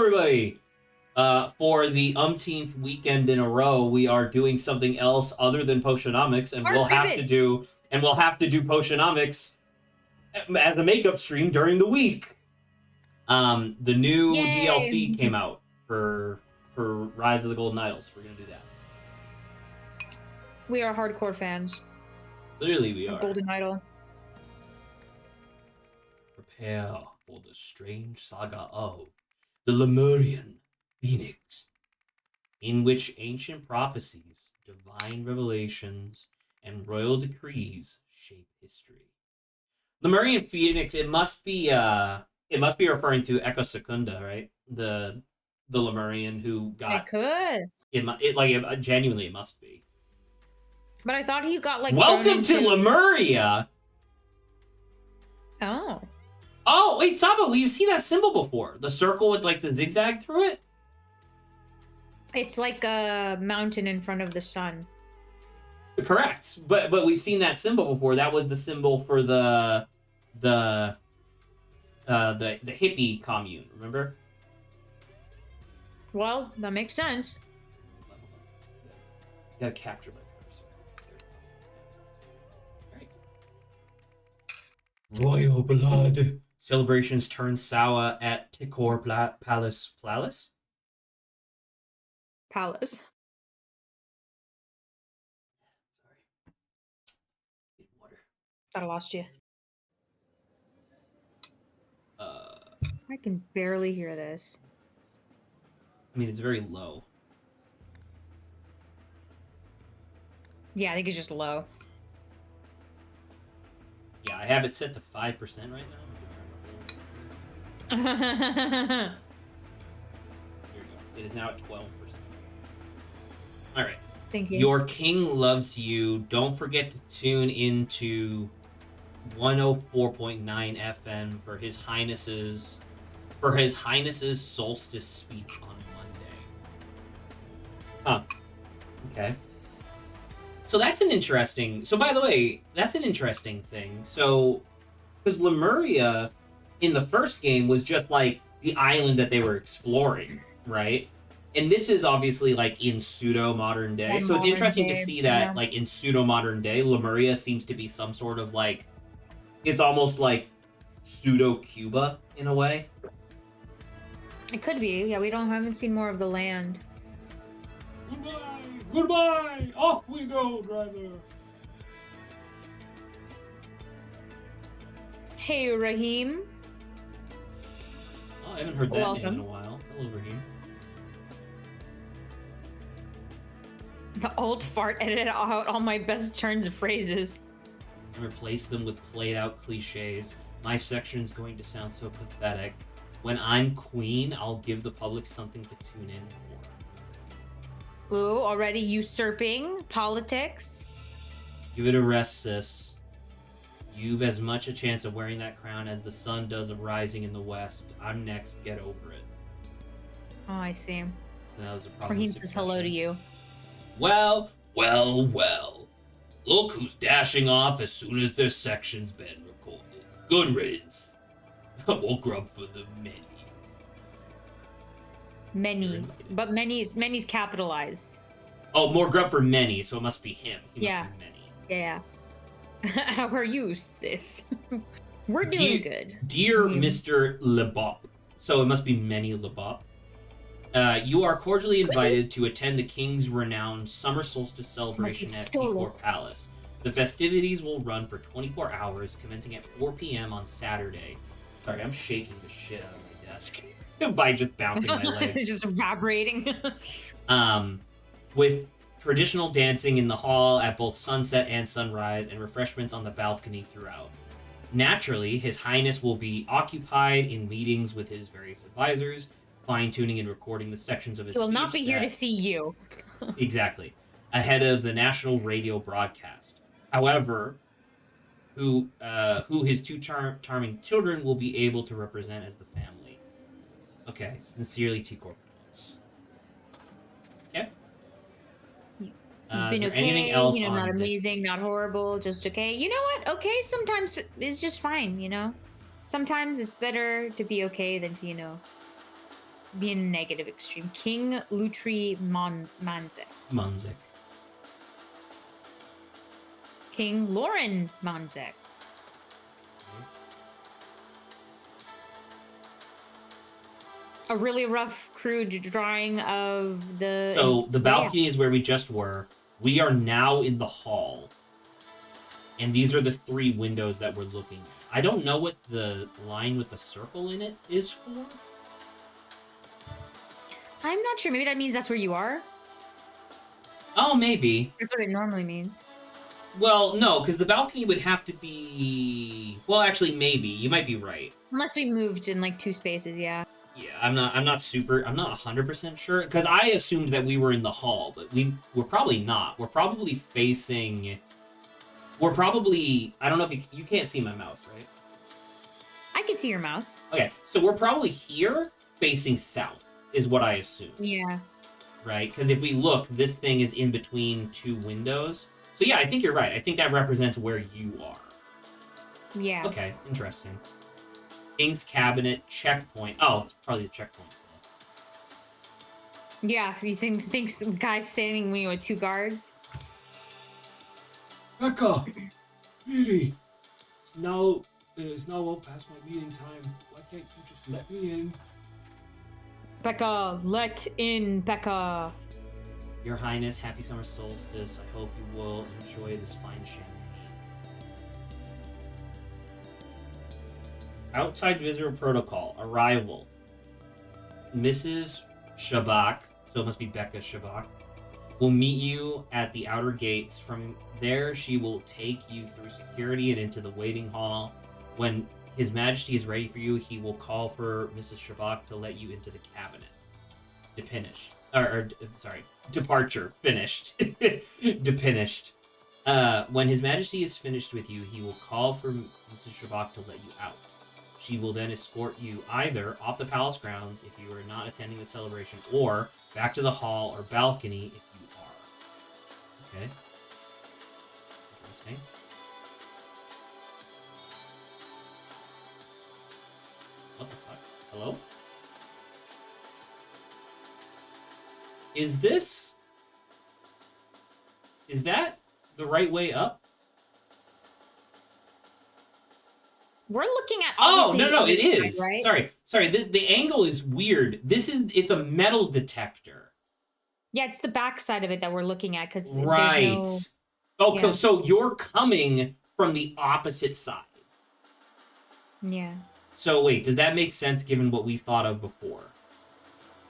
everybody! For the umpteenth weekend in a row, we are doing something else other than Potionomics, and we'll have to do Potionomics as a makeup stream during the week. The new DLC came out for Rise of the Golden Idols. We're gonna do that. We are hardcore fans. Clearly, we are. Golden Idol. Prepare for the strange saga of the Lemurian Phoenix, in which ancient prophecies, divine revelations, and royal decrees shape history. Lemurian Phoenix, it must be referring to Echo Secunda, right? The Lemurian who got. It could. It genuinely, it must be. But I thought he got like. Welcome to Lemuria. Oh. Oh wait, Saba, we've seen that symbol before. The circle with like the zigzag through it. It's like a mountain in front of the sun. Correct, but we've seen that symbol before. That was the symbol for the hippie commune. Remember? Well, that makes sense. You gotta capture my cursor. Right. Royal blood. Celebrations turn sour at Tikor Palace. Palace. Palace. Sorry. Need water. I lost you. I can barely hear this. I mean, it's very low. Yeah, I think it's just low. Yeah, I have it set to 5% right now. Here we go. It is now at 12%. All right. Thank you. Your king loves you. Don't forget to tune into 104.9 FM for His Highness's solstice speech on Monday. Huh. Okay. So that's an interesting. So by the way, that's an interesting thing. So, because Lemuria in the first game was just like the island that they were exploring, right? And this is obviously like in pseudo modern day. So it's interesting to see that like in pseudo modern day, Lemuria seems to be some sort of like, it's almost like pseudo Cuba in a way. It could be. Yeah, haven't seen more of the land. Goodbye! Off we go, driver! Hey, Raheem. Oh, I haven't heard that name in a while. Hello, Raheem. The old fart edited out all my best turns of phrases. And replace them with played-out cliches. My section's going to sound so pathetic. When I'm queen, I'll give the public something to tune in for. Ooh, already usurping politics. Give it a rest, sis. You've as much a chance of wearing that crown as the sun does of rising in the west. I'm next. Get over it. Oh, I see. So that was a problem. Raheem says hello to you. Well. Look who's dashing off as soon as their section's been recorded. Good riddance. We'll grub for the many. Many, but many's capitalized. Oh, more grub for many, so it must be him. He must be many. Yeah. How are you, sis? We're doing good. Dear Mr. Lebop. So it must be many Lebop. You are cordially invited to attend the King's renowned summer solstice celebration at Tikor Palace. The festivities will run for 24 hours, commencing at 4 p.m. on Saturday. Sorry, I'm shaking the shit out of my desk by just bouncing my legs. It's just vibrating. With traditional dancing in the hall at both sunset and sunrise, and refreshments on the balcony throughout. Naturally, His Highness will be occupied in meetings with his various advisors, fine-tuning and recording the sections of his speech. He will not be here to see you. Exactly. Ahead of the national radio broadcast. However, who his two charming children will be able to represent as the family. Okay, sincerely, Tikor Palace. Okay. You've been okay, anything else not amazing, not horrible, just okay. You know what? Okay sometimes is just fine, Sometimes it's better to be okay than to, be a negative extreme. King Lutri Manzek. Munzik. King Lauren Manzek. A really rough, crude drawing of the. So the yeah. balcony is where we just were. We are now in the hall. And these are the 3 windows that we're looking at. I don't know what the line with the circle in it is for. I'm not sure. Maybe that means that's where you are. Oh, maybe. That's what it normally means. Well, no, because the balcony would have to be. Well, actually, maybe you might be right. Unless we moved in like 2 spaces, yeah. Yeah, I'm not 100% sure because I assumed that we were in the hall, but we're probably not. We're probably facing. We're probably. I don't know if you can't see my mouse, right? I can see your mouse. Okay, so we're probably here facing south, is what I assume. Yeah. Right? Because if we look, this thing is in between 2 windows. So yeah, I think you're right. I think that represents where you are. Yeah. Okay, interesting. King's Cabinet, checkpoint. Oh, it's probably the checkpoint. Yeah, you thinks the guy standing with 2 guards? Becca! Edie! It's now well past my meeting time. Why can't you just let me in? Becca, let in Becca. Your Highness, happy summer solstice. I hope you will enjoy this fine champagne. Outside visitor protocol. Arrival. Mrs. Shabak, so it must be Becca Shabak, will meet you at the outer gates. From there, she will take you through security and into the waiting hall. When His Majesty is ready for you, he will call for Mrs. Shabak to let you into the cabinet. Departure. Finished. Depinished. When His Majesty is finished with you, he will call for Mrs. Shabak to let you out. She will then escort you either off the palace grounds if you are not attending the celebration, or back to the hall or balcony if you are. Okay. Interesting. What the fuck? Hello? Is that the right way up? We're looking at. Oh, obviously no, the it other is. side, right? Sorry. The angle is weird. It's a metal detector. Yeah, it's the back side of it that we're looking at because Right. there's Okay, yeah. so you're coming from the opposite side. Yeah. So wait, does that make sense given what we thought of before?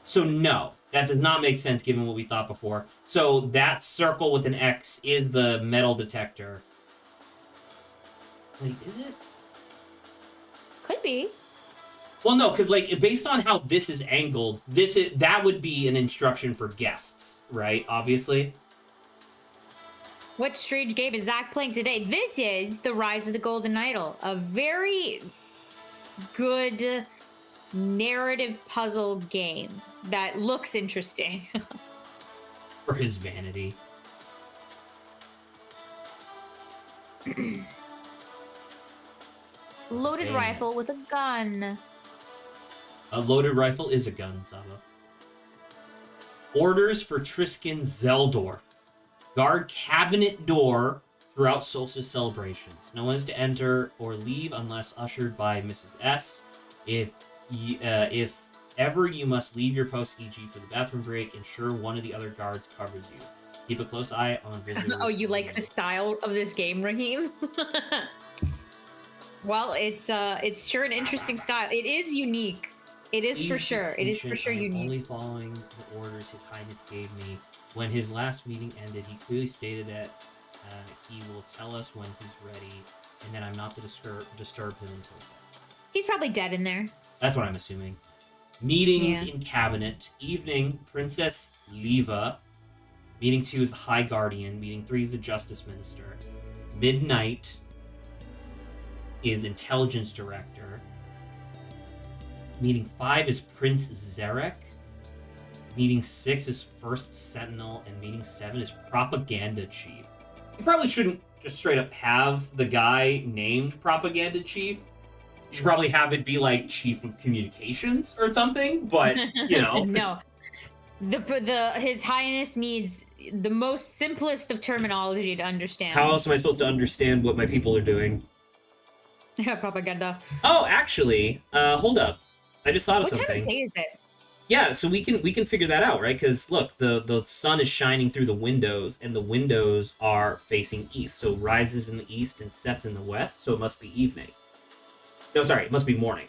So no, that does not make sense given what we thought before. So that circle with an X is the metal detector. Wait, is it? Could be. Well, no, because like based on how this is angled, that would be an instruction for guests, right? Obviously. What strange game is Zach playing today? This is The Rise of the Golden Idol, a very good narrative puzzle game that looks interesting. For his vanity. Loaded rifle with a gun. A loaded rifle is a gun, Saba. Orders for Triskin Zeldorf. Guard cabinet door throughout solstice celebrations. No one is to enter or leave unless ushered by Mrs. S. If ever you must leave your post, e.g. for the bathroom break, ensure one of the other guards covers you. Keep a close eye on visitors. Oh, you like the style of this game, Raheem? Well, it's sure an interesting style. It is unique. It is for sure. It is for sure unique. Only following the orders His Highness gave me. When his last meeting ended, he clearly stated that he will tell us when he's ready, and that I'm not to disturb him until then. He's probably dead in there. That's what I'm assuming. Meetings in cabinet. Evening, Princess Leva. Meeting 2 is the High Guardian. Meeting 3 is the Justice Minister. Midnight is Intelligence Director. Meeting 5 is Prince Zarek. Meeting 6 is First Sentinel, and Meeting 7 is Propaganda Chief. You probably shouldn't just straight up have the guy named Propaganda Chief, You should probably have it be like chief of communications or something, but you know. No. The His Highness needs the most simplest of terminology to understand. How else am I supposed to understand what my people are doing? Propaganda. Oh, actually, hold up. I just thought of What time something. of day is it? Yeah, so we can figure that out, right? Because look, the sun is shining through the windows, and the windows are facing east. So rises in the east and sets in the west. So it must be evening. No, sorry, it must be morning.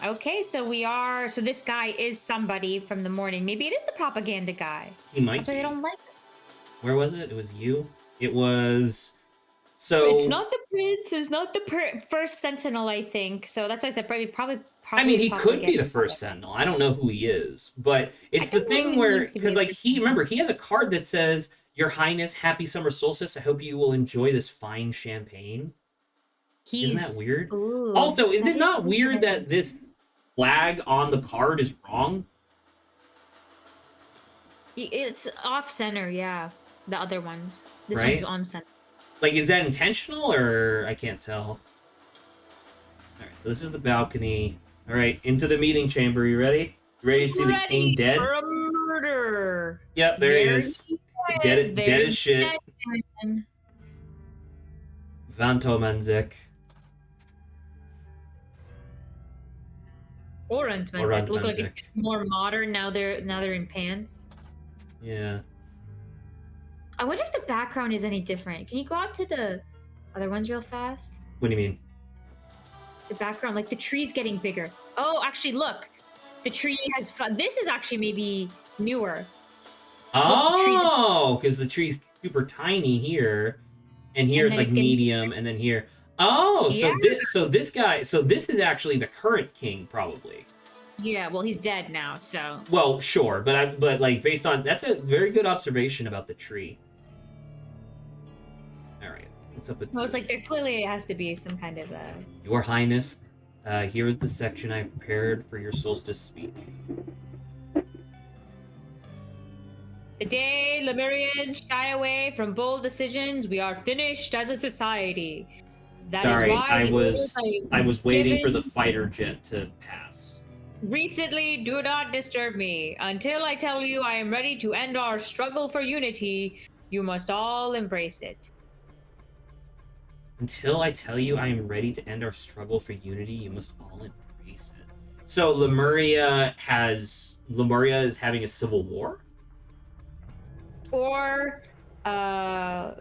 Okay, so this guy is somebody from the morning. Maybe it is the propaganda guy. He might That's why be. they don't like him. Where was it? It was you. It was. So It's not the prince. It's not the first sentinel, I think. So that's why I said probably. I mean, he the could be the propaganda first guy. sentinel. I don't know who he is, but it's I the don't know who thing he where, needs to be because the like first he, sentinel. remember, he has a card that says, "Your Highness, happy summer solstice. I hope you will enjoy this fine champagne." Isn't that weird? Ooh, Also, is that it not weird weird. that this flag on the card is wrong? It's off center, yeah. The other ones. This one's Right? on center. Like, is that intentional or I can't tell? All right, so this is the balcony. All right, into the meeting chamber. You ready? Ready to see the king dead? For a murder. Yep, there he is. Dead, dead as shit. Man. Vantomanzik. Orange Or It look like it's Manzik. more modern now. They're in pants. Yeah. I wonder if the background is any different. Can you go out to the other ones real fast? What do you mean? The background, like the tree's getting bigger. Oh, actually, look. The tree has. This is actually maybe newer. Oh, because the tree's super tiny here, and here And it's then like it's getting medium, and then here. Oh, Yeah. so this guy, so this is actually the current king, probably. Yeah, well, he's dead now, so. Well, sure, but like based on that's a very good observation about the tree. All right, what's up with Well, it's like there clearly has to be some kind of a. Your Highness? Here is the section I prepared for your solstice speech. The day Lemurians shy away from bold decisions, we are finished as a society. That is Sorry, why I was waiting for the given- fighter jet to pass. Recently, do not disturb me. Until I tell you I am ready to end our struggle for unity, you must all embrace it. Until I tell you I am ready to end our struggle for unity, you must all embrace it. So Lemuria is having a civil war? Or, I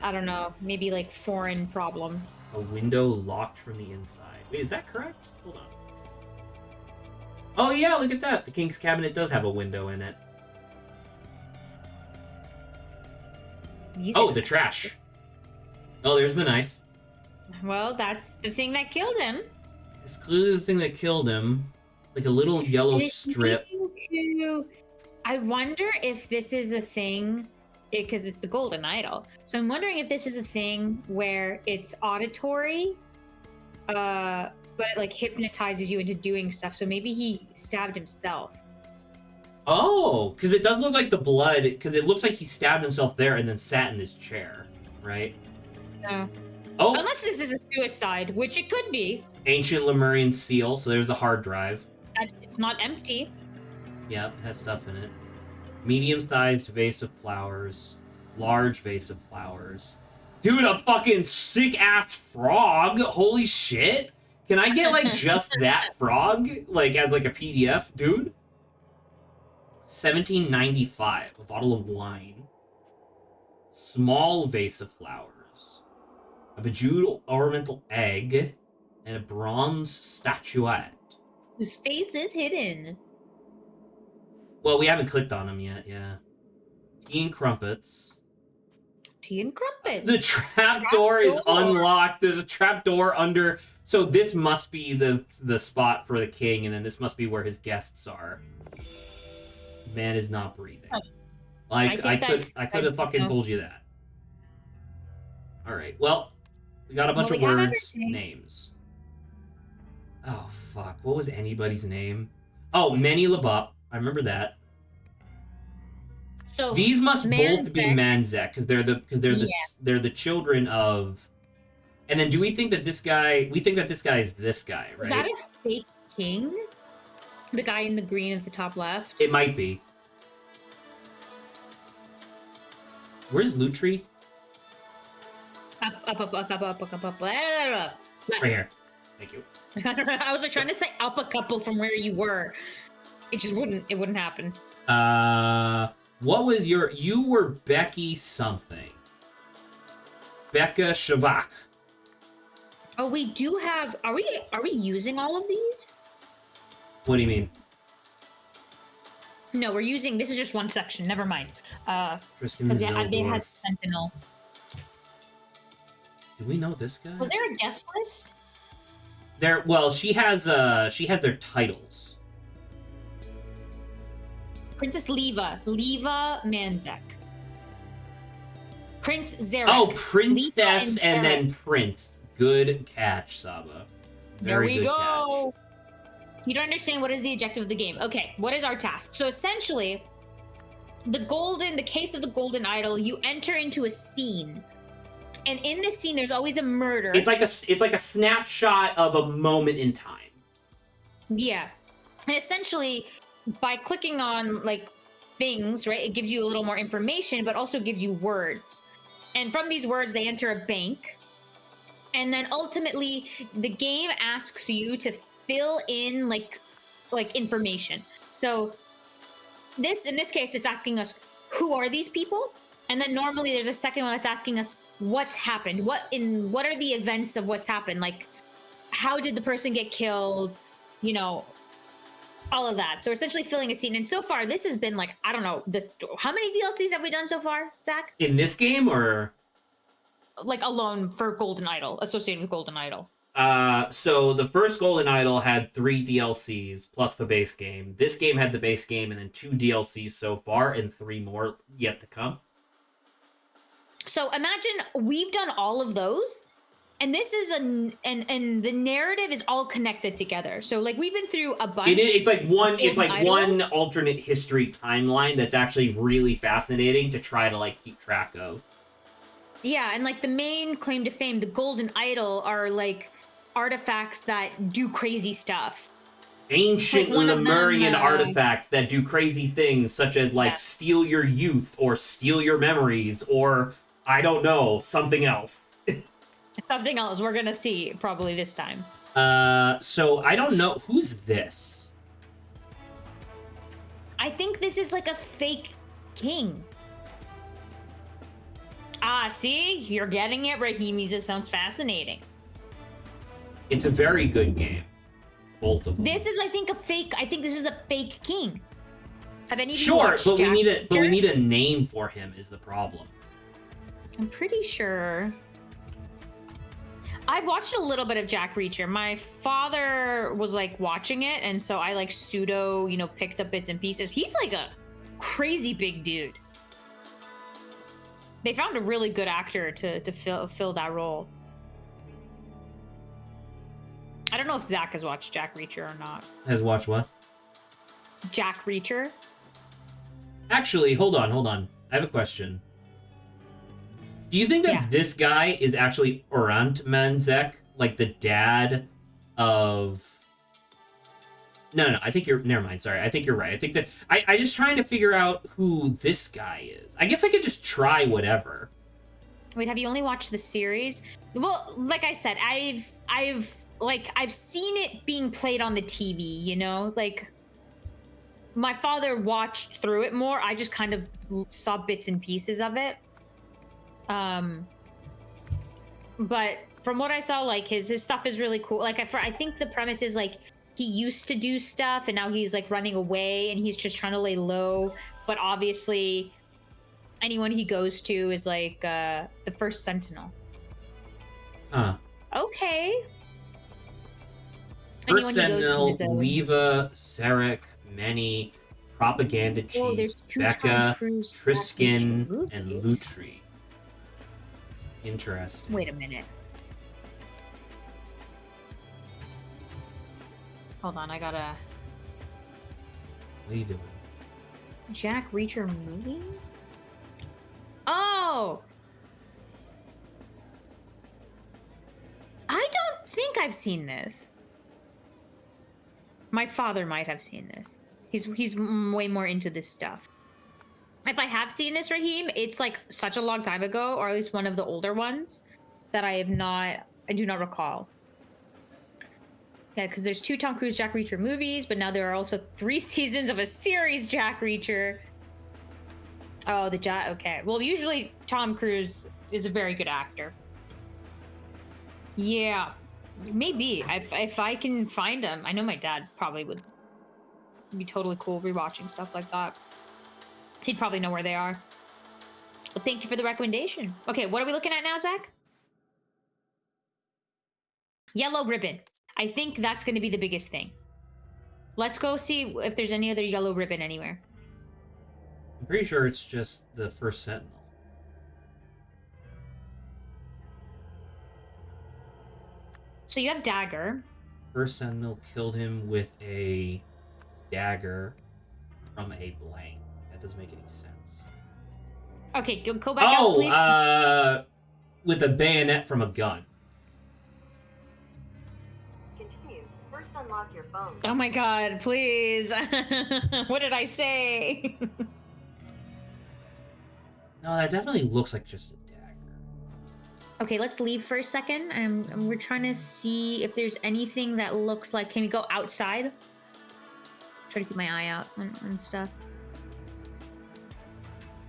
don't know, maybe like foreign problem. A window locked from the inside. Wait, is that correct? Hold on. Oh yeah, look at that. The king's cabinet does have a window in it. Music's Oh, the trash. Oh, there's the knife. Well, that's the thing that killed him. It's clearly the thing that killed him. Like a little yellow And it's strip. I wonder if this is a thing, because it's the golden idol. So I'm wondering if this is a thing where it's auditory, but it like hypnotizes you into doing stuff. So maybe he stabbed himself. Oh, because it does look like the blood, because it looks like he stabbed himself there and then sat in this chair, right? No. Oh, Unless this is a suicide, which it could be. ancient Lemurian seal, so there's a hard drive. It's not empty. Yep, has stuff in it. Medium-sized vase of flowers. Large vase of flowers. Dude, a fucking sick-ass frog! Holy shit! Can I get, like, just that frog? Like, as, like, a PDF? Dude? $17.95. A bottle of wine. Small vase of flowers. A bejeweled ornamental egg. And a bronze statuette. Whose face is hidden. Well, we haven't clicked on them yet, yeah. Tea and crumpets. Tea and crumpet. The trapdoor is unlocked. There's a trapdoor under. So this must be the spot for the king, and then this must be where his guests are. Man is not breathing. Like I could have fucking told you that. All right. Well, we got a bunch of words, names. Oh fuck! What was anybody's name? Oh, Many Labup. I remember that. So these must both be Manzek because they're the Yeah. they're the children of And then do we think that this guy? We think that this guy is this guy, right? Is that a fake king? The guy in the green at the top left? It might be. Where's Lutri? Up. Right here. Thank you. I was like trying to say up a couple from where you were. It just wouldn't. It wouldn't happen. What was your? You were Becky something. Becca Shavak. Oh, we do have. Are we using all of these? What do you mean? No, we're using. This is just one section. Never mind. Tristan Because they had Zeldorf. Sentinel. Do we know this guy? Was there a guest list? There. Well, she has their titles. Princess Leva Manzek. Prince Zarek. Oh, Princess and Zarek. then Prince. Good catch, Saba. There Very we good go. You don't understand what is the objective of the game. Okay, what is our task? So essentially, the case of the golden idol, you enter into a scene. And in this scene, there's always a murder. It's like a snapshot of a moment in time. Yeah. And essentially, by clicking on like things, right, it gives you a little more information, but also gives you words. And from these words, they enter a bank. And then ultimately, the game asks you to fill in like information. So in this case, it's asking us, who are these people? And then normally there's a second one that's asking us what's happened. What are the events of what's happened? Like, how did the person get killed? You know, all of that. So essentially filling a scene. And so far, this has been like, I don't know, how many DLCs have we done so far, Zach? In this game, or like alone for Golden Idol, associated with Golden Idol? So the first Golden Idol had 3 DLCs plus the base game. This game had the base game and then 2 DLCs so far, and 3 more yet to come. So imagine we've done all of those, and this is and the narrative is all connected together. So like we've been through a bunch. It's like one. It's like idols. one alternate history timeline that's actually really fascinating to try to like keep track of. Yeah, and like the main claim to fame, the Golden Idol, are like artifacts that do crazy stuff. Ancient Like Lemurian artifacts that do crazy things, such as like steal your youth or steal your memories, or I don't know, something else. Something else we're gonna see probably this time. So I don't know who's this. I think this is like a fake king. Ah, see? You're getting it, Rahimis. It sounds fascinating. It's a very good game. Both of them. This is, I think this is a fake king. Have any of you Sure, watched but Jack we Reacher? need a name for him is the problem. I'm pretty sure. I've watched a little bit of Jack Reacher. My father was like watching it, and so I like pseudo, picked up bits and pieces. He's like a crazy big dude. They found a really good actor to fill that role. I don't know if Zach has watched Jack Reacher or not. Has watched what? Jack Reacher? Actually, hold on. I have a question. Do you think that this guy is actually Orant Manzek, like the dad of... No, I think you're... Never mind, sorry. I think you're right. I think that... I just trying to figure out who this guy is. I guess I could just try whatever. Wait, have you only watched the series? Well, like I said, I've seen it being played on the TV, Like, my father watched through it more. I just kind of saw bits and pieces of it. But from what I saw, like, his stuff is really cool. Like, I think the premise is, like, he used to do stuff, and now he's, like, running away, and he's just trying to lay low. But obviously, anyone he goes to is, like, the first Sentinel. Huh. Okay. First Sentinel, Leva, Sarek, Many, Propaganda Chief, Becca, Triskin, and Lutri. Interesting. Wait a minute. Hold on, I gotta... What are you doing? Jack Reacher movies? Oh! I've seen this. My father might have seen this. He's way more into this stuff. If I have seen this, Raheem, it's like such a long time ago, or at least one of the older ones that I do not recall. Yeah, because there's 2 Tom Cruise Jack Reacher movies, but now there are also 3 seasons of a series Jack Reacher. Oh, okay. Well, usually Tom Cruise is a very good actor. Yeah, maybe if I can find him. I know my dad probably would be totally cool rewatching stuff like that. He'd probably know where they are. But thank you for the recommendation. Okay, what are we looking at now, Zach? Yellow ribbon. I think that's going to be the biggest thing. Let's go see if there's any other yellow ribbon anywhere. I'm pretty sure it's just the first Sentinel. So you have dagger. First Sentinel killed him with a dagger from a blank. That doesn't make any sense. Okay, go back out, please. With a bayonet from a gun. Continue. First unlock your phone. Oh my god, please. What did I say? No, that definitely looks like just a dagger. Okay, let's leave for a second. And we're trying to see if there's anything that looks like... Can we go outside? Try to keep my eye out on stuff.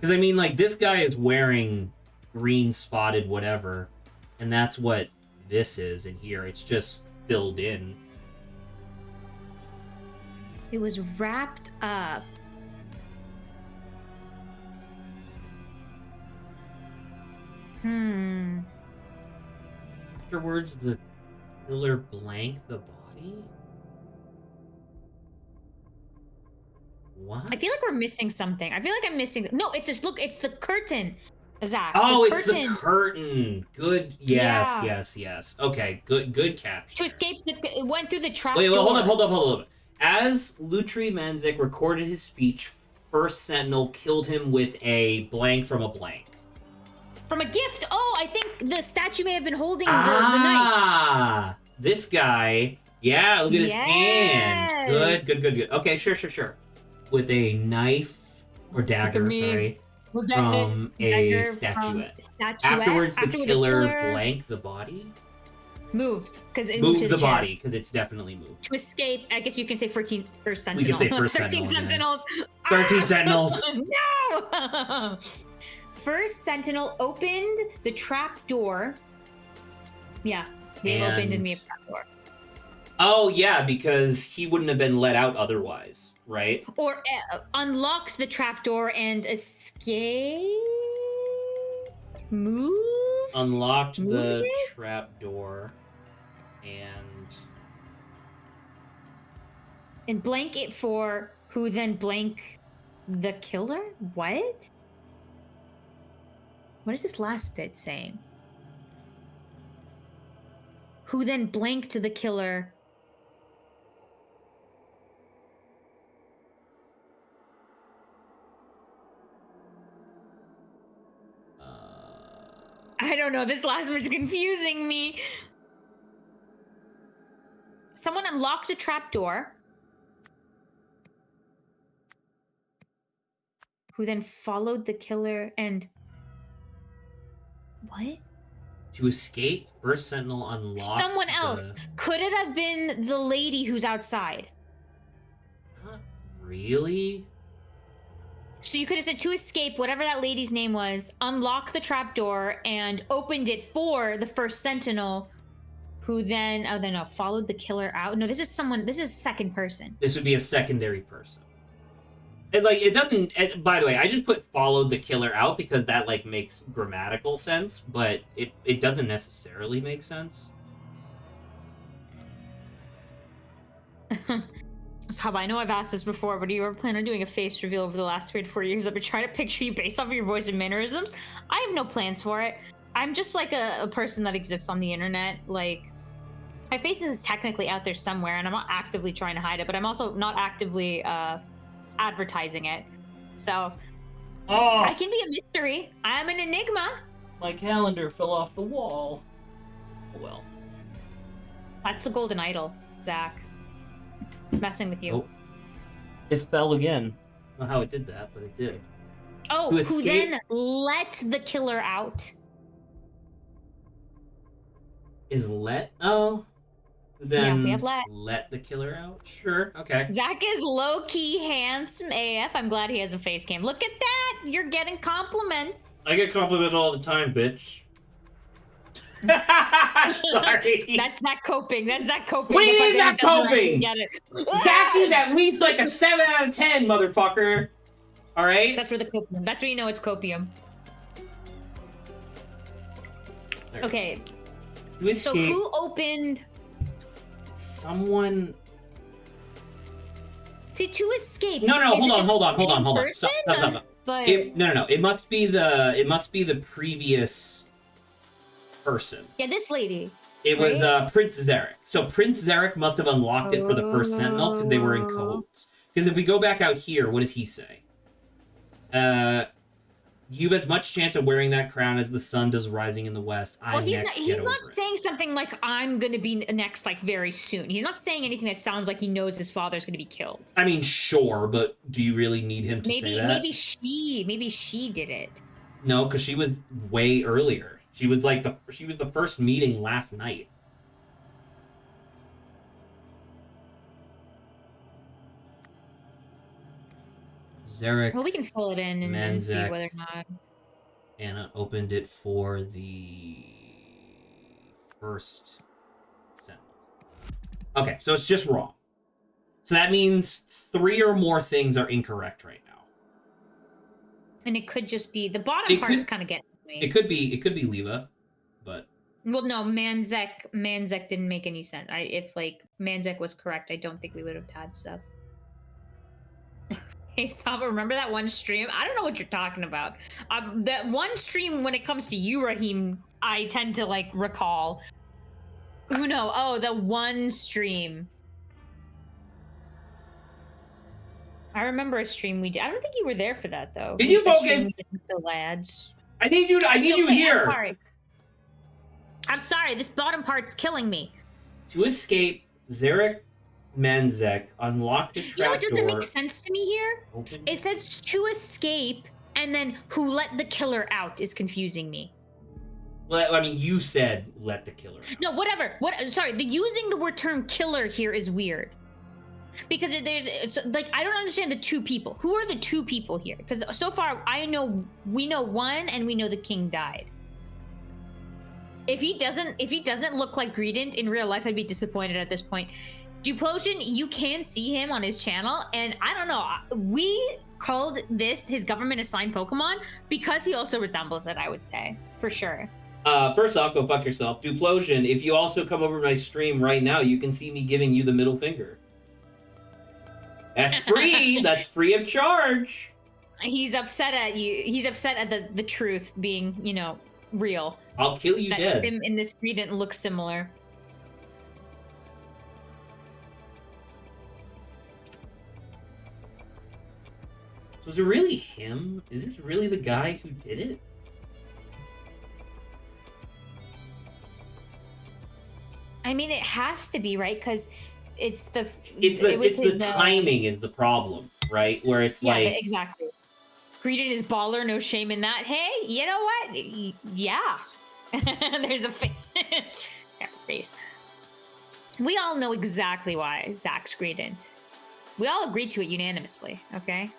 Because, I mean, like, this guy is wearing green spotted whatever, and that's what this is in here. It's just filled in. It was wrapped up. Afterwards, the killer blanked the body? What? I feel like we're missing something. I feel like I'm missing... No, it's just... Look, it's the curtain, Zach. Oh, the it's the curtain. Good. Yes. Okay, good catch. To escape, it went through the trap Wait, door. hold up. As Lutri Manzik recorded his speech, First Sentinel killed him with a blank from a blank. From a gift. Oh, I think the statue may have been holding the knife. Ah, this guy. Yeah, look at his hand. Good. Okay, sure. With a knife or dagger, sorry, from a statuette. Afterwards, the killer blanked the body. Moved because it moved the body because it's definitely moved. To escape, I guess you can say First Sentinel. We can say First 13 Sentinel. Sentinels. 13 Sentinels. No. First Sentinel opened the trap door. Yeah, we opened and we have trap door. Oh yeah, because he wouldn't have been let out otherwise, right? Or unlocked the trap door and escaped. Unlocked the trap door and blank it for who then blank the killer? What is this last bit saying? Who then blanked the killer? I don't know. This last bit's confusing me. Someone unlocked a trapdoor. Who then followed the killer and... What? To escape, First Sentinel unlocked someone else. Could it have been the lady who's outside? Not really. So you could have said to escape, whatever that lady's name was, unlock the trapdoor and opened it for the First Sentinel, who then followed the killer out. No, this is second person. This would be a secondary person. It doesn't. By the way, I just put followed the killer out because that makes grammatical sense, but it doesn't necessarily make sense. So I know I've asked this before, but do you ever plan on doing a face reveal over the last 3 to 4 years? I've been trying to picture you based off of your voice and mannerisms. I have no plans for it. I'm just like a person that exists on the internet. Like, my face is technically out there somewhere, and I'm not actively trying to hide it, but I'm also not actively advertising it. So I can be a mystery. I'm an enigma. My calendar fell off the wall. Oh well. That's the golden idol, Zach. It's messing with you. Oh. It fell again. I don't know how it did that, but it did. Oh, To who escape- then let the killer out? Is oh, then Yeah, we have let the killer out? Sure, okay. Zach is low-key handsome AF. I'm glad he has a face cam. Look at that! You're getting compliments. I get complimented all the time, bitch. Sorry. That's not coping. That's not coping. Wait, The fact is that that he doesn't actually coping? get it. Zach is at least like a 7 out of 10, motherfucker. All right? That's where the copium. That's where you know it's copium. There. Okay. To So escape, who opened? someone... See, to escape. No, is it hold on. the Stop. person? But No. It must be the previous person. yeah, this lady. It was Right? Prince Zarek. So Prince Zarek must have unlocked it for the first Sentinel because they were in cahoots. Because if we go back out here, what does he say? You have as much chance of wearing that crown as the sun does rising in the west. Well, he's not. Get He's over not it. saying something like "I'm gonna be next," like very soon. He's not saying anything that sounds like he knows his father's gonna be killed. I mean, sure, but do you really need him to say that? Maybe she did it. No, because she was way earlier. She was the first meeting last night. Zarek Well, we can fill it in and see Manzek. whether or not. Anna opened it for the first Sentinel. Okay, so it's just wrong. So that means 3 or more things are incorrect right now. And it could just be the bottom part's kind of getting me. It could be Leva, but Well, no, Manzek didn't make any sense. If like Manzek was correct, I don't think we would have had stuff. Hey, Saba, remember that one stream? I don't know what you're talking about. That one stream when it comes to you, Raheem, I tend to like recall. Uno, oh, the one stream. I remember a stream we did. I don't think you were there for that though. Can you The stream focus? we did with the lads. I need you Okay, here. I'm sorry. This bottom part's killing me. To escape, Zarek Manzek unlocked the You know what trapdoor. doesn't make sense to me here? Open. It says to escape, and then who let the killer out is confusing me. Well, I mean, you said let the killer out. No, whatever. Sorry, the using the word term killer here is weird. Because it's like I don't understand the two people. Who are the two people here? Because so far we know one, and we know the king died. If he doesn't look like Greedent in real life, I'd be disappointed at this point. Duplosion, you can see him on his channel, and I don't know. We called this his government assigned Pokemon because he also resembles it. I would say for sure. First off, go fuck yourself. Duplosion, if you also come over my stream right now, you can see me giving you the middle finger. That's free. That's free of charge. He's upset at you. He's upset at the truth being, real. I'll kill you That dead. him in this Greedent looks similar. So is it really him? Is this really the guy who did it? I mean, it has to be, right? Because it's the timing is the problem, right? Where it's yeah, like exactly. Greedent is baller, no shame in that. Hey, you know what? Yeah, there's a face. We all know exactly why Zach's Greedent. We all agreed to it unanimously. Okay.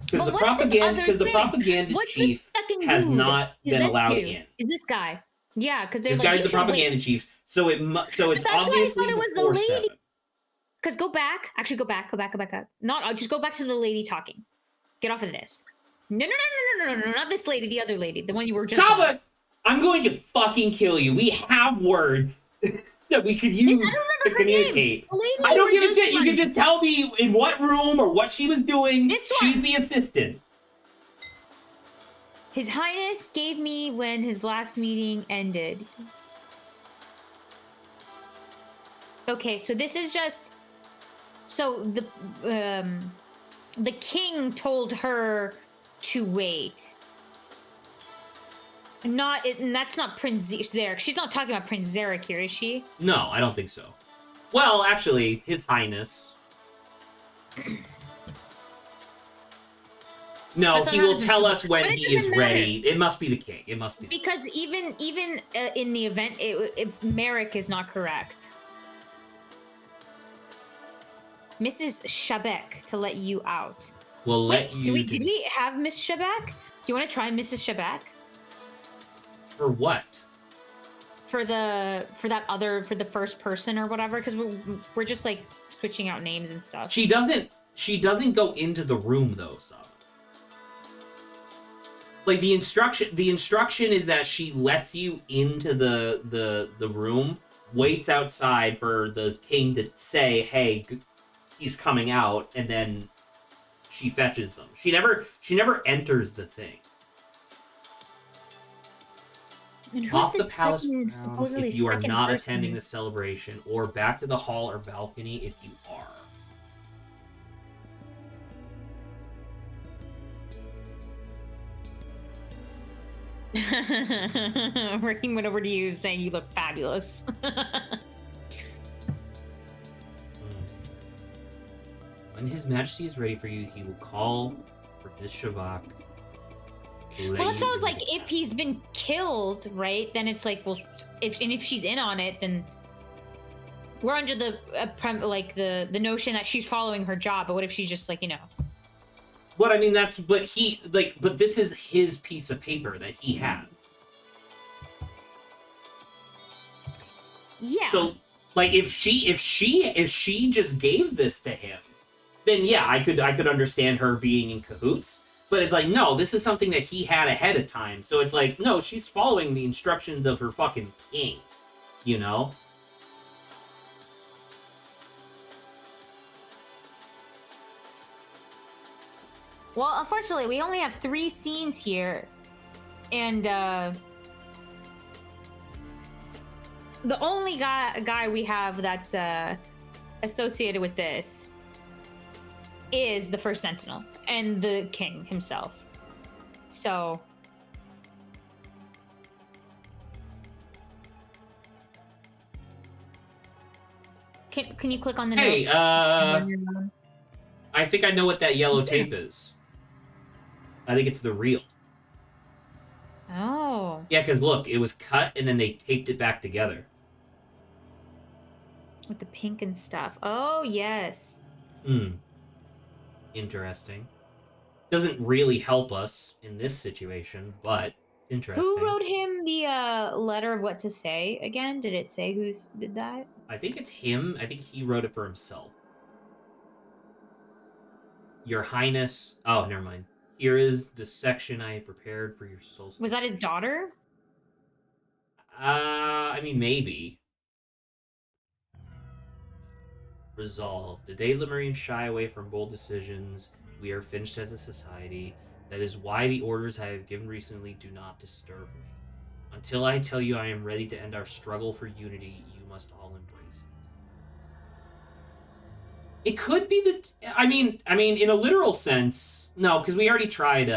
because But the what's this propaganda other because the thing? propaganda What's this chief second has dude? not Is been this allowed dude? in. Is this guy? Yeah, because there's This guy's the propaganda chief, so it's that's why I obviously thought it was the before lady. 7. Because go back. Actually, go back. Not. I'll just go back to the lady talking. Get off of this. No, not this lady. The other lady. The one you were just. Stop on. it! I'm going to fucking kill you. We have words that we could use to communicate. I don't give a shit. You can just tell me in what room or what she was doing. This one. She's the assistant. His Highness gave me when his last meeting ended. Okay, so this is just. So the king told her to wait. And that's not Prince Zarek. She's not talking about Prince Zarek here, is she? No, I don't think so. Well, actually, His Highness. No, he will tell us when he is ready. It must be the king. It must be. Because even in the event, if Merrick is not correct. Mrs. Shabek to let you out. We'll let you. Did we have Miss Shabak? Do you want to try Mrs. Shabak? For what? For the first person or whatever, because we're just like switching out names and stuff. She doesn't go into the room though, so. Like the instruction is that she lets you into the room, waits outside for the king to say, "Hey, he's coming out," and then she fetches them. She never enters the thing. And who's Off the the palace second, grounds supposedly if you are second not person? attending the celebration, or back to the hall or balcony if you are. Raheem went over to you saying you look fabulous. When His Majesty is ready for you, he will call for Miss Shabak. Well, that's what I was like. If he's been killed, right? Then it's like, well, if she's in on it, then we're under the notion that she's following her job. But what if she's just like, But I mean, but this is his piece of paper that he has. Yeah. So, like, if she just gave this to him, then yeah, I could understand her being in cahoots. But it's like, no, this is something that he had ahead of time. So it's like, no, she's following the instructions of her fucking king, you know? Well, unfortunately, we only have 3 scenes here, and the only guy we have that's associated with this is the first Sentinel and the king himself. So can you click on the Hey, note? I think I know what that yellow tape is. I think it's the reel. Oh. Yeah, because look, it was cut and then they taped it back together. With the pink and stuff. Oh, yes. Interesting. Doesn't really help us in this situation, but interesting. Who wrote him the letter of what to say again? Did it say who did that? I think it's him. I think he wrote it for himself. Your Highness. Oh, never mind. Here is the section I prepared for your solstice. Was that his daughter? I mean, maybe. Resolve. The day Lemurians shy away from bold decisions, we are finished as a society. That is why the orders I have given recently do not disturb me. Until I tell you I am ready to end our struggle for unity, you must all embrace it. It could be that. I mean, in a literal sense, no, because we already tried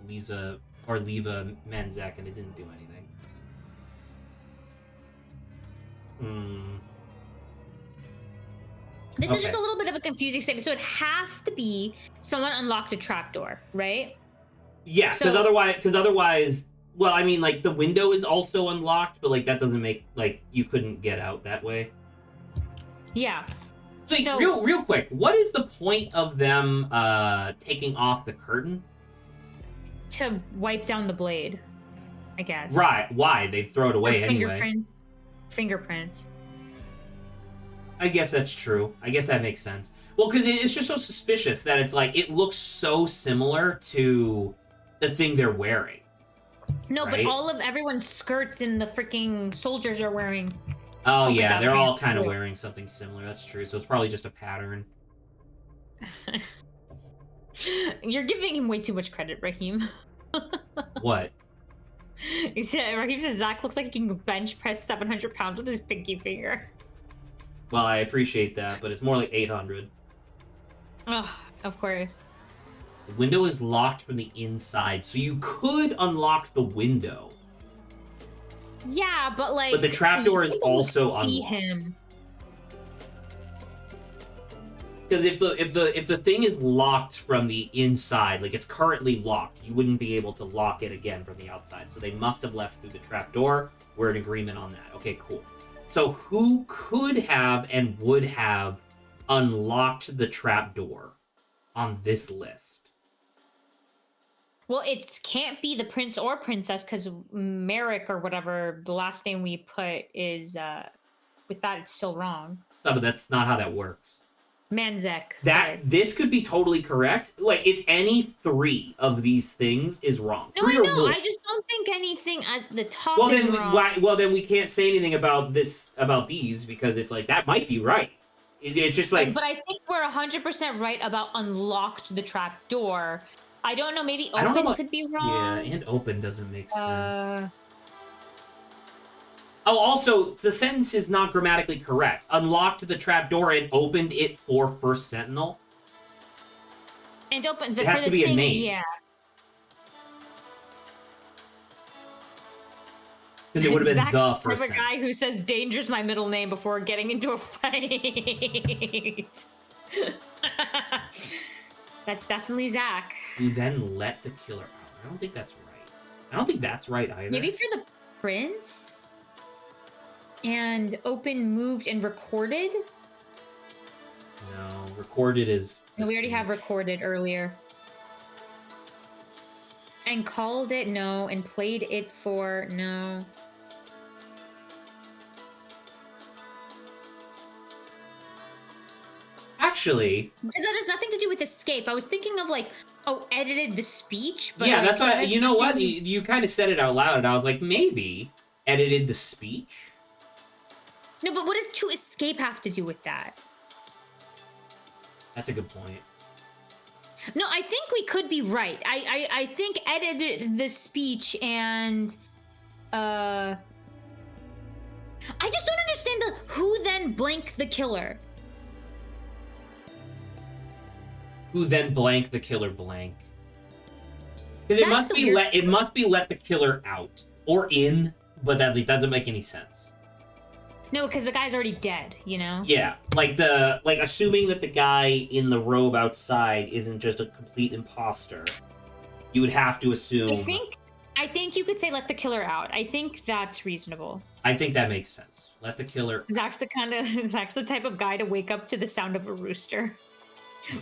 Lisa or Leva Manzek, and it didn't do anything. This is just a little bit of a confusing statement. So it has to be someone unlocked a trapdoor, right? Yeah, because otherwise, well, I mean, like the window is also unlocked, but like that doesn't make like you couldn't get out that way. Yeah. So real quick, what is the point of them taking off the curtain? To wipe down the blade, I guess. Right. Why? They throw it away anyway. Fingerprints. I guess that's true. I guess that makes sense. Well, because it's just so suspicious that it's like, it looks so similar to the thing they're wearing. No, right? but everyone's skirts and the freaking soldiers are wearing. Oh, yeah, they're all kind of wearing something similar. That's true. So it's probably just a pattern. You're giving him way too much credit, Raheem. What? Raheem says Zach looks like he can bench press 700 pounds with his pinky finger. Well, I appreciate that, but it's more like 800. Oh, of course. The window is locked from the inside, so you could unlock the window. Yeah, but like. But the trapdoor is people would also see unlocked. him. Because if the thing is locked from the inside, like it's currently locked, you wouldn't be able to lock it again from the outside. So they must have left through the trapdoor. We're in agreement on that. Okay, cool. So who could have and would have unlocked the trapdoor on this list? Well, it can't be the prince or princess because Merrick or whatever the last name we put is. With that, it's still wrong. So, but that's not how that works. Manzek. This could be totally correct. Like it's any three of these things is wrong. No, Three I know. more. I just don't think anything at the top Well, is then, wrong. well, then we can't say anything about these because it's like that might be right. It's just like. But I think we're 100% right about unlocked the trap door. I don't know. Maybe I don't know open about- could be wrong. Yeah, and open doesn't make sense. Uh, Oh, also, the sentence is not grammatically correct. Unlocked the trapdoor and opened it for First Sentinel. and open. It has to be a name. Yeah. Because it would have been Zach's the First the Sentinel. guy who says "danger's my middle name" before getting into a fight. That's definitely Zach. We then let the killer out. I don't think that's right. I don't think that's right either. Maybe for the prince. And open, moved, and recorded. No, recorded is. No, we already have recorded earlier. And called it, no. And played it for, no. Actually. Because that has nothing to do with escape. I was thinking of like, edited the speech. But Yeah, like, that's why. You know what? nothing- You kind of said it out loud, and I was like, maybe edited the speech. No, but what does to escape have to do with that? That's a good point. No, I think we could be right. I think edited the speech and I just don't understand the who then blank the killer. Who then blank the killer blank? Because it That's must the be weird- it must be let the killer out or in, but that doesn't make any sense. No, because the guy's already dead, you know? Yeah, like assuming that the guy in the robe outside isn't just a complete imposter, you would have to assume. I think you could say let the killer out. I think that's reasonable. I think that makes sense. Let the killer. Zach's the type of guy to wake up to the sound of a rooster.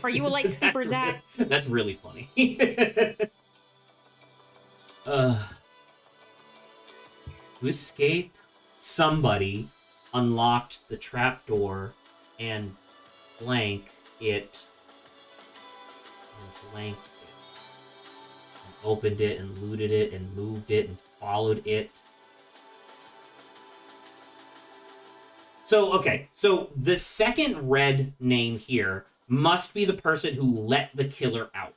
Are you a light sleeper, Zach? That's really funny. To escape, somebody unlocked the trapdoor and blank it. And blanked it. And opened it and looted it and moved it and followed it. So, okay. So the second red name here must be the person who let the killer out.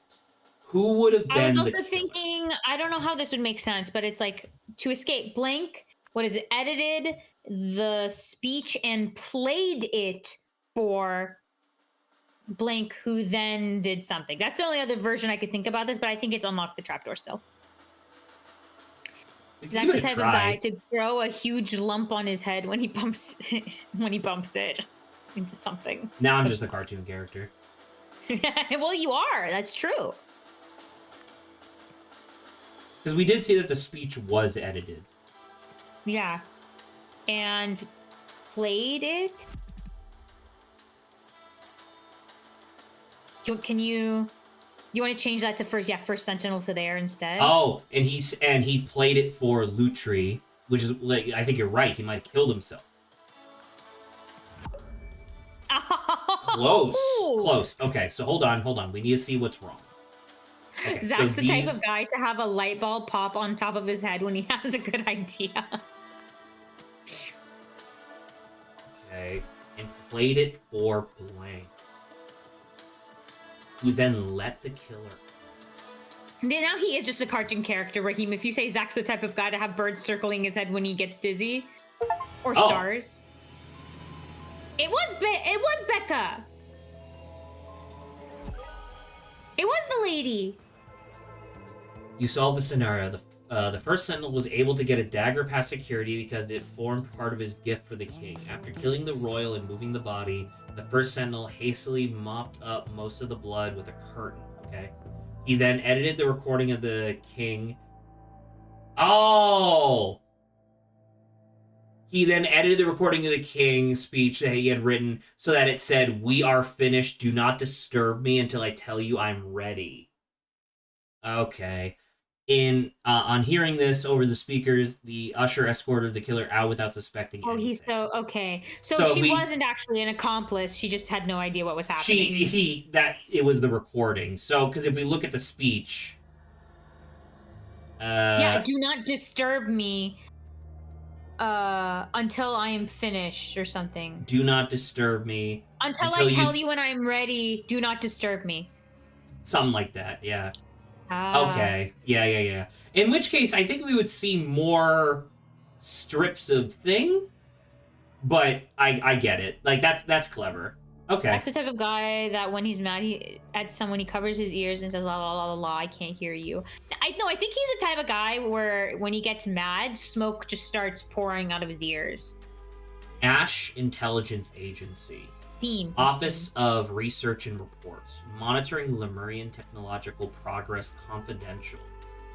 Who would have been I was the also killer? thinking, I don't know how this would make sense, but it's like to escape blank, what is it? Edited the speech and played it for blank who then did something. That's the only other version I could think about this, but I think it's unlocked the trapdoor still. That's the type of guy to grow a huge lump on his head when he bumps it into something. Now I'm just a cartoon character. Well, you are. That's true. Because we did see that the speech was edited. Yeah. And played it. Can you want to change that to first Sentinel to there instead? Oh, and he played it for Lutri, which is like I think you're right. He might have killed himself. Close. Okay, so hold on. We need to see what's wrong. Okay, Zach's the type of guy to have a light bulb pop on top of his head when he has a good idea. Okay, and played it for blank. Who then let the killer. Now he is just a cartoon character, Raheem. If you say Zach's the type of guy to have birds circling his head when he gets dizzy, or stars. It was Becca. It was the lady. You solved the scenario. The first sentinel was able to get a dagger past security because it formed part of his gift for the king. After killing the royal and moving the body, the first sentinel hastily mopped up most of the blood with a curtain. Okay. He then edited the recording of the king. Oh! He then edited the recording of the king's speech that he had written so that it said, "We are finished. Do not disturb me until I tell you I'm ready." Okay. On hearing this over the speakers, the usher escorted the killer out without suspecting Oh, anything. he's so okay. So So she wasn't actually an accomplice. She just had no idea what was happening. It was the recording. So, because if we look at the speech, Yeah, do not disturb me until I am finished or something. do not disturb me Until I tell you when I'm ready, do not disturb me. something like that. Yeah. Ah. Okay. Yeah. In which case, I think we would see more strips of thing, but I get it. Like that's clever. Okay. That's the type of guy that when he's mad at someone, he covers his ears and says, la la la la la, I can't hear you. I think he's the type of guy where when he gets mad, smoke just starts pouring out of his ears. Ash Intelligence Agency. Steam. Office of Research and Reports. Monitoring Lemurian technological progress confidential.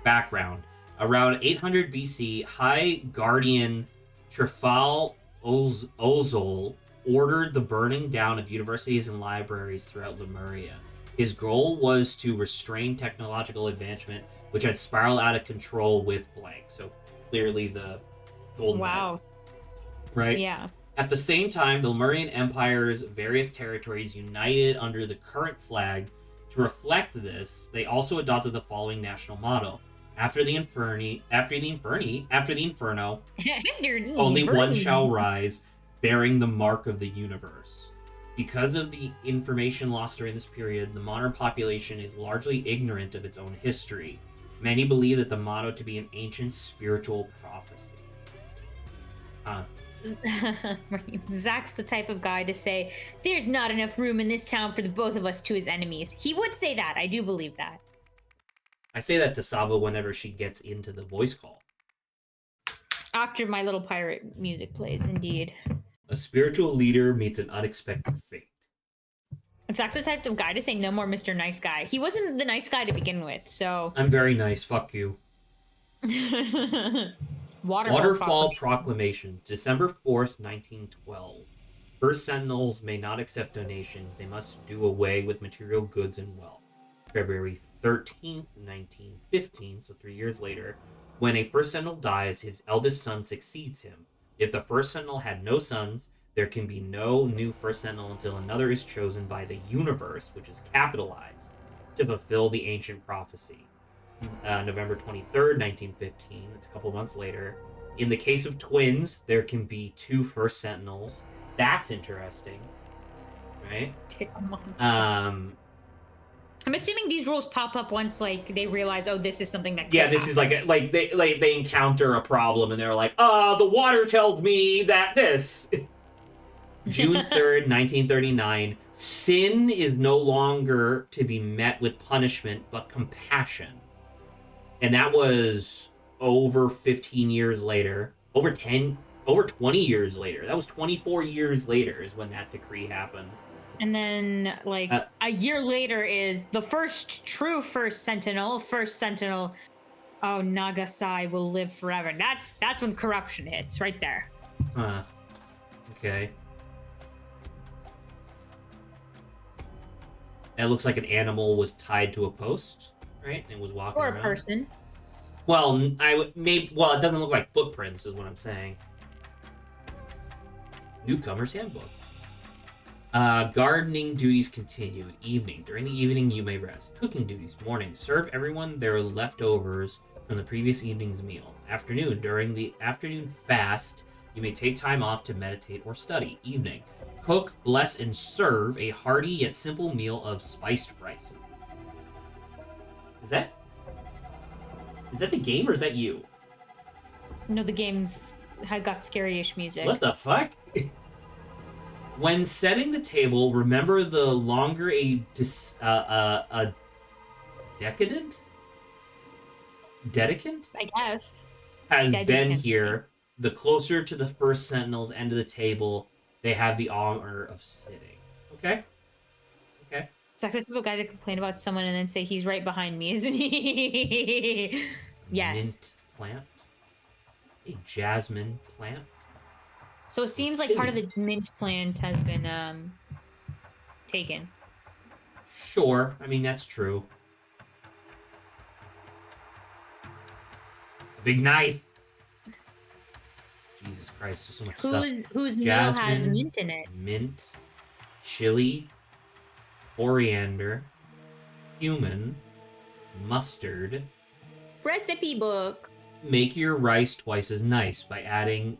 Background. Around 800 BC, High Guardian Trifal Ozol ordered the burning down of universities and libraries throughout Lemuria. His goal was to restrain technological advancement, which had spiraled out of control with blank. So clearly the golden Wow. right? Yeah. At the same time, the Lemurian Empire's various territories united under the current flag. To reflect this, they also adopted the following national motto: After the Inferno, only one shall rise, bearing the mark of the universe. Because of the information lost during this period, the modern population is largely ignorant of its own history. Many believe that the motto to be an ancient spiritual prophecy. Zach's the type of guy to say, there's not enough room in this town for the both of us to his enemies. He would say that. I do believe that. I say that to Saba whenever she gets into the voice call. After My Little Pirate music plays, indeed. A spiritual leader meets an unexpected fate. Zach's the type of guy to say no more Mr. Nice Guy. He wasn't the nice guy to begin with, so... I'm very nice, fuck you. Waterfall Proclamations, December 4th, 1912. First Sentinels may not accept donations. They must do away with material goods and wealth. February 13th, 1915, so 3 years later. When a First Sentinel dies, his eldest son succeeds him. If the First Sentinel had no sons, there can be no new First Sentinel until another is chosen by the universe, which is capitalized, to fulfill the ancient prophecy. November 23rd, 1915, that's a couple months later. In the case of twins, there can be two First Sentinels. That's interesting, right? I'm assuming these rules pop up once, like, they realize, oh, this is something that. Yeah, this happen. Is like they encounter a problem and they're like, the water tells me that this. June 3rd, 1939. Sin is no longer to be met with punishment, but compassion. And that was over 15 years later. Over 20 years later. That was 24 years later is when that decree happened. And then, like, a year later is the first Sentinel. First Sentinel, oh, Nagasai will live forever. That's when corruption hits, right there. Okay. It looks like an animal was tied to a post, right? And was walking around. Or a person. Well, it doesn't look like footprints, is what I'm saying. Newcomer's Handbook. Gardening duties continue. Evening. During the evening, you may rest. Cooking duties. Morning. Serve everyone their leftovers from the previous evening's meal. Afternoon. During the afternoon fast, you may take time off to meditate or study. Evening. Cook, bless, and serve a hearty yet simple meal of spiced rice. Is that the game or is that you? No, the game's had got scary-ish music. What the fuck? When setting the table, remember the longer a decadent? Dedicant? I guess. Has been Dedicant. here. The closer to the first Sentinel's end of the table, they have the honor of sitting. Okay? Okay. It's like the type of guy to complain about someone and then say he's right behind me, isn't he? Yes. Mint plant. A jasmine plant. So it seems like part of the mint plant has been taken. Sure. I mean, that's true. A big knife. Jesus Christ, there's so much stuff. Whose meal has mint in it? Mint, chili, coriander, cumin, mustard. Recipe book. Make your rice twice as nice by adding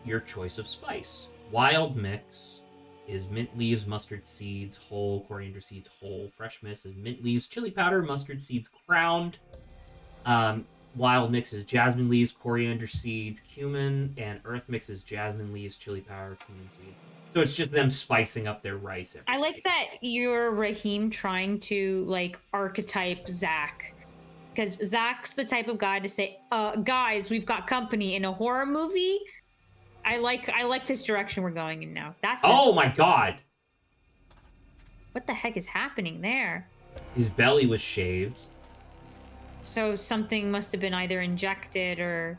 your choice of spice. Wild mix is mint leaves, mustard seeds, whole, coriander seeds, whole. Fresh mix is mint leaves, chili powder, mustard seeds, ground. Wild mix is jasmine leaves, coriander seeds, cumin, and earth mix is jasmine leaves, chili powder, cumin seeds. So it's just them spicing up their rice. I like that you're Raheem trying to like archetype Zach. Because Zach's the type of guy to say, guys, we've got company in a horror movie. I like this direction we're going in now. Oh my god. What the heck is happening there? His belly was shaved. So something must have been either injected or...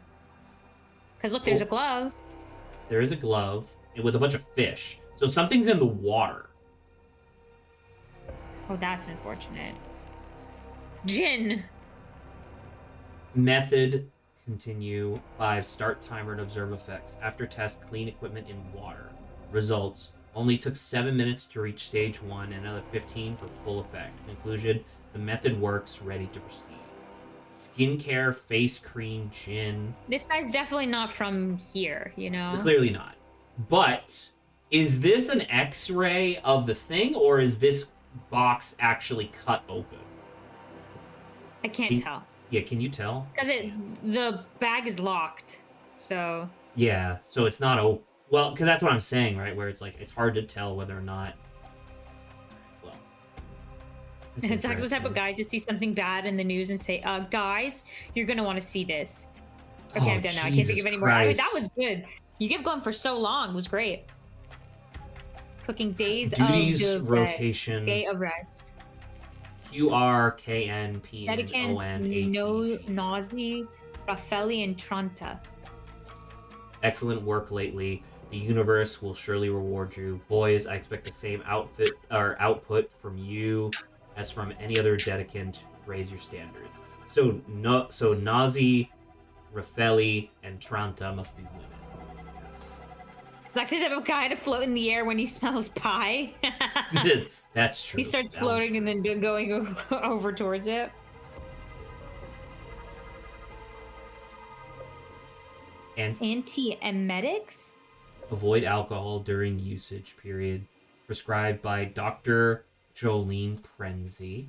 Because look, there's a glove. There is a glove with a bunch of fish. So something's in the water. Oh, that's unfortunate. Gin. Method, continue. 5, start timer and observe effects. After test, clean equipment in water. Results, only took 7 minutes to reach stage 1 and another 15 for full effect. Conclusion, the method works, ready to proceed. Skincare, face cream, gin. This guy's definitely not from here, you know? Clearly not. But is this an X-ray of the thing, or is this box actually cut open? I can't tell. Yeah, can you tell? Because the bag is locked, so... Yeah, so it's not open. Well, because that's what I'm saying, right? Where it's like, it's hard to tell whether or not... Well... It's actually the type of guy to see something bad in the news and say, guys, you're going to want to see this. Okay, I'm done now. I can't think of any more. I mean, that was good. You kept going for so long. It was great. Cooking days Duties, of rotation. Day of rest. QRKNPNONHEG. Nazi, Raffaelli, and Tranta. Excellent work lately. The universe will surely reward you. Boys, I expect the same output from you as from any other dedicant. Raise your standards. So Nazi, Raffaelli, and Tranta must be women. It's actually the type of guy to float in the air when he smells pie. That's true. He starts floating and then going over towards it. And antiemetics? Avoid alcohol during usage period. Prescribed by Dr. Jolene Prenzi.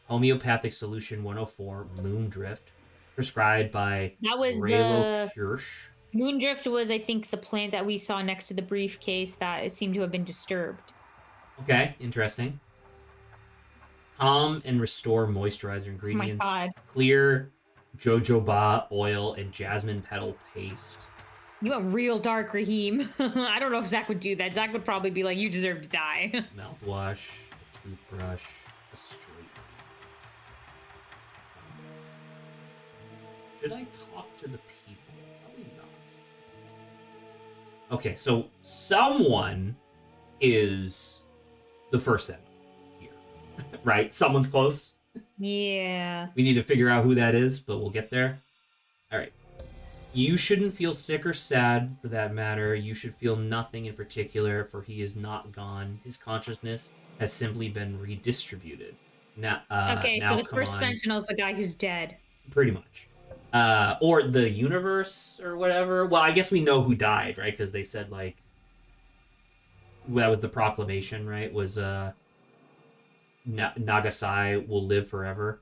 Homeopathic solution 104, Moondrift. Prescribed by that was Raylo Kirsch. Moondrift was, I think, the plant that we saw next to the briefcase that it seemed to have been disturbed. Okay, interesting. Calm and restore moisturizer ingredients. Oh my God. Clear jojoba oil and jasmine petal paste. You went real dark, Raheem. I don't know if Zach would do that. Zach would probably be like, you deserve to die. Mouthwash, a toothbrush, a straightener. Should I talk to the people? Probably not. Okay, so someone is the first Sentinel here, right? Someone's close. Yeah. We need to figure out who that is, but we'll get there. All right. You shouldn't feel sick or sad, for that matter. You should feel nothing in particular, for he is not gone. His consciousness has simply been redistributed. Now, okay, now so the first Sentinel's the guy who's dead. Pretty much. Or the universe, or whatever. Well, I guess we know who died, right? Because they said, like... That was the proclamation, right? Was, Nagasai will live forever.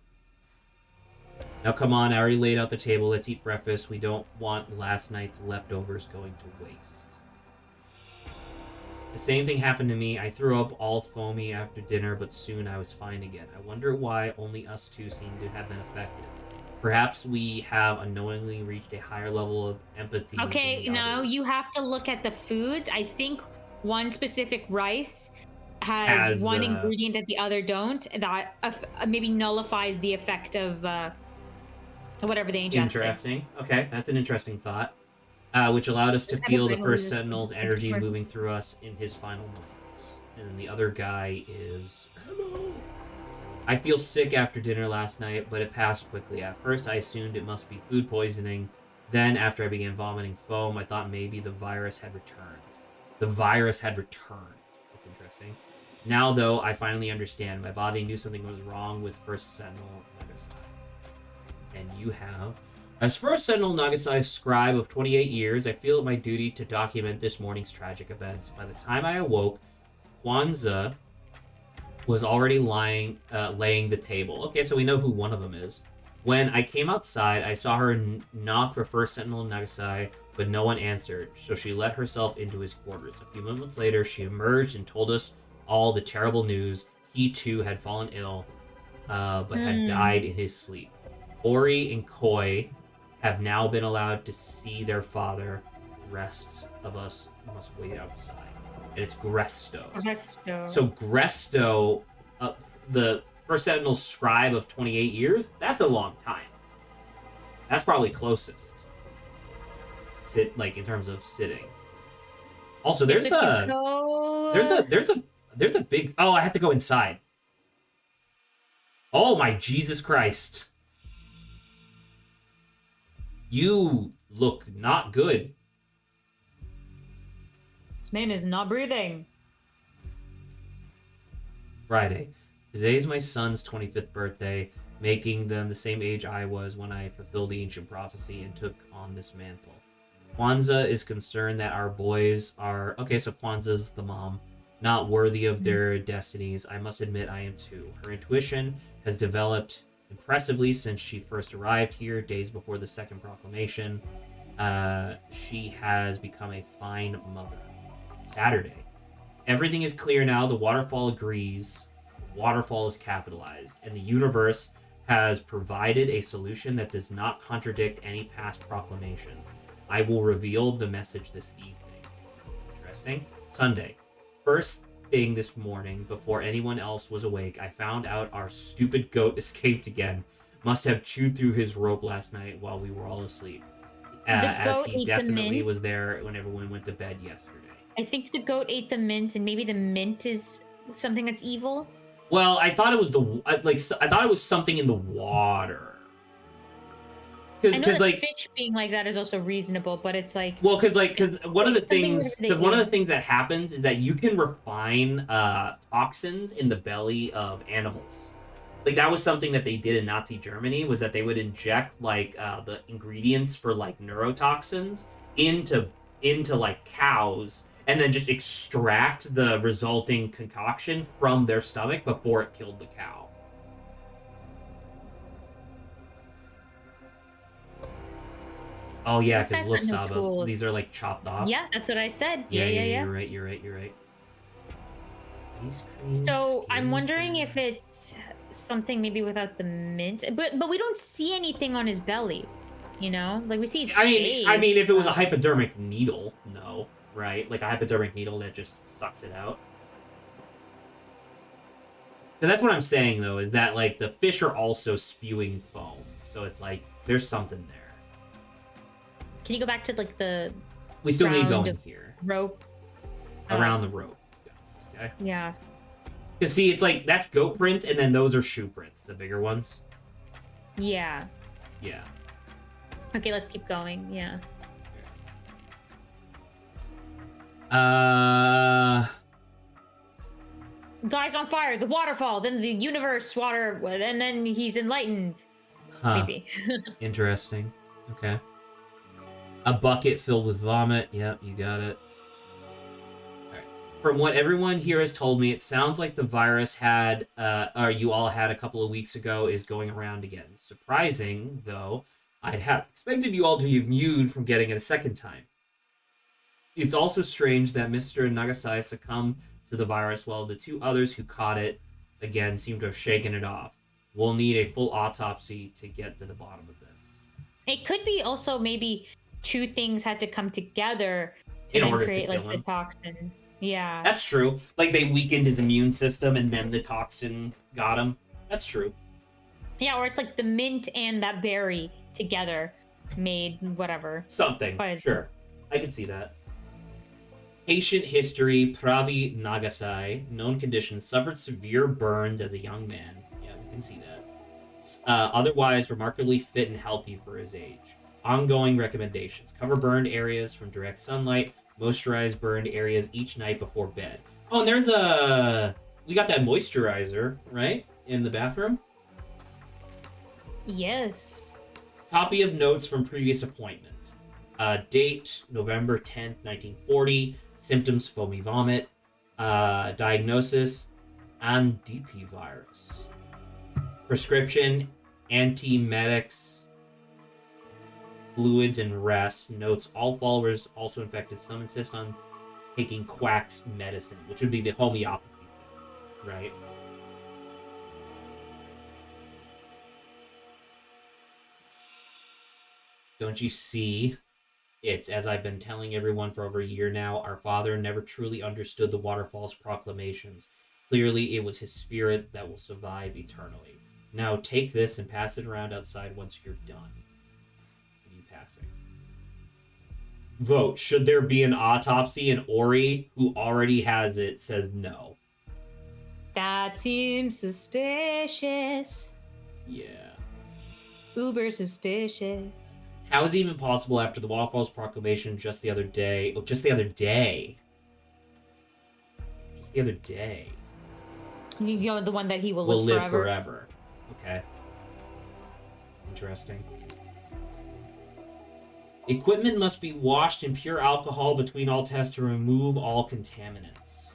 Now come on, I already laid out the table. Let's eat breakfast. We don't want last night's leftovers going to waste. The same thing happened to me. I threw up all foamy after dinner, but soon I was fine again. I wonder why only us two seem to have been affected. Perhaps we have unknowingly reached a higher level of empathy than Okay, the now others. you have to look at the foods. I think one specific rice has Has one the ingredient that the other don't. That maybe nullifies the effect of whatever they ingested. interesting. Okay, that's an interesting thought. Which allowed us to What type of feel the animal first is this? Sentinel's energy moving through us in his final moments. And then the other guy is. Hello. I feel sick after dinner last night, but it passed quickly. At first, I assumed it must be food poisoning. Then, after I began vomiting foam, I thought maybe the virus had returned. The virus had returned. That's interesting. Now, though, I finally understand. My body knew something was wrong with First Sentinel Nagasai. And you have. As First Sentinel Nagasai's scribe of 28 years, I feel it my duty to document this morning's tragic events. By the time I awoke, Kwanzaa was already laying the table. Okay, so we know who one of them is. When I came outside, I saw her knock for First Sentinel Nagasai, but no one answered, so she let herself into his quarters. A few moments later, she emerged and told us all the terrible news. He, too, had fallen ill, but had died in his sleep. Ori and Koi have now been allowed to see their father. The rest of us must wait outside. And it's Gresto. So Gresto, the First Sentinel scribe of 28 years, that's a long time. That's probably closest. In terms of sitting. Also, there's a big. Oh, I have to go inside. Oh my Jesus Christ! You look not good. This man is not breathing. Friday. Today's my son's 25th birthday, making them the same age I was when I fulfilled the ancient prophecy and took on this mantle. Kwanzaa is concerned that our boys are... Okay, so Kwanzaa's the mom. Not worthy of their destinies. I must admit I am too. Her intuition has developed impressively since she first arrived here, days before the second proclamation. She has become a fine mother. Saturday. Everything is clear now. The waterfall agrees. The waterfall is capitalized. And the universe has provided a solution that does not contradict any past proclamations. I will reveal the message this evening. Interesting. Sunday. First thing this morning, before anyone else was awake, I found out our stupid goat escaped again. Must have chewed through his rope last night while we were all asleep. As he definitely was there when everyone went to bed yesterday. I think the goat ate the mint, and maybe the mint is something that's evil. Well, I thought it was I thought it was something in the water. I know that fish being like that is also reasonable, but it's like because one of the things that happens is that you can refine toxins in the belly of animals. Like that was something that they did in Nazi Germany, was that they would inject the ingredients for neurotoxins into cows and then just extract the resulting concoction from their stomach before it killed the cow. Oh yeah, because look, Saba, these are chopped off. Yeah, that's what I said. Yeah. You're right. So I'm wondering if it's something maybe without the mint, but we don't see anything on his belly. You know, we see it's shaved. I mean, if it was a hypodermic needle, no, right? Like a hypodermic needle that just sucks it out. So that's what I'm saying, though, is that the fish are also spewing foam, so it's there's something there. Can you go back to the? We still need going here. Rope. Around the rope. Okay. Yeah. Because see, it's that's goat prints, and then those are shoe prints, the bigger ones. Yeah. Yeah. Okay, let's keep going. Yeah. Guy's on fire. The waterfall. Then the universe water, and then he's enlightened. Huh. Maybe. Interesting. Okay. A bucket filled with vomit. Yep, you got it. Alright. From what everyone here has told me, it sounds like the virus you all had a couple of weeks ago is going around again. Surprising, though, I'd have expected you all to be immune from getting it a second time. It's also strange that Mr. Nagasai succumbed to the virus while the 2 others who caught it again seem to have shaken it off. We'll need a full autopsy to get to the bottom of this. It could be also maybe 2 things had to come together to In then order to create kill like the him. toxin. Yeah. That's true. Like they weakened his immune system and then the toxin got him. That's true. Yeah, or it's like the mint and that berry together made whatever. Something. Poison. Sure. I can see that. Patient history, Pravi Nagasai, known conditions, suffered severe burns as a young man. Yeah, we can see that. Otherwise, remarkably fit and healthy for his age. Ongoing recommendations. Cover burned areas from direct sunlight. Moisturize burned areas each night before bed. Oh, and there's we got that moisturizer, right? In the bathroom? Yes. Copy of notes from previous appointment. Date, November 10th, 1940. Symptoms, foamy vomit. Diagnosis, DP virus. Prescription, antiemetics, fluids, and rest. Notes, all followers also infected. Some insist on taking Quack's medicine, which would be the homeopathy, right? Don't you see? It's, as I've been telling everyone for over a year now, our father never truly understood the waterfall's proclamations. Clearly, it was his spirit that will survive eternally. Now take this and pass it around outside once you're done. You passing. Vote. Should there be an autopsy? And Ori, who already has it, says no. That seems suspicious. Yeah. Uber suspicious. How is it even possible after the Waterfall's proclamation just the other day? Oh, just the other day. Just the other day. You know, the one that he will Will live live forever. Okay. Interesting. Equipment must be washed in pure alcohol between all tests to remove all contaminants.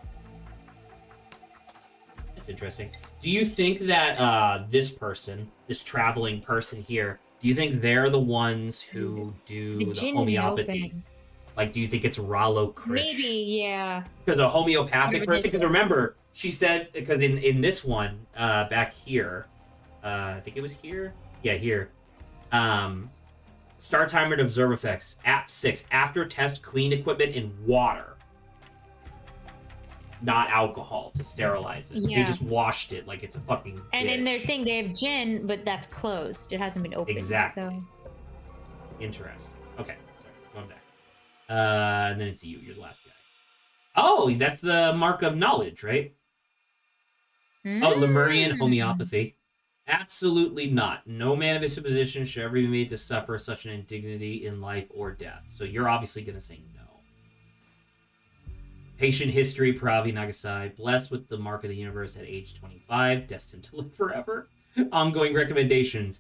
That's interesting. Do you think that this person, this traveling person here, do you think they're the ones who do the homeopathy? Open. Like, do you think it's Rollo Krish? Maybe, yeah. Because a homeopathic person? Because this- remember, she said, because in this one, back here, I think it was here? Yeah, here. Start timer to observe effects. App 6. After test, clean equipment in water. Not alcohol to sterilize it. Yeah. They just washed it like it's a fucking And dish. in their thing, they have gin, but that's closed. It hasn't been opened. Exactly. So. Interesting. Okay, sorry, going back. And then it's you. You're the last guy. Oh, that's the mark of knowledge, right? Oh, Lemurian homeopathy. Absolutely not. No man of his position should ever be made to suffer such an indignity in life or death. So you're obviously going to say no. Patient history, Pravi Nagasai, blessed with the mark of the universe at age 25, destined to live forever. Ongoing recommendations.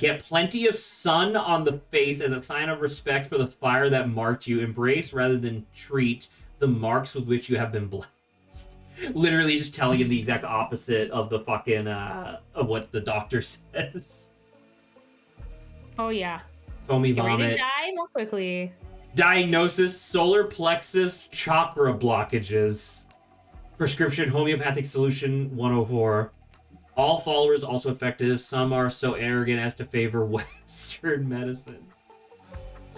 Get plenty of sun on the face as a sign of respect for the fire that marked you. Embrace rather than treat the marks with which you have been blessed. Literally just telling him the exact opposite of the fucking, of what the doctor says. Oh, yeah. Foamy Get ready vomit. to die more quickly. Diagnosis, solar plexus chakra blockages. Prescription homeopathic solution 104. All followers also effective. Some are so arrogant as to favor Western medicine.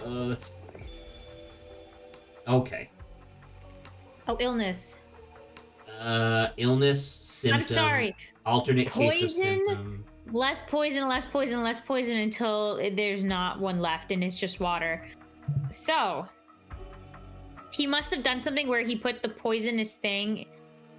Oh, that's funny. Okay. Oh, illness. Illness, symptom. I'm sorry. Alternate case of Poison? symptom. Less poison, less poison, less poison until there's not one left and it's just water. So, he must have done something where he put the poisonous thing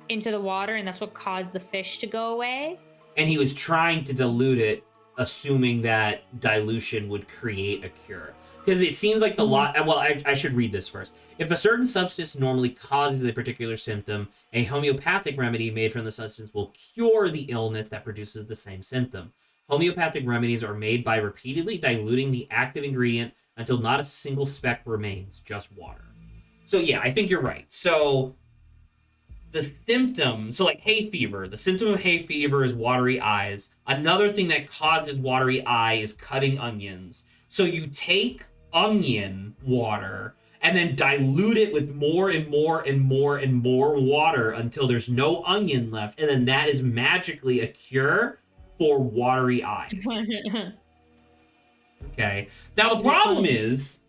into the water and that's what caused the fish to go away. And he was trying to dilute it, assuming that dilution would create a cure. Because it seems like the well, I should read this first. If a certain substance normally causes a particular symptom, a homeopathic remedy made from the substance will cure the illness that produces the same symptom. Homeopathic remedies are made by repeatedly diluting the active ingredient until not a single speck remains, just water. So yeah, I think you're right. So the symptom, so like hay fever, the symptom of hay fever is watery eyes. Another thing that causes watery eye is cutting onions. So you take onion water and then dilute it with more and more and more and more water until there's no onion left, and then that is magically a cure for watery eyes. Okay. Now the problem is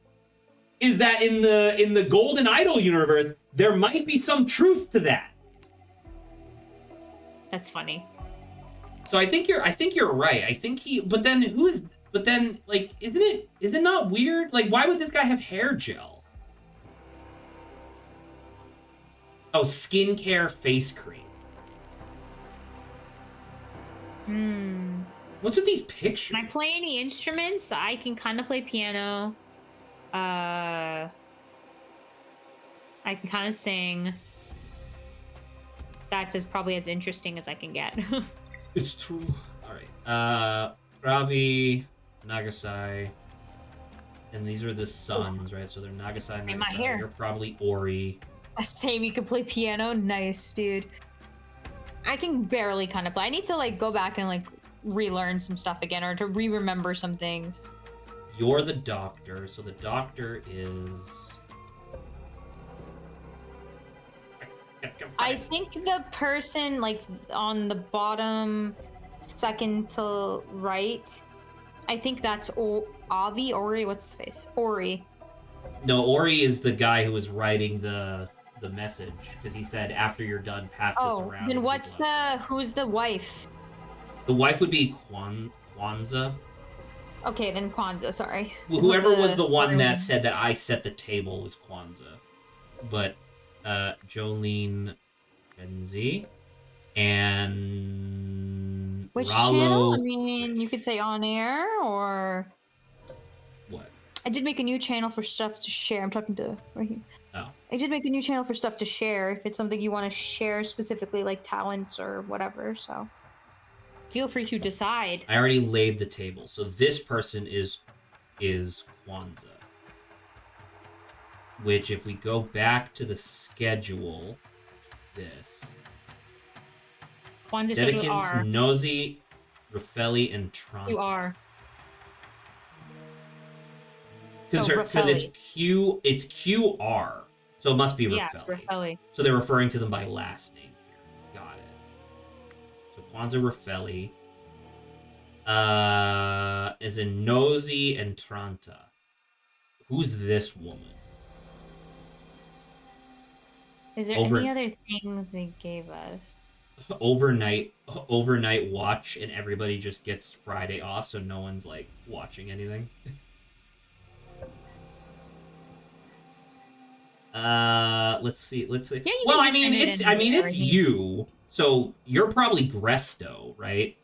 that in the Golden Idol universe, there might be some truth to that. That's funny. So I think you're right. I think but then like is it not weird? Like why would this guy have hair gel? Oh, skincare face cream. What's with these pictures? Can I play any instruments? I can kind of play piano. I can kind of sing. That's probably as interesting as I can get. It's true. All right. Ravi, Nagasai, and these are the sons, right? So they're Nagasai, And my Nagasai. hair. You're probably Ori. Same, you can play piano. Nice, dude. I can barely kind of play. I need to like go back and like relearn some stuff again or to re-remember some things. You're the doctor. So the doctor is. I think the person like on the bottom second to right, I think that's Avi, Ori, what's the face? Ori. No, Ori is the guy who was writing the message because he said after you're done, pass this around. Then what's who's the wife? The wife would be Kwanzaa. Okay, then Kwanzaa, sorry. Whoever was the one that said that I set the table was Kwanzaa. But Jolene Benzie and which Rallo channel? I mean, you could say on air or what? I did make a new channel for stuff to share. I'm talking to Raheem. Oh. I did make a new channel for stuff to share if it's something you want to share specifically, like talents or whatever. So feel free to decide. I already laid the table, so this person is Kwanzaa. Which, if we go back to the schedule, this Kwanzaa starts with Dedekins, R. Nosy, Raffelli, and Tronta. You are. Because it's QR, so it must be Raffelli. Yeah, it's Raffelli. So they're referring to them by last name here. Got it. So Kwanzaa Raffelli is in Nosy and Tranta. Who's this woman? Is there any other things they gave us? Overnight watch, and everybody just gets Friday off, so no one's like watching anything. Let's see. Yeah, you well, can just I mean it's you, so you're probably Gresto, right?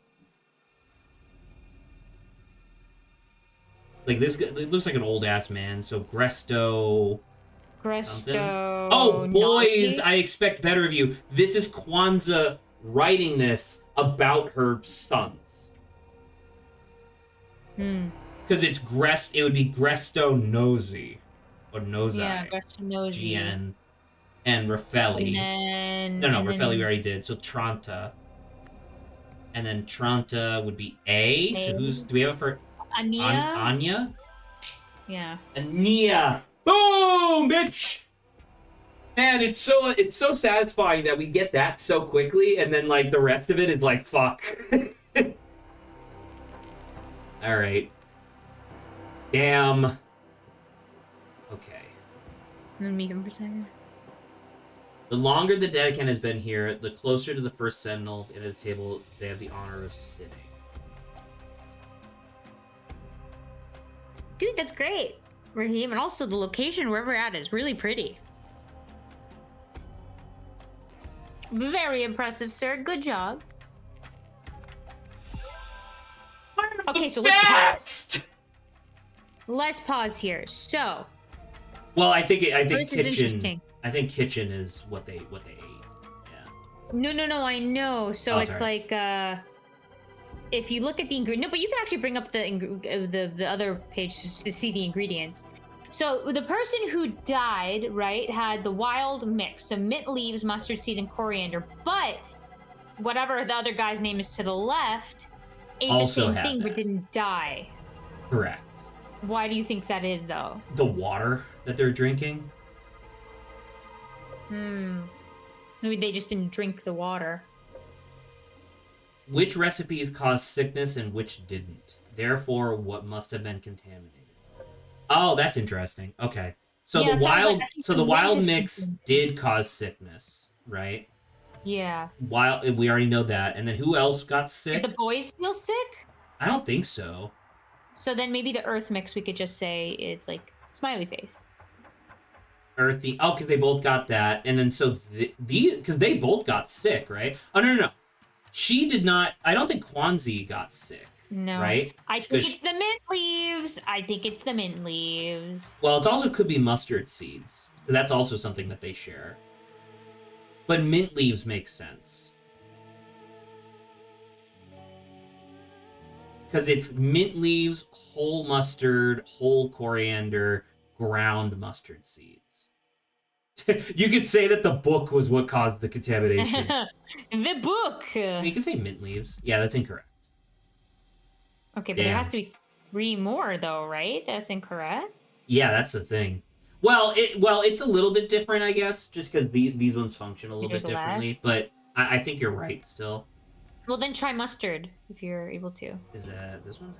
Like this, it looks like an old ass man. So Gresto. Something. Oh, boys, I expect better of you. This is Kwanzaa writing this about her sons. Because it's it would be Gresto Nosy. Or Nosy. Yeah, Gresto Nosy. GN. And Raffelli. Raffelli we already did. So Tranta. And then Tranta would be A. So do we have it for Anya? Anya? Yeah. Anya. Boom, bitch! Man, it's so satisfying that we get that so quickly, and then like the rest of it is like fuck. All right. Damn. Okay. Meet him for a second. The longer the Dedekin has been here, the closer to the first Sentinels at the table they have the honor of sitting. Dude, that's great, Raheem, and also the location where we're at is really pretty. Very impressive, sir. Good job. Okay, so let's pause. Let's pause here. So. Well, I think this is kitchen. interesting. I think kitchen is what they ate. Yeah. No. I know. So it's sorry. like if you look at the ingredient. No, but you can actually bring up the other page to see the ingredients. So the person who died, right, had the wild mix, so mint leaves, mustard seed, and coriander. But whatever the other guy's name is to the left ate Also the same had thing that. but didn't die. Correct. Why do you think that is, though? The water that they're drinking. Maybe they just didn't drink the water. Which recipes caused sickness and which didn't? Therefore, what must have been contaminated? Oh, that's interesting. Okay. So Yeah, that's why I was like, I think the the wild mint is mix contaminated. did cause sickness, right? Yeah. We already know that. And then who else got Did sick? the boys feel sick? I don't think so. So then maybe the earth mix we could just say is like smiley face. Earthy. Oh, because they both got that. And then so because they both got sick, right? Oh, no. She did not. I don't think Kwanzi got sick. No. Right? I think it's the mint leaves. I think it's the mint leaves. Well, it also could be mustard seeds. Because that's also something that they share. But mint leaves make sense. Because it's mint leaves, whole mustard, whole coriander, ground mustard seeds. You could say that the book was what caused the contamination. The book. You can say mint leaves. Yeah, that's incorrect. Okay, but there has to be 3 more, though, right? That's incorrect. Yeah, that's the thing. Well, it's a little bit different, I guess, just because these ones function a little bit differently. Less. But I think you're right still. Well, then try mustard if you're able to. Is that this one?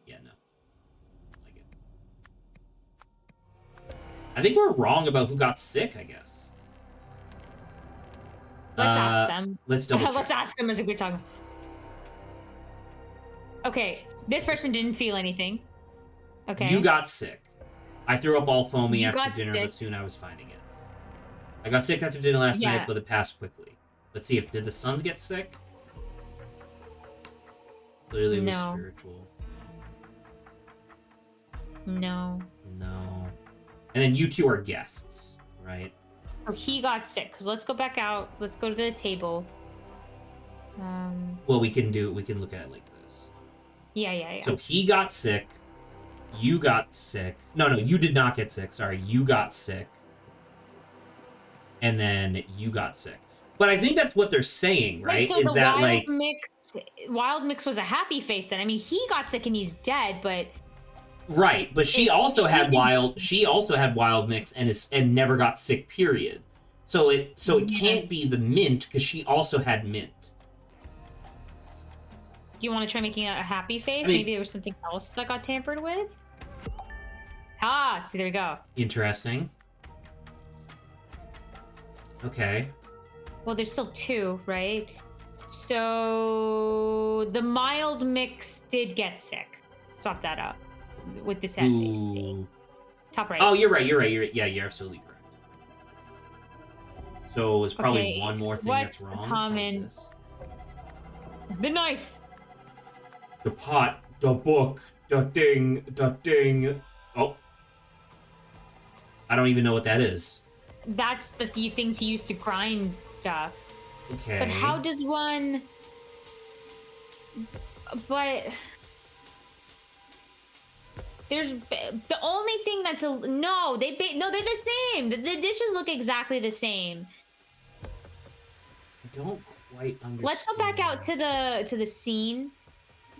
Yeah, no. I like it. I think we're wrong about who got sick, I guess. Let's ask them. Let's double check. Let's ask them as if we're talking. Okay, this person didn't feel anything. Okay. You got sick. I threw up all foamy You after got dinner, sick. but soon I was finding it. I got sick after dinner last Yeah. night, but it passed quickly. Let's see, did the sons get sick? Clearly it was No. spiritual. No. No. And then you two are guests, right? Oh, he got sick. Because let's go back out. Let's go to the table. Well, we can look at it like this. Yeah. So he got sick. You got sick. No, you did not get sick. Sorry, you got sick. And then you got sick. But I think that's what they're saying, right? So Is the that wild mix was a happy face then. I mean, he got sick and he's dead, but right? But she also had wild mix and never got sick. Period. So it can't be the mint because she also had mint. do you want to try making a happy face? I mean, Maybe there was something else that got tampered with. See, there we go. Interesting. Okay. Well, there's still 2, right? So the mild mix did get sick. Swap that up with the sad face thing. Top right. Oh, you're right. Yeah, you're absolutely correct. So it's probably Okay, one more thing what's that's the wrong. common- The knife. The pot, the book, the thing. Oh. I don't even know what that is. That's the thing to use to grind stuff. Okay. But how does one? But there's the only thing that's they're the same. The dishes look exactly the same. I don't quite understand. Let's go back out to the scene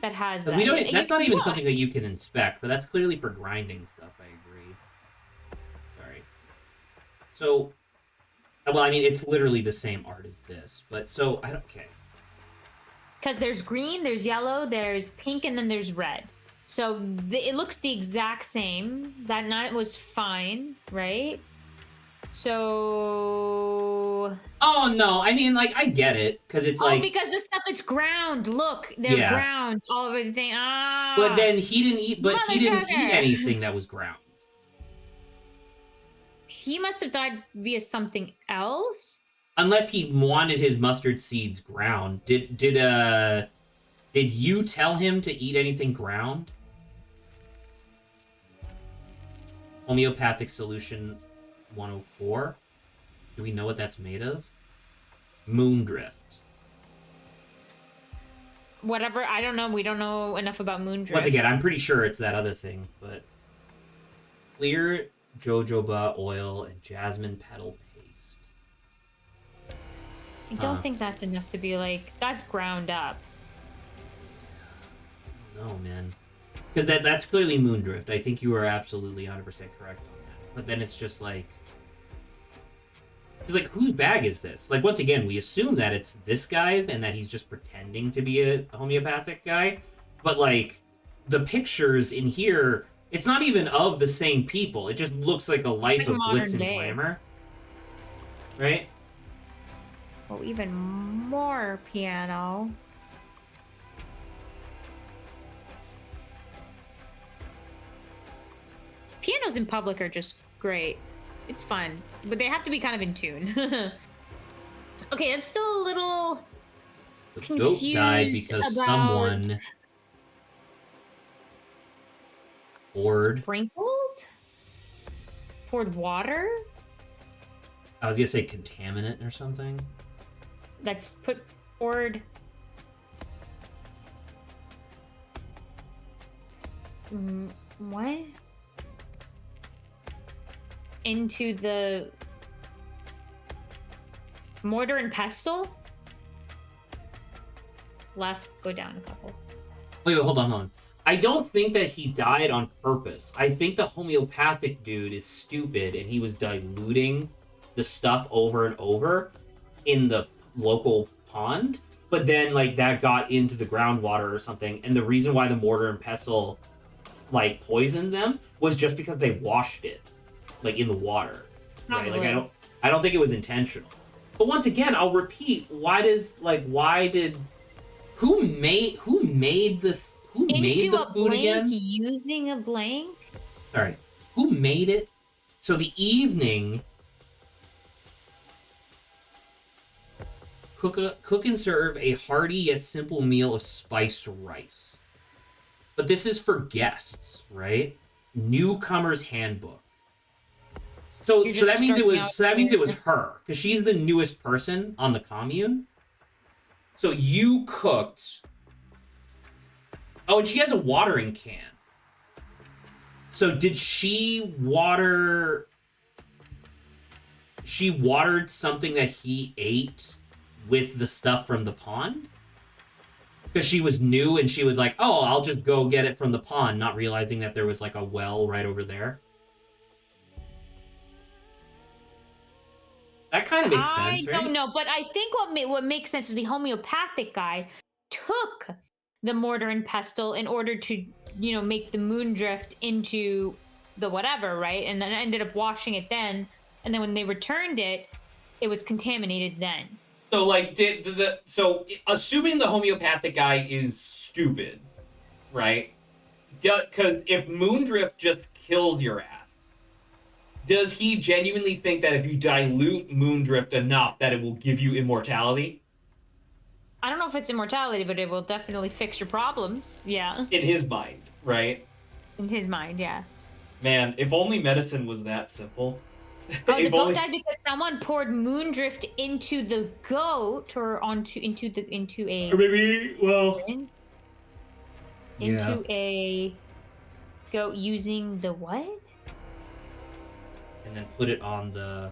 that has that. We don't. That's not even look. something that you can inspect, but that's clearly for grinding stuff. I agree. Sorry. So, well, I mean, it's literally the same art as this, but so I don't. Okay. Because there's green, there's yellow, there's pink, and then there's red. So it looks the exact same. That night was fine, right? So. Oh no! I mean, like, I get it because it's like. Because the stuff it's ground. Look, they're ground all over the thing. But then he didn't eat. But he didn't eat Mother anything that was ground. He must have died via something else. Unless he wanted his mustard seeds ground. Did you tell him to eat anything ground? Homeopathic solution 104. Do we know what that's made of? Moondrift. Whatever, I don't know. We don't know enough about Moondrift. Once again, I'm pretty sure it's that other thing, but clear jojoba oil and jasmine petal paste. I don't think that's enough to be like, that's ground up. No, man. Because that's clearly Moondrift. I think you are absolutely 100% correct on that. But then it's just like... Because, like, whose bag is this? Like, once again, we assume that it's this guy's and that he's just pretending to be a homeopathic guy. But, like, the pictures in here, it's not even of the same people. It just looks like a life Like of glitz and modern day. glamour. Right? Oh, even more piano. Pianos in public are just great. It's fun, but they have to be kind of in tune. Okay, I'm still a little The goat died confused because about someone poured... poured water. I was gonna say contaminant or something. That's poured. What? Into the mortar and pestle? Left, go down a couple. Wait, hold on. I don't think that he died on purpose. I think the homeopathic dude is stupid and he was diluting the stuff over and over in the local pond. But then, like, that got into the groundwater or something. And the reason why the mortar and pestle, like, poisoned them was just because they washed it, like, in the water. Right? Probably. Like, I don't think it was intentional. But once again, I'll repeat, who made the food blank, again? using a blank? All right. Who made it? So the evening, cook and serve a hearty yet simple meal of spiced rice. But this is for guests, right? Newcomer's handbook. So that means it was her, because she's the newest person on the commune. So you cooked. Oh, and she has a watering can. So did she water... She watered something that he ate with the stuff from the pond? Because she was new and she was like, oh, I'll just go get it from the pond, not realizing that there was like a well right over there. That kind of makes sense, right? I don't know, but I think what makes sense is the homeopathic guy took the mortar and pestle in order to, make the moondrift into the whatever, right? And then ended up washing it then. And then when they returned it, it was contaminated then. So, like, so assuming the homeopathic guy is stupid, right? Because if moondrift just kills your ass, does he genuinely think that if you dilute moondrift enough that it will give you immortality? I don't know if it's immortality, but it will definitely fix your problems. Yeah. In his mind, right? In his mind, yeah. Man, if only medicine was that simple. Oh, the goat died because someone poured moondrift into the goat or into a or maybe, well, into a goat using the what? And then put it on the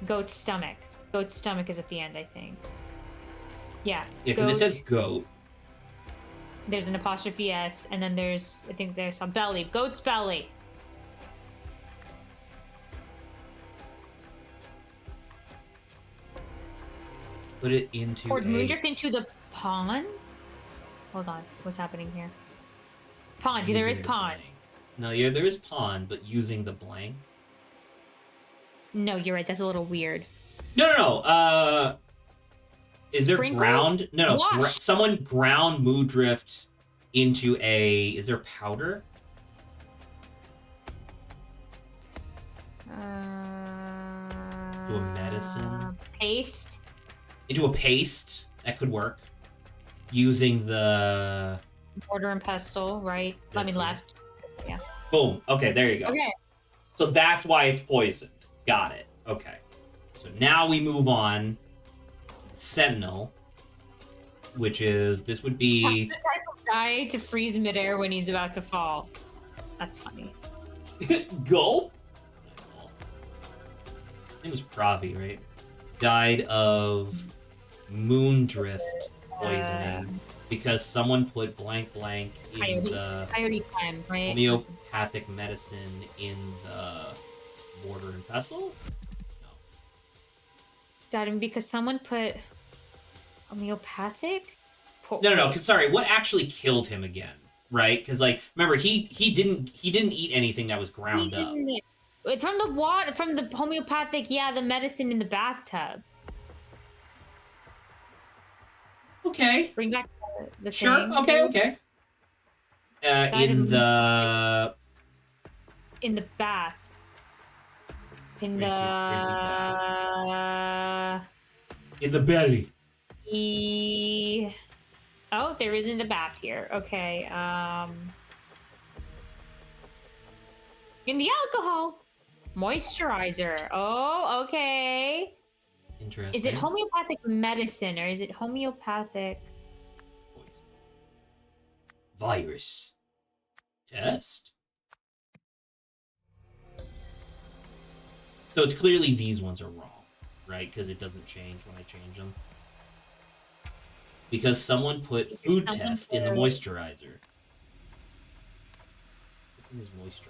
Goat's stomach. Goat's stomach is at the end, I think. Yeah. Yeah, because it says goat. There's an apostrophe S, and then there's a belly. Goat's belly. Put it into Poured moondrift into the pond? Hold on. What's happening here? Pond. There is pond. Blank. No, yeah, there is pond, but using the blank. No, you're right. That's a little weird. No. Is there Sprinkle? ground? No. Wash. Someone ground moondrift into a... Is there powder? To a medicine? Paste. Into a paste? That could work. Using the... Mortar and pestle, right? Left. Yeah. Boom. Okay, there you go. Okay. So that's why it's poisoned. Got it. Okay. So now we move on. Sentinel, which is... This would be... That's the type of guy to freeze midair when he's about to fall. That's funny. Gulp? It was Pravi, right? Died of moondrift poisoning. because someone put blank blank in the Coyote time, right? homeopathic medicine in the mortar and pestle? No. Died because someone put homeopathic? No. Cause sorry, what actually killed him again? Right? Because like, remember he didn't eat anything that was ground up. It's from the water, from the homeopathic, yeah, the medicine in the bathtub. Okay. Bring back the Sure. thing. Okay. In the bath. In crazy bath. the In the belly. Oh, there isn't a bath here. Okay. In the alcohol. Moisturizer. Oh, okay. Interesting. Is it homeopathic medicine or is it homeopathic virus test? So it's clearly these ones are wrong, right? Because it doesn't change when I change them. Because someone put food test in the moisturizer. What's in his moisturizer?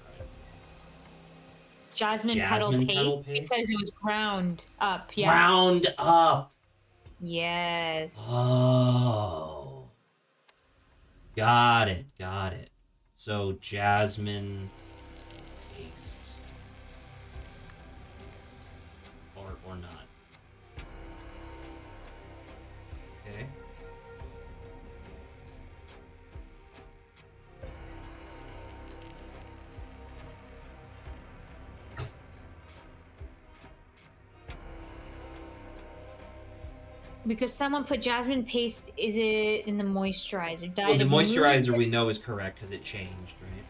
Jasmine petal paste? Because it was ground up. Yeah. Ground up. Yes. Oh. Got it. So jasmine paste. Or not. Okay. Because someone put jasmine paste, is it in the moisturizer? Well, the moisturizer we know is correct because it changed, right?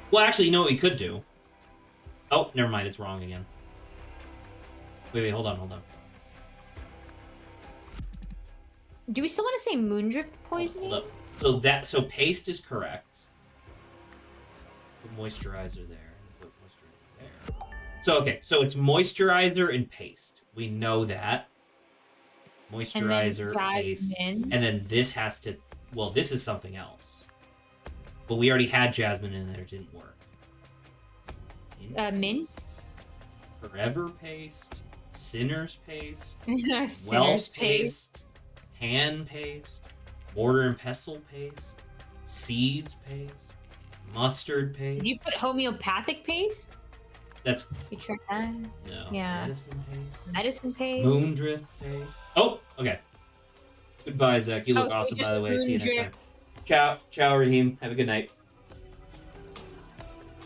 Well, actually, you know what we could do? Oh, never mind. It's wrong again. Wait, hold on. Do we still want to say moondrift poisoning? Hold up. So paste is correct. Put moisturizer there. Put moisturizer there. So okay, so it's moisturizer and paste. We know that. Moisturizer, paste, and then this has to. Well, this is something else. But we already had jasmine in there. It didn't work. Mint. Forever paste. Sinner's paste. Sinner's Wealth paste. Hand paste. Mortar and pestle paste. Seeds paste. Mustard paste. Did you put homeopathic paste? That's. You tried that? No. Yeah. Medicine paste. Moondrift paste. Oh, okay. Goodbye, Zach. You look awesome, by the way. See you next time. Ciao, Raheem. Have a good night.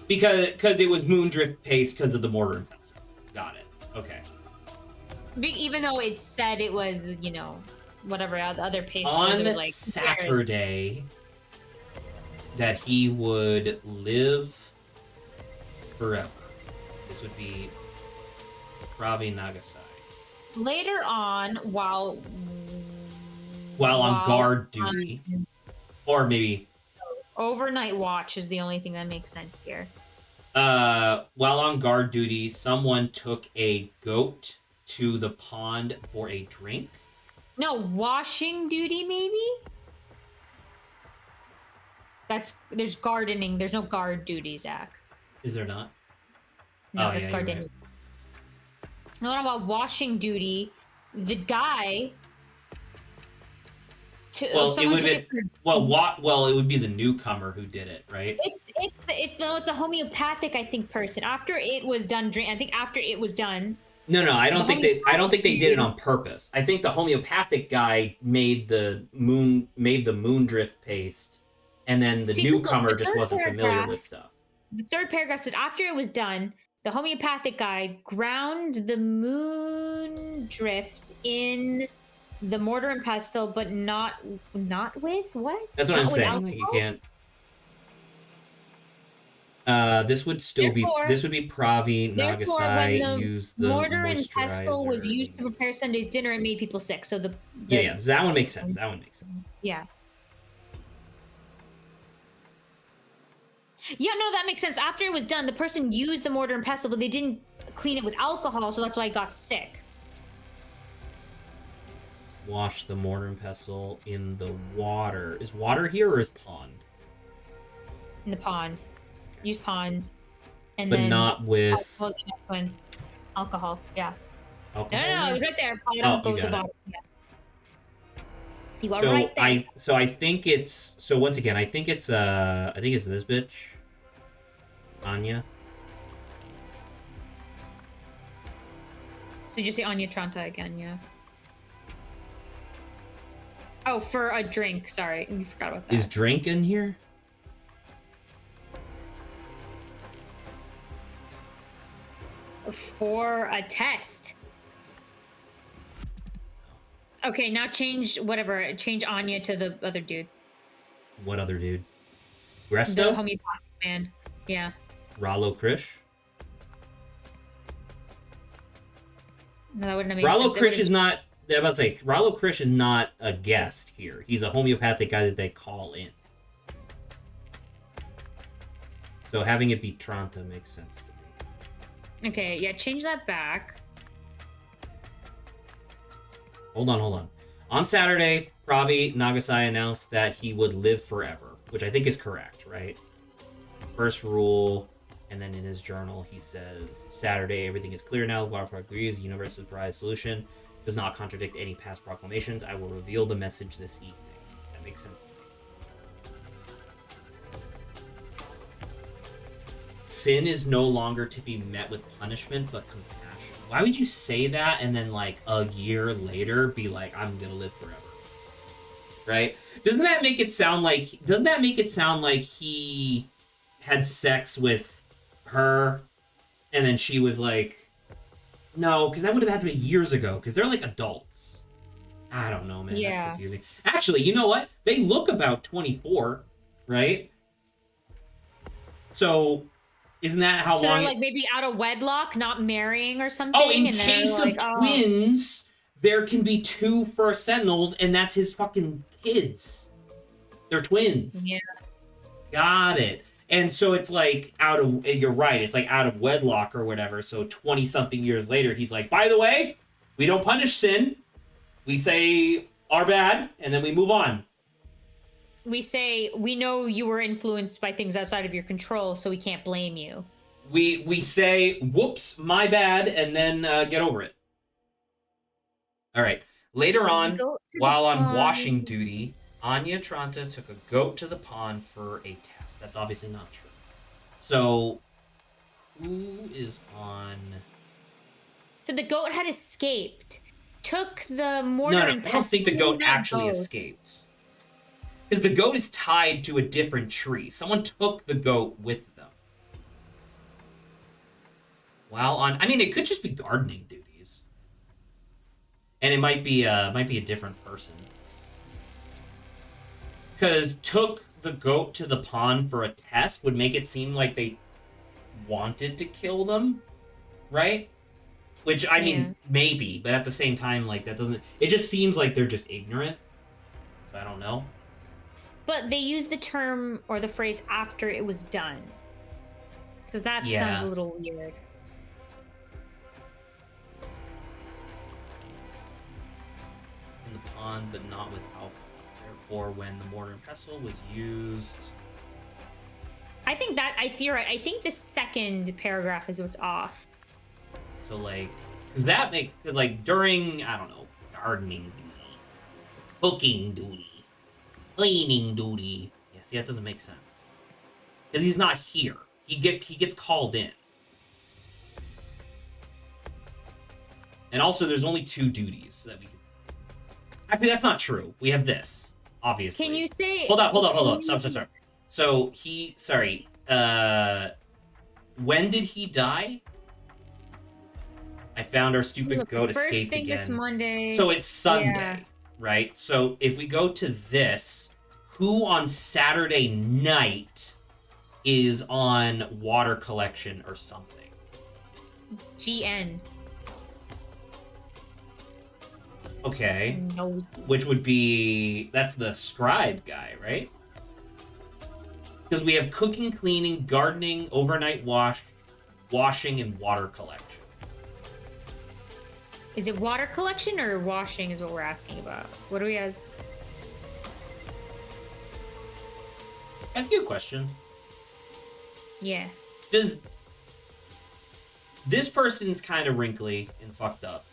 Because it was Moondrift paste because of the mortar and pestle. Got it. Okay. Even though it said it was, whatever other paste on was, it was like Saturday that he would live forever. This would be Ravi Nagasai. Later on, while on guard duty, or maybe overnight watch is the only thing that makes sense here. While on guard duty, someone took a goat to the pond for a drink. No, washing duty, maybe? There's gardening. There's no guard duty, Zach. Is there not? No, that's gardening. Right. No, about washing duty, the guy... it would be the newcomer who did it, right? It's a homeopathic, I think, person. After it was done, I think after it was done... No, I don't think they did it on purpose. I think the homeopathic guy made the moondrift paste, and then the newcomer just wasn't familiar with stuff. The third paragraph said after it was done, the homeopathic guy ground the moondrift in the mortar and pestle, but not with what? That's what I'm saying. Like, you can't. This would be Pravi Nagasai use the mortar and pestle was used to prepare Sunday's dinner and made people sick. So yeah, that one makes sense. Yeah. Yeah, no, that makes sense. After it was done, the person used the mortar and pestle, but they didn't clean it with alcohol, so that's why I got sick. Wash the mortar and pestle in the water. Is water here or is pond? In the pond. Use pond. And But then not with alcohol's the next one. Alcohol. Yeah. alcohol. No, it was right there. Bottom, go you with the got it. bottom. Yeah. You got So right there. I think it's once again I think it's this bitch, Anya. So you just say Anya Tranta again, yeah. Oh, for a drink. Sorry, you forgot about that. Is drink in here? For a test. Okay, now change whatever. Change Anya to the other dude. What other dude? The Resto? homeopathic man. Yeah. Rallo Krish? No, that wouldn't have made Rallo sense. Krish is not. I'm about to say Rallo Krish is not a guest here. He's a homeopathic guy that they call in. So having it be Tranta makes sense to me. Okay, yeah, change that back. Hold on. On Saturday, Pravi Nagasai announced that he would live forever, which I think is correct, right? First rule, and then in his journal he says, Saturday, everything is clear now. Waterfall agrees. The universe's prize solution does not contradict any past proclamations. I will reveal the message this evening. That makes sense to me. Sin is no longer to be met with punishment, but compassion. Why would you say that and then, like, a year later be like, I'm gonna live forever? Right? Doesn't that make it sound like he had sex with her and then she was like, no, because that would have had to be years ago, because they're like adults. I don't know, man. Yeah. That's confusing. Actually, you know what? They look about 24, right? So isn't that how So long they're like maybe out of wedlock, not marrying or something. Oh, in and they're case of like, oh. twins, there can be 2 first sentinels, and that's his fucking kids. They're twins. Yeah. Got it. And so it's like you're right, it's like out of wedlock or whatever. So 20-something years later, he's like, by the way, we don't punish sin. We say our bad, and then we move on. We say, we know you were influenced by things outside of your control, so we can't blame you. We say, whoops, my bad, and then get over it. All right. Later on, while on washing duty, Anya Tranta took a goat to the pond for a test. That's obviously not true. So, who is on... So the goat had escaped. Took the mortar No, and I don't think the pestle goat actually escaped. Because the goat is tied to a different tree. Someone took the goat with them. While on... I mean, it could just be gardening duties. And it might be a different person. Because took the goat to the pond for a test would make it seem like they wanted to kill them, right? Which, I mean, maybe, but at the same time, like, that doesn't... It just seems like they're just ignorant. So I don't know. But they used the term or the phrase after it was done. So that sounds a little weird. In the pond, but not with alcohol. Therefore, when the mortar and pestle was used... I think the second paragraph is what's off. So, like... Because that make... Like, during, I don't know, gardening duty, cooking duty, cleaning duty... Yeah, see, that doesn't make sense. Because he's not here. He gets called in. And also, there's only 2 duties that we could... Actually, that's not true. We have this, obviously. Can you say... Hold up. Stop. So, when did he die? I found our stupid goat escaped again. This Monday. So it's Sunday, right? So if we go to this, who on Saturday night is on water collection or something? GN. Okay. Which would be... That's the scribe guy, right? Because we have cooking, cleaning, gardening, overnight washing, and water collection. Is it water collection or washing is what we're asking about? What do we have? That's a good question. Yeah. Does this person's kind of wrinkly and fucked up?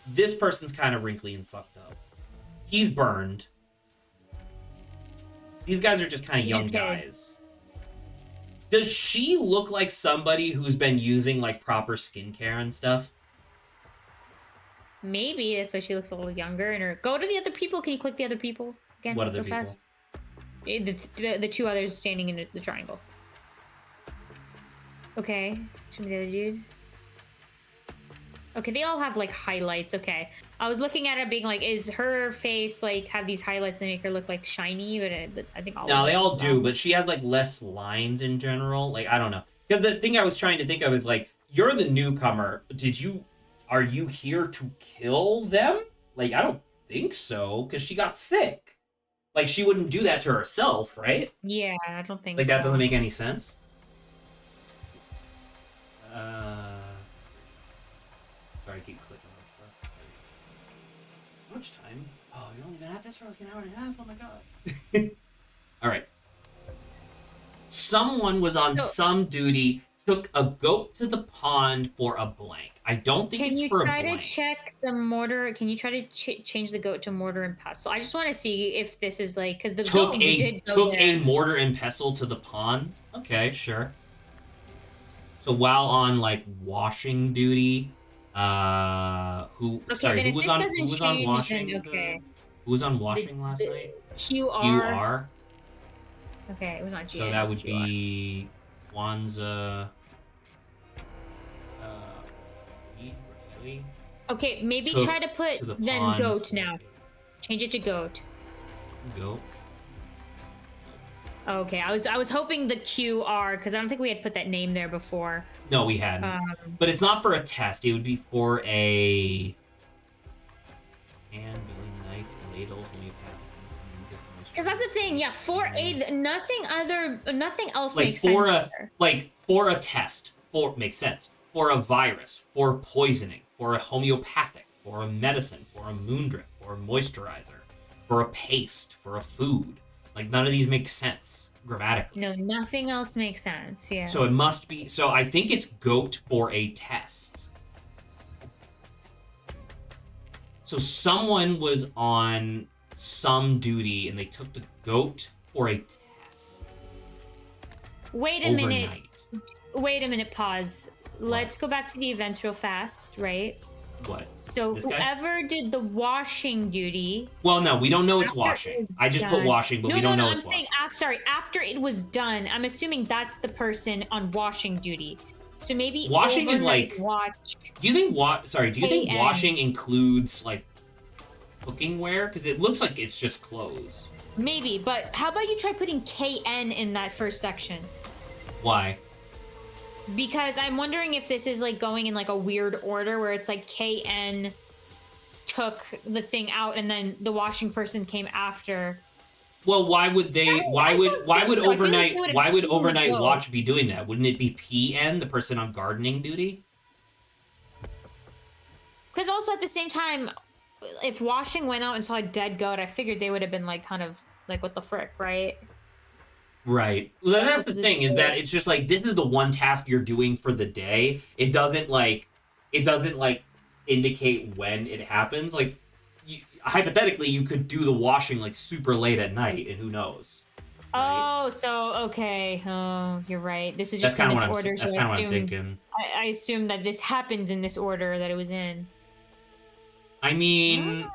This person's kind of wrinkly and fucked up. He's burned. These guys are just kind of young guys. Does she look like somebody who's been using like proper skincare and stuff? Maybe that's why she looks a little younger. And go to the other people. Can you click the other people again? What other real people? fast? The two others standing in the triangle. Okay, show me the other dude. Okay, they all have like highlights. Okay, I was looking at it being like, is her face like have these highlights that make her look like shiny? But I think all. No, they all do, but she has like less lines in general. Like I don't know, because the thing I was trying to think of is like, you're the newcomer. Are you here to kill them? Like I don't think so, because she got sick. Like she wouldn't do that to herself, right? Yeah, I don't think like so. that doesn't make any sense. Sorry, I keep clicking on stuff. How much time? Oh, you've only been at this for like an hour and a half. Oh my god. All right. Someone was on some duty, took a goat to the pond for a blank. I don't think it's for a blank. Can you try to check the mortar? Can you try to change the goat to mortar and pestle? I just want to see if this is like, because the goat took a mortar and pestle to the pond. Okay, sure. So while on like washing duty, who was on washing? Okay. Who was on washing last night? QR. Okay, it was not GN. So that would be Kwanzaa. Okay, maybe try to put then goat now. Change it to goat. Goat. Okay, I was hoping the QR, because I don't think we had put that name there before. No, we hadn't. But it's not for a test. It would be for a hand, billy, knife, ladle, homeopathic. Because that's the thing, yeah. For a nothing else like makes for sense. For a test, makes sense. For a virus, for poisoning, for a homeopathic, for a medicine, for a moondrip, for a moisturizer, for a paste, for a food. Like, none of these make sense grammatically. No, nothing else makes sense, yeah. So it must be... So I think it's goat for a test. So someone was on some duty, and they took the goat for a test. Wait a minute, pause. Let's go back to the events real fast, right? What? So whoever did the washing duty... Well, no, we don't know it's washing. I just put washing, but we don't know it's washing. I'm saying, after it was done, I'm assuming that's the person on washing duty. So maybe washing is like... Watch. Do you think washing includes, like, cooking wear? Because it looks like it's just clothes. Maybe, but how about you try putting KN in that first section? Why? Because I'm wondering if this is like going in like a weird order where it's like KN took the thing out and then the washing person came after. Well, why would they? Why would overnight watch be doing that? Wouldn't it be PN, the person on gardening duty? Because also at the same time, if washing went out and saw a dead goat, I figured they would have been like kind of like, what the frick, right? Right. Well, that's the thing, is that it's just like, this is the one task you're doing for the day. It doesn't indicate when it happens. Like, hypothetically, you could do the washing like super late at night, and who knows? Right? Oh, so okay. Oh, you're right. This is just in this order. That's kind of what I'm thinking. I assume that this happens in this order that it was in. I mean,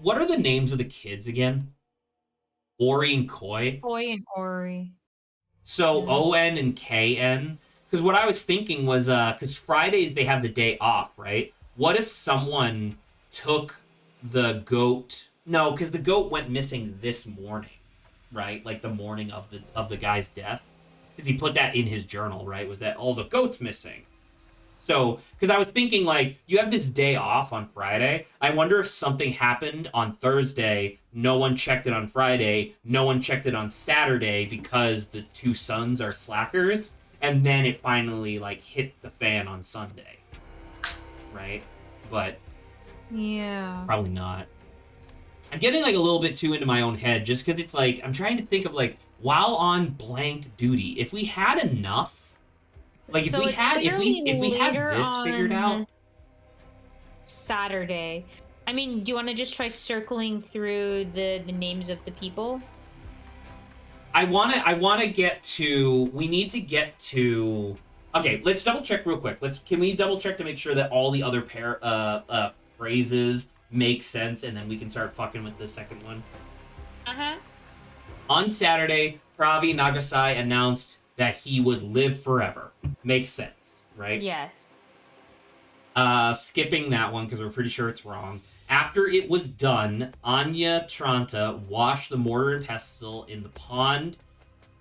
what are the names of the kids again? Ori and Koi? Koi and Ori. So ON and KN? Because what I was thinking was, because Fridays they have the day off, right? What if someone took the goat? No, because the goat went missing this morning, right? Like the morning of the guy's death. Because he put that in his journal, right? Was that, the goat's missing. So, because I was thinking, like, you have this day off on Friday. I wonder if something happened on Thursday, no one checked it on Friday, no one checked it on Saturday because the two sons are slackers, and then it finally like hit the fan on Sunday, right? But Yeah. probably not. I'm getting like a little bit too into my own head just because it's like I'm trying to think of like while on blank duty, if we had enough, like So it's clearly if we had later this figured out. on Saturday. I mean, do you want to just try circling through the names of the people? I wanna get to. We need to get to. Okay, let's double check real quick. Can we double check to make sure that all the other phrases make sense, and then we can start fucking with the second one. Uh-huh. On Saturday, Pravi Nagasai announced that he would live forever. Makes sense, right? Yes. Skipping that one because we're pretty sure it's wrong. After it was done, Anya Tranta washed the mortar and pestle in the pond,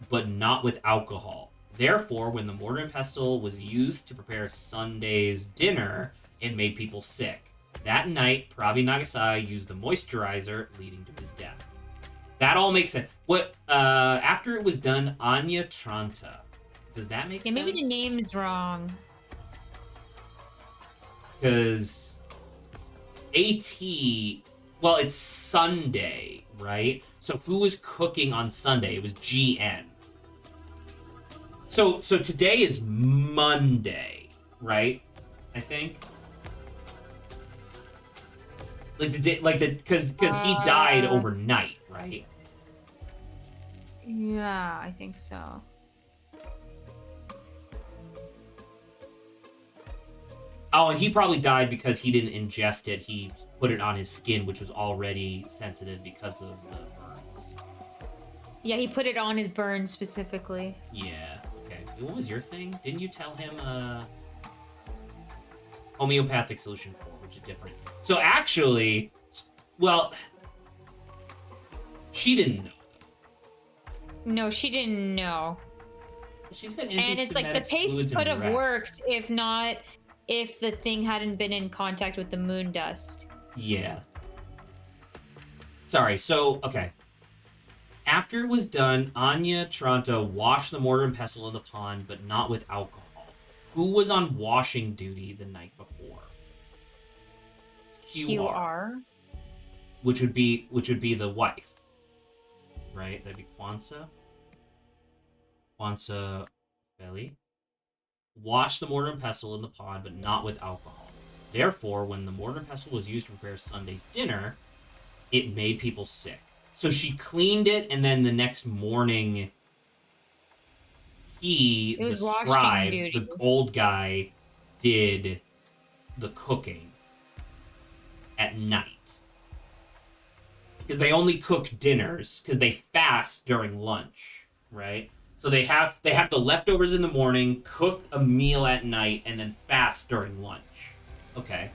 but not with alcohol. Therefore, when the mortar and pestle was used to prepare Sunday's dinner, it made people sick. That night, Pravi Nagasai used the moisturizer, leading to his death. That all makes sense. What? After it was done, Anya Tranta. Does that make sense? Yeah, maybe the name's wrong. Because AT, well, it's Sunday, right? So who was cooking on Sunday? It was GN. So today is Monday, right? I think. Like the day, like the because he died overnight, right? Yeah, I think so. Oh, and he probably died because he didn't ingest it. He put it on his skin, which was already sensitive because of the burns. Yeah, he put it on his burn specifically. Yeah. Okay. What was your thing? Didn't you tell him homeopathic solution 4, which is different? So actually, well, she didn't know. No, she didn't know. She said, and it's like the paste could have worked if the thing hadn't been in contact with the moon dust. Yeah. Sorry. So okay. After it was done, Anya Tranta washed the mortar and pestle in the pond, but not with alcohol. Who was on washing duty the night before? QR. Which would be the wife. Right? That'd be Kwanzaa Belly. Wash the mortar and pestle in the pond, but not with alcohol. Therefore, when the mortar and pestle was used to prepare Sunday's dinner, it made people sick. So she cleaned it, and then the next morning, the scribe, the old guy, did the cooking at night. Because they only cook dinners, because they fast during lunch, right? So they have the leftovers in the morning, cook a meal at night, and then fast during lunch. Okay.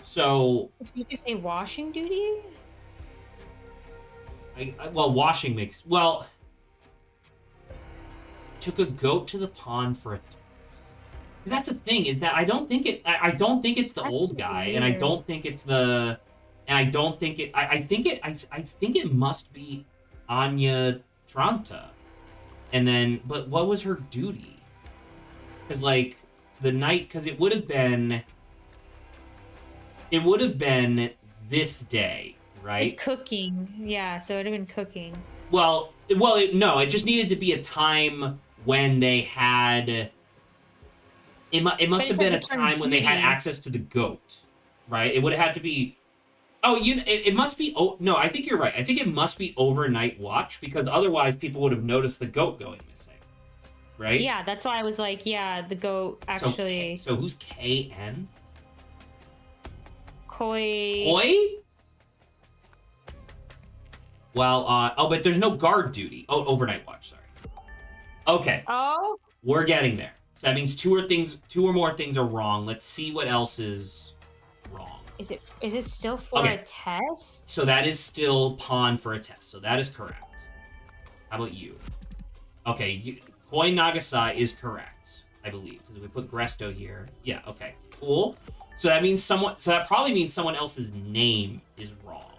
So you could say washing duty? washing makes... Well, took a goat to the pond for a test. Because that's the thing, is that I don't think it's the old guy, weird. And I don't think it's the... And I don't think it... I think it must be Anya Tranta. And then... But what was her duty? Because, like, the night... Because it would have been... It would have been this day, right? It's cooking. Yeah, so it would have been cooking. No, it just needed to be a time when they had... It must have been a time when they had access to the goat, right? It would have had to be... Oh, it must be... Oh, no, I think you're right. I think it must be overnight watch, because otherwise people would have noticed the goat going missing, right? Yeah, that's why I was like, yeah, the goat actually... So who's KN? Koi? Well, but there's no guard duty. Oh, overnight watch, sorry. Okay. Oh? We're getting there. So that means two or more things are wrong. Let's see what else is wrong. Is it still for a test? So that is still pawn for a test. So that is correct. How about you? Okay, Koi Nagasai is correct, I believe, because if we put Gresto here. Yeah, okay. Cool. So that means that probably means someone else's name is wrong.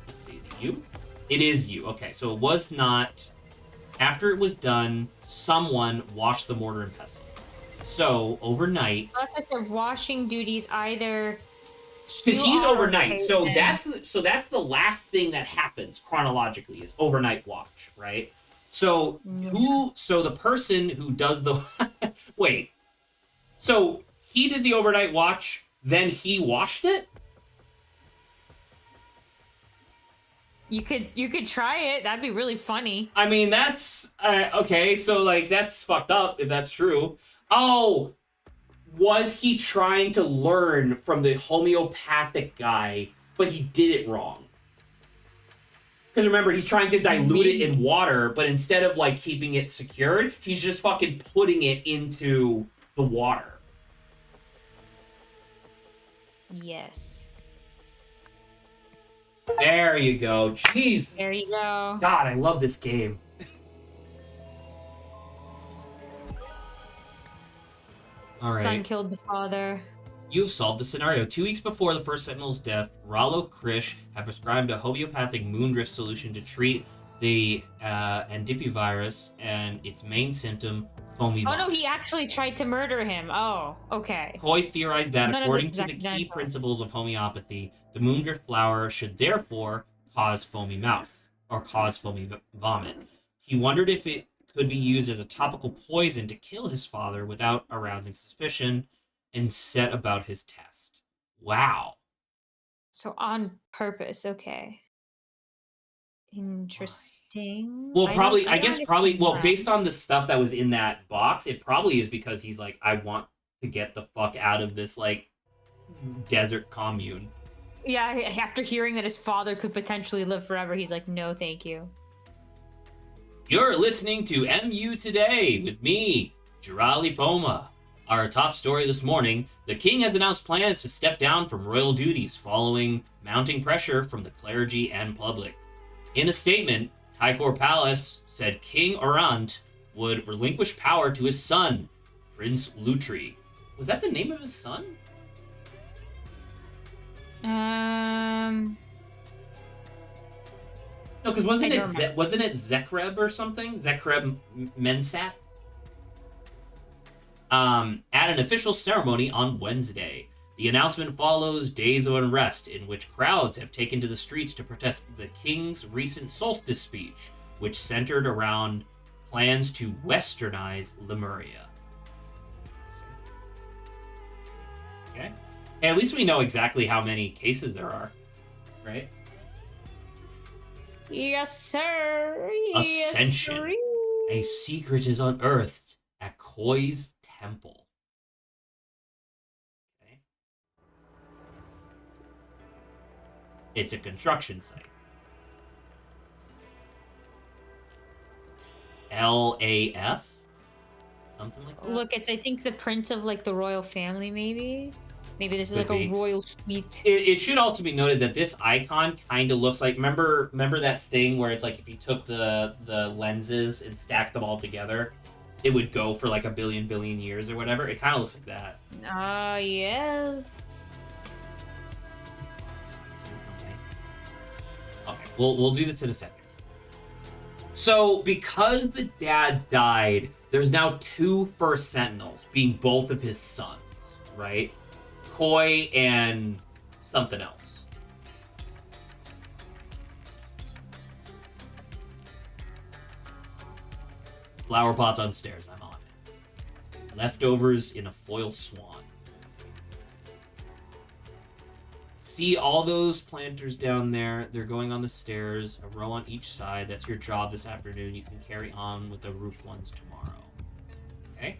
Let's see, is it you? It is you. Okay, so it was not After it was done, someone washed the mortar and pestle. So overnight, That's just their washing duties either. because he's You are overnight. okay So then. that's the last thing that happens chronologically is overnight watch, right? So so the person who does the wait. So he did the overnight watch, then he washed it? You could try it. That'd be really funny. I mean, that's okay. So like, that's fucked up if that's true. Oh, was he trying to learn from the homeopathic guy, but he did it wrong? Because remember, he's trying to dilute it in water, but instead of like keeping it secured, he's just fucking putting it into the water. Yes. There you go. Jeez. There you go. God, I love this game. All right. Son killed the father. You've solved the scenario. 2 weeks before the first Sentinel's death, Rollo Krish had prescribed a homeopathic moondrift solution to treat the Andipivirus and its main symptom, foamy Oh vomit. no, he actually tried to murder him. Oh, okay. Coy theorized that None of according this to is the key accidental. principles of homeopathy, the moondrift flower should therefore cause foamy mouth, or cause foamy vomit. He wondered if it could be used as a topical poison to kill his father without arousing suspicion, and set about his test. Wow. So on purpose, okay. Interesting. Well, probably, I don't guess probably, well, understand. based on the stuff that was in that box, it probably is because he's like, I want to get the fuck out of this, like, desert commune. Yeah, after hearing that his father could potentially live forever, he's like, no, thank you. You're listening to MU Today with me, Jirali Poma. Our top story this morning, the king has announced plans to step down from royal duties following mounting pressure from the clergy and public. In a statement, Taikor Palace said King Orant would relinquish power to his son, Prince Lutri. Was that the name of his son? Um, No, because wasn't I it don't remember. wasn't it Zekreb or something? Zekreb Mensat? At an official ceremony on Wednesday. The announcement follows days of unrest in which crowds have taken to the streets to protest the king's recent solstice speech, which centered around plans to westernize Lemuria. Okay. Hey, at least we know exactly how many cases there are, right? yes, sir. Ascension. Yes, sir. A secret is unearthed at Koi's temple. Okay. It's a construction site. LAF? Something like that? Look, it's I think the prince of like the royal family, maybe. Maybe this is Could like be. a royal suite. It should also be noted that this icon kind of looks like remember that thing where it's like if you took the lenses and stacked them all together, it would go for like a billion years or whatever. It kind of looks like that. Ah, yes. Okay, we'll do this in a second. So because the dad died, there's now 2 First Sentinels, being both of his sons, right? Koi and something else. Flower pots on stairs, I'm on it. Leftovers in a foil swan. See all those planters down there? They're going on the stairs, a row on each side. That's your job this afternoon. You can carry on with the roof ones tomorrow. Okay?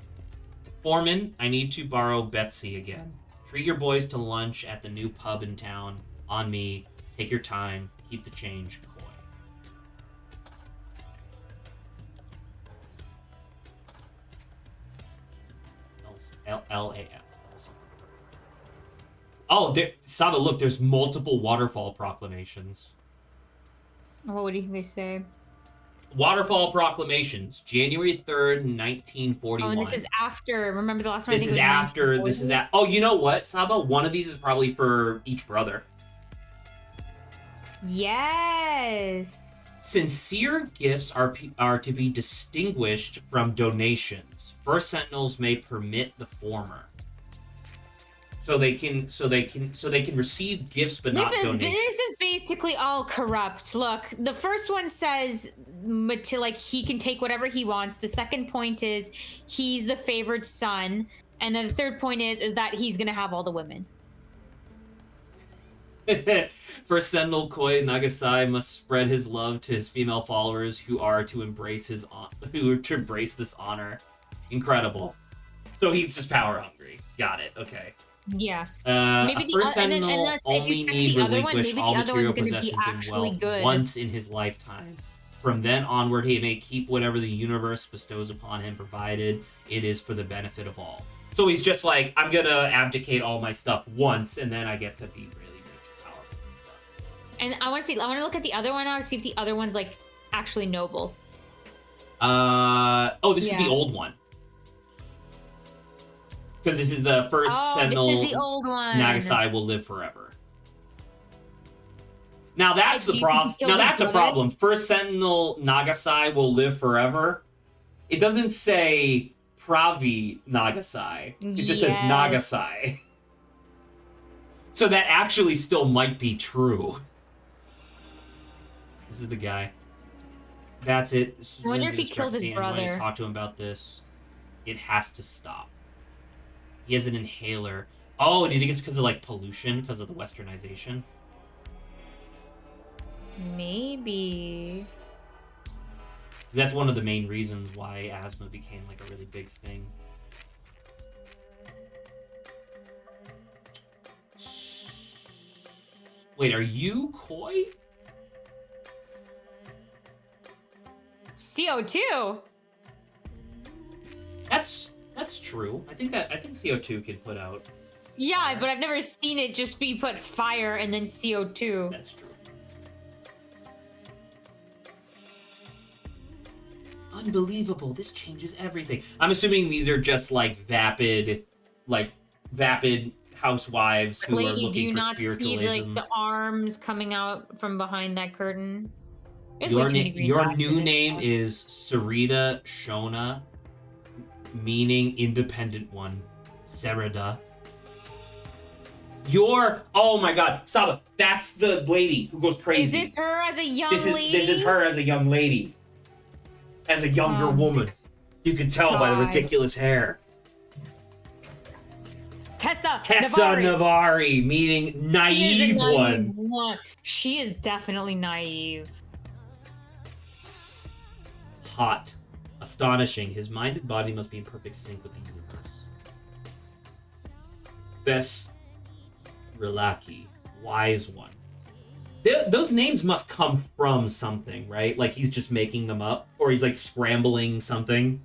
Foreman, I need to borrow Betsy again. Treat your boys to lunch at the new pub in town. On me. Take your time. Keep the change. Coy. LAF. Oh, Saba, look, there's multiple waterfall proclamations. What would you say? Waterfall proclamations, January 3rd, 1941. Oh, and this is after. Remember the last one? I This think is was after. 1940? This is at. Oh, you know what, Saba? One of these is probably for each brother. Yes. Sincere gifts are to be distinguished from donations. First Sentinels may permit the former. So they can receive gifts but not donations. This is basically all corrupt. Look, the first one says like he can take whatever he wants. The second point is he's the favored son, and then the third point is that he's gonna have all the women. First Sentinel Koi Nagasai must spread his love to his female followers who are to embrace this honor. Incredible. So he's just power hungry. Got it. Okay. Yeah. Maybe First Sentinel only need relinquish all material possessions and wealth once in his lifetime. From then onward, he may keep whatever the universe bestows upon him, provided it is for the benefit of all. So he's just like, I'm gonna abdicate all my stuff once, and then I get to be really rich and powerful and stuff. And I want to look at the other one now to see if the other one's like actually noble. This is the old one. Because this is the first Sentinel. This is the old one. Nagasai will live forever. Now that's the problem. Now that's a problem. First Sentinel Nagasai will live forever. It doesn't say Pravi Nagasai. It just says Nagasai. So that actually still might be true. This is the guy. That's it. I wonder if he killed his brother. When I talk to him about this, it has to stop. He has an inhaler. Oh, do you think it's because of like pollution, because of the westernization? Maybe. That's one of the main reasons why asthma became like a really big thing. Wait, are you Koi? CO2. That's true. I think CO2 can put out. Yeah, fire. but I've never seen it just be put fire and then CO2. That's true. Unbelievable. This changes everything. I'm assuming these are just like vapid housewives who are looking for spiritualism. Do you not see like the arms coming out from behind that curtain? Your new name is Sarita Shona, meaning independent one. Serida. Oh my god, Saba, that's the lady who goes crazy. Is this her as a young lady? This is her as a young lady. As a younger woman. You can tell by the ridiculous hair. Tessa Navari, meaning naive one. She is definitely naive. Hot. Astonishing. His mind and body must be in perfect sync with the universe. Best Relaki. Wise one. Those names must come from something, right? Like he's just making them up, or he's like scrambling something.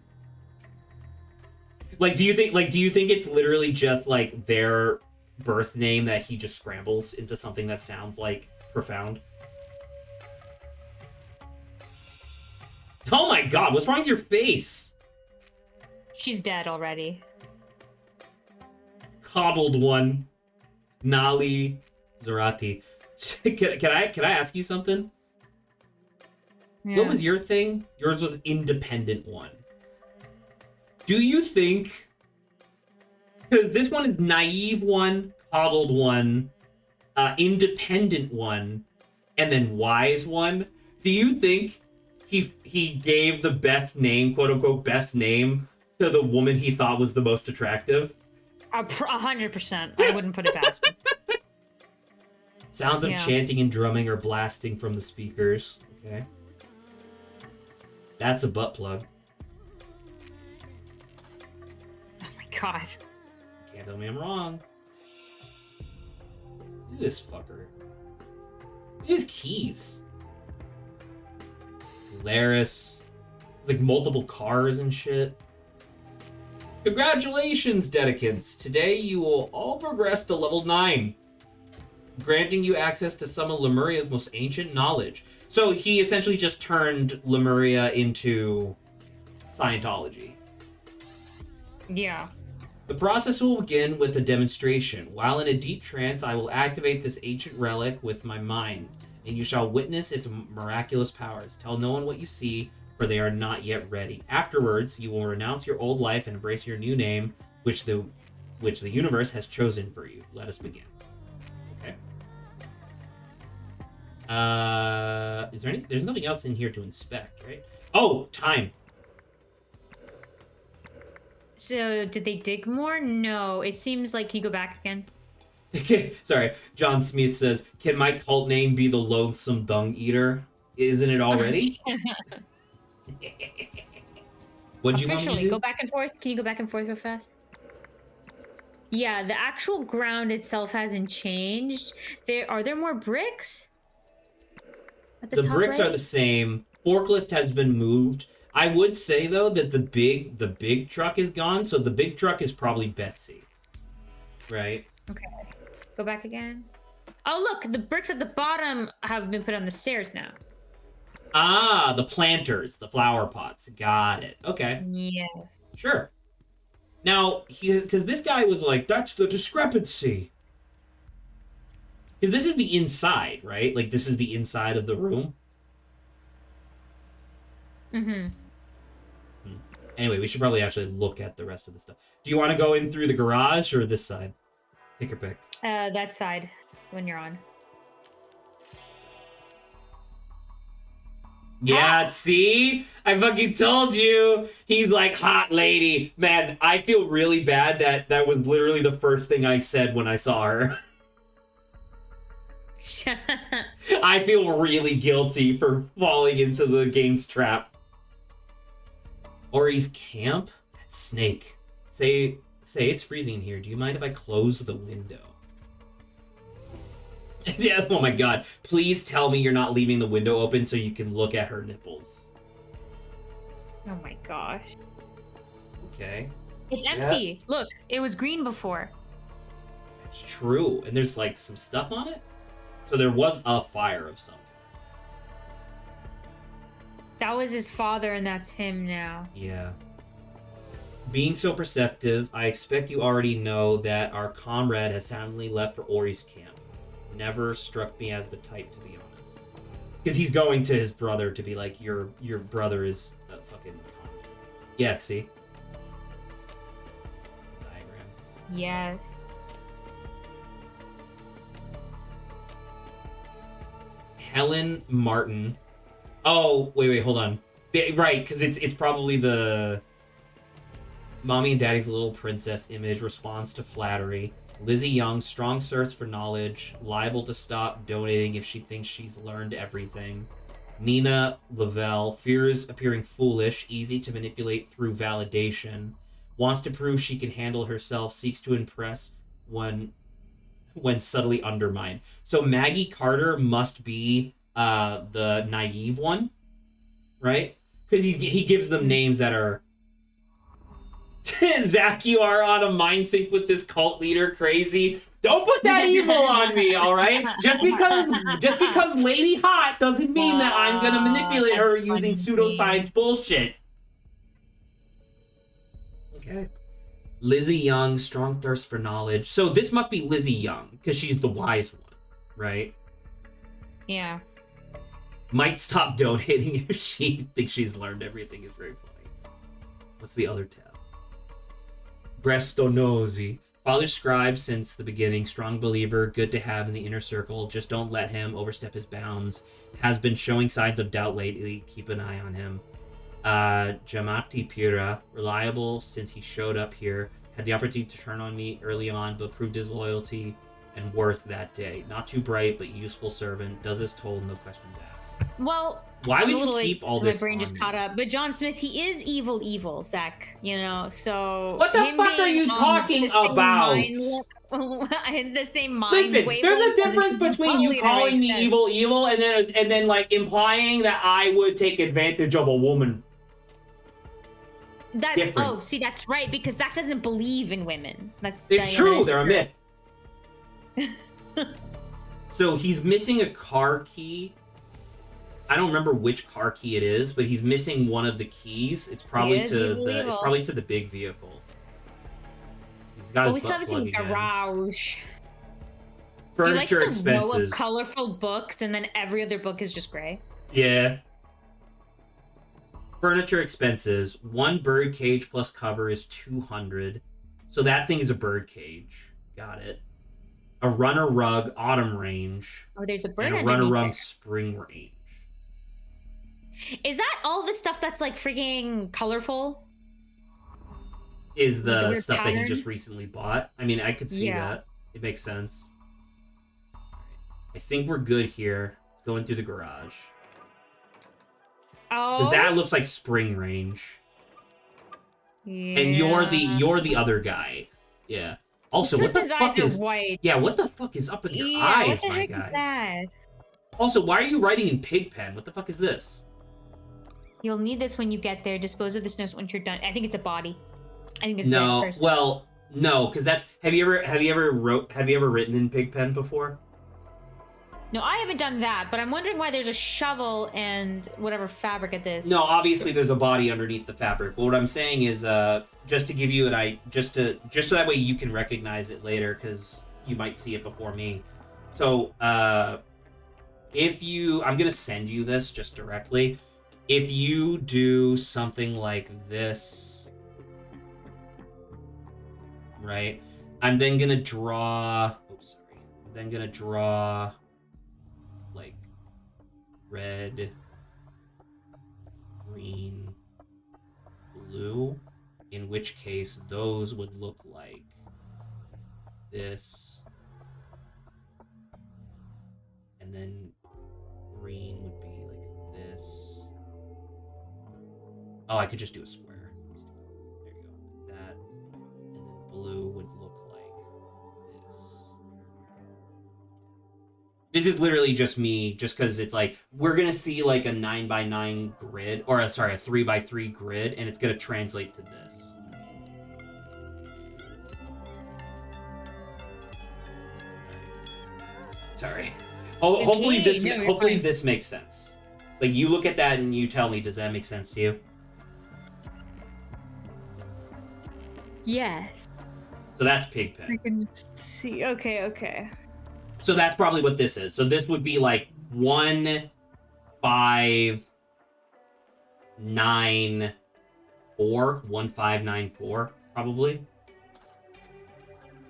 Like, do you think it's literally just like their birth name that he just scrambles into something that sounds like profound? Oh my god, what's wrong with your face? She's dead already. Coddled one. Nali Zarati. Can I ask you something? Yeah. What was your thing? Yours was independent one. Do you think... Because this one is naive one, coddled one, independent one, and then wise one. Do you think he gave the best name, quote unquote, best name to the woman he thought was the most attractive? 100%. I wouldn't put it past him. Sounds of chanting and drumming are blasting from the speakers. Okay. That's a butt plug. Oh my god. Can't tell me I'm wrong. Look at this fucker. Look at his keys. Laris. There's like multiple cars and shit. Congratulations, Dedicants. Today you will all progress to level 9. Granting you access to some of Lemuria's most ancient knowledge. So he essentially just turned Lemuria into Scientology. Yeah. The process will begin with a demonstration. While in a deep trance, I will activate this ancient relic with my mind. and you shall witness its miraculous powers. Tell no one what you see, for they are not yet ready. Afterwards, you will renounce your old life and embrace your new name, which the universe has chosen for you. Let us begin. Okay. Is there any? There's nothing else in here to inspect, right? Oh, time. So, did they dig more? No. It seems like, can you go back again? Sorry. John Smith says, "Can my cult name be the Loathsome Dung Eater? Isn't it already?" What'd you want me to Officially, do? go back and forth. Can you go back and forth real fast? Yeah, the actual ground itself hasn't changed. Are there more bricks? At The top bricks right? are the same. Forklift has been moved. I would say though that the big truck is gone, so the big truck is probably Betsy. Right? Okay. Go back again. Oh, look, the bricks at the bottom have been put on the stairs now. Ah, the planters, the flower pots. Got it. Okay. Yes. Sure. Now, because this guy was like, that's the discrepancy. Because this is the inside, right? Like, this is the inside of the room. Mm-hmm. Anyway, we should probably actually look at the rest of the stuff. Do you want to go in through the garage or this side? Pick your pick. That side, when you're on. Yeah, see? I fucking told you. He's like, hot lady. Man, I feel really bad that was literally the first thing I said when I saw her. I feel really guilty for falling into the game's trap. Ori's camp? That snake. Say, it's freezing in here. Do you mind if I close the window? Yeah, oh my god. Please tell me you're not leaving the window open so you can look at her nipples. Oh my gosh. Okay. It's empty. Look, it was green before. It's true. And there's like some stuff on it? So there was a fire of some kind. That was his father, and that's him now. Yeah. Being so perceptive, I expect you already know that our comrade has silently left for Ori's camp. Never struck me as the type, to be honest. Because he's going to his brother to be like, your brother is a fucking comrade. Yeah, see? Diagram. Yes. Helen Martin. Oh, wait, hold on. Right, because it's probably the mommy and daddy's little princess image responds to flattery. Lizzie Young, strong thirst for knowledge, liable to stop donating if she thinks she's learned everything. Nina Lavelle, fears appearing foolish, easy to manipulate through validation, wants to prove she can handle herself, seeks to impress when subtly undermined. So Maggie Carter must be the naive one, right? Because he gives them names that are Zach, you are on a mind sync with this cult leader, crazy. Don't put that evil on me, all right? Just because Lady Hot doesn't mean that I'm gonna manipulate her using pseudoscience bullshit. Okay. Lizzie Young, strong thirst for knowledge. So this must be Lizzie Young, because she's the wise one, right? Yeah. Might stop donating if she thinks she's learned everything is very funny. What's the other tab? Brestonosi. Father scribe since the beginning, strong believer, good to have in the inner circle, just don't let him overstep his bounds. Has been showing signs of doubt lately, keep an eye on him. Jamati Pira, reliable since he showed up here, had the opportunity to turn on me early on, but proved his loyalty and worth that day. Not too bright, but useful servant, does his toll, no questions asked. Well, why would I'm a little you keep late, all so this my brain just on caught you? up. But John Smith, he is evil, Zach. You know, so What the him fuck are being you on talking the same about? the same mind Listen, wavelength there's a as an difference evil between cult you leader calling makes me sense. evil, and then like implying that I would take advantage of a woman. That Different. Oh, see, that's right, because Zach doesn't believe in women. That's It's that true, is they're a true. myth. So he's missing a car key. I don't remember which car key it is, but he's missing one of the keys. It's probably it's probably to the big vehicle. He's got But we his still butt haven't plug seen again. garage. Do you like Furniture the row of expenses. colorful books and then every other book is just gray? Yeah. Furniture expenses. 1 bird cage plus cover is 200. So that thing is a bird cage. Got it. A runner rug autumn range. Oh, there's a bird And a runner underneath rug there. spring range. Is that all the stuff that's like freaking colorful? Is The the weird stuff that he pattern? just recently bought. I mean, I could see Yeah. that. It makes sense. I think we're good here. Let's go in through the garage. Oh. Because that looks like spring range. Yeah. And you're the other guy. Yeah. Also, what This the person's fuck eyes is... are white. Yeah, what the fuck is up in your Yeah, eyes, what the my heck guy? is that? Also, why are you writing in Pigpen? What the fuck is this? You'll need this when you get there. Dispose of this note once you're done. I think it's a body. I think it's a dead No, person. well, no, because that's... Have you ever written in Pigpen before? No, I haven't done that, but I'm wondering why there's a shovel and whatever fabric at this. No, obviously there's a body underneath the fabric. But what I'm saying is, just to give you just so that way you can recognize it later, because you might see it before me. So, if you, I'm gonna send you this just directly. If you do something like this, right? I'm then gonna draw. Oops, sorry. I'm then gonna draw like red, green, blue, in which case those would look like this, and then green would be like this. Oh, I could just do a square. There you go, like that, and then blue would look like this. This is literally just me, just because it's like, we're going to see like a 9x9 grid, or sorry, a 3x3 grid, and it's going to translate to this. Sorry. Okay, Hopefully no, you're fine. this makes sense. Like, you look at that and you tell me, does that make sense to you? Yes. So that's Pigpen. I can see. Okay. So that's probably what this is. So this would be like 1, 5, 9, 4, 1, 5, 9, 4, probably,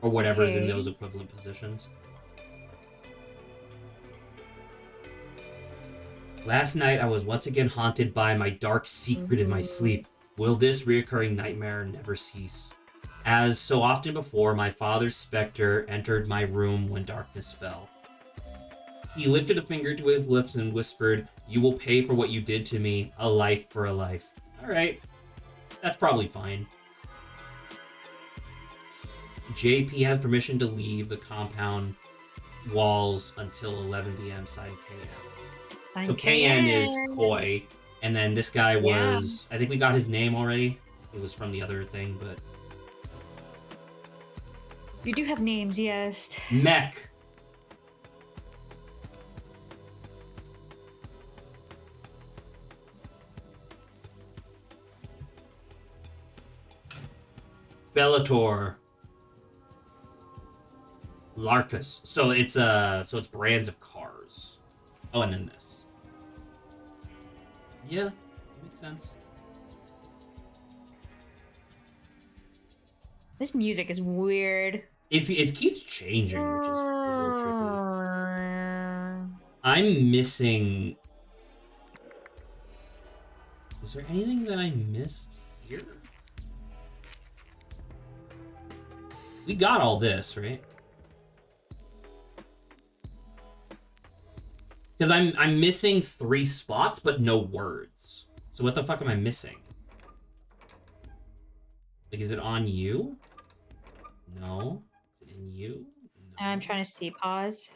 or whatever's in Okay. those equivalent positions. Last night I was once again haunted by my dark secret in my sleep. Will this reoccurring nightmare never cease? As so often before, my father's specter entered my room when darkness fell. He lifted a finger to his lips and whispered, "You will pay for what you did to me, a life for a life." Alright. That's probably fine. JP has permission to leave the compound walls until 11 p.m. Signed KM. So KN is Koi, and then this guy was... I think we got his name already. It was from the other thing, but... You do have names, yes. Mech. Bellator. Larkus. So it's brands of cars. Oh, and then this. Yeah, that makes sense. This music is weird. It keeps changing, which is a little tricky. I'm missing... Is there anything that I missed here? We got all this, right? Because I'm missing 3 spots, but no words. So what the fuck am I missing? Like, is it on you? No. Is it in you? No. I'm trying to see. Pause.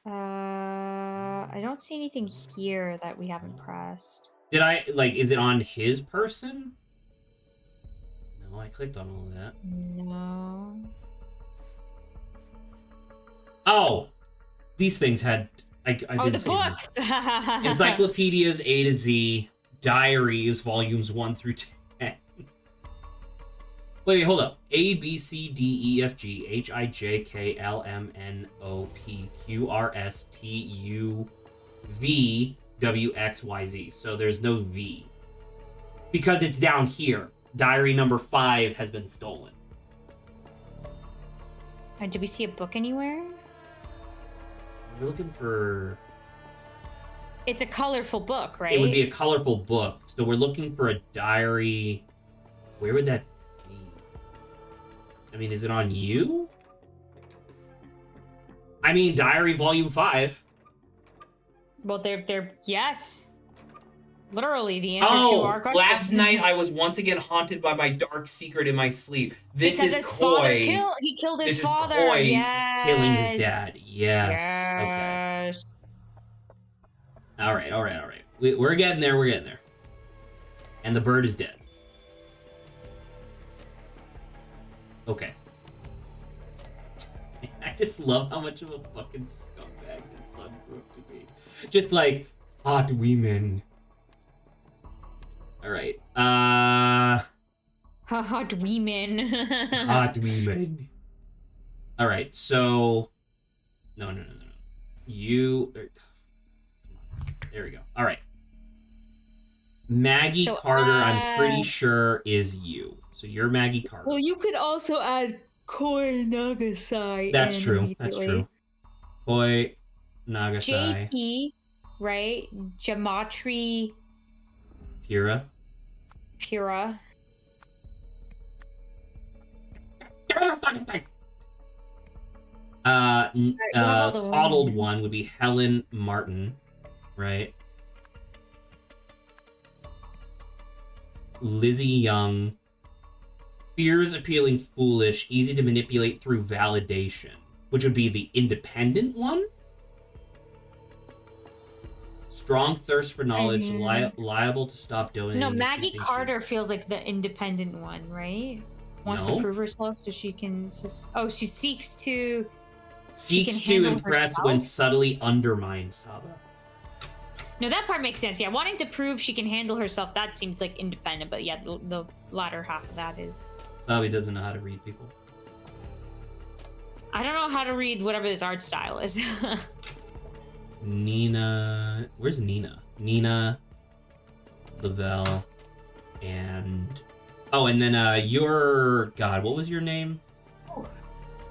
I don't see anything here that we haven't pressed. Did I, like, is it on his person? No, I clicked on all of that. No. Oh! These things had... I Oh, didn't the see them. books! Encyclopedias A to Z, diaries, volumes 1 through 10. Wait, hold up. A, B, C, D, E, F, G, H, I, J, K, L, M, N, O, P, Q, R, S, T, U, V, W, X, Y, Z. So there's no V. Because it's down here. Diary number 5 has been stolen. Did we see a book anywhere? We're looking for... It's a colorful book, right? It would be a colorful book. So we're looking for a diary. Where would that be? I mean, is it on you? I mean, diary volume 5. Well, they're yes. Literally the answer to our question. Last night I was once again haunted by my dark secret in my sleep. This because is his Coy. father he killed his This father. is Coy Yes. killing his dad. Yes. Yes. Okay. All right. We're getting there. And the bird is dead. Okay. I just love how much of a fucking scumbag his son proved to be. Just like hot women. All right. Hot women. Hot women. All right. So, no. You. There we go. All right. Maggie Carter, I'm pretty sure is you. So you're Maggie Carter. Well, you could also add Koi Nagasai. That's true. Koi Nagasai. JP, right? Gematri Pura. Coddled one would be Helen Martin, right? Lizzie Young. Fears appealing foolish, easy to manipulate through validation, which would be the independent one. Strong thirst for knowledge, liable to stop donating. No, Maggie Carter feels like the independent one, right? Wants to prove herself so she can. She seeks to impress when subtly undermined Saba. No, that part makes sense. Yeah, wanting to prove she can handle herself, that seems like independent. But yeah, the latter half of that is. Sabi doesn't know how to read people. I don't know how to read whatever this art style is. Nina. Where's Nina? Nina, Lavelle, and... Oh, and then your... God, what was your name?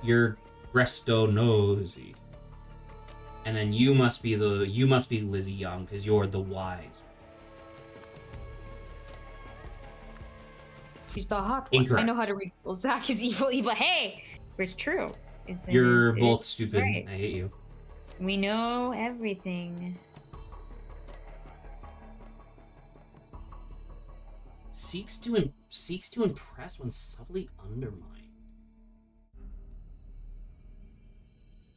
Your Grestonosi. And then you must be Lizzie Young, because you're the wise. She's the hot one. Incorrect. I know how to read people. Zach is evil. Hey, it's true. You're both stupid. Right. I hate you. We know everything. Seeks to impress when subtly undermined.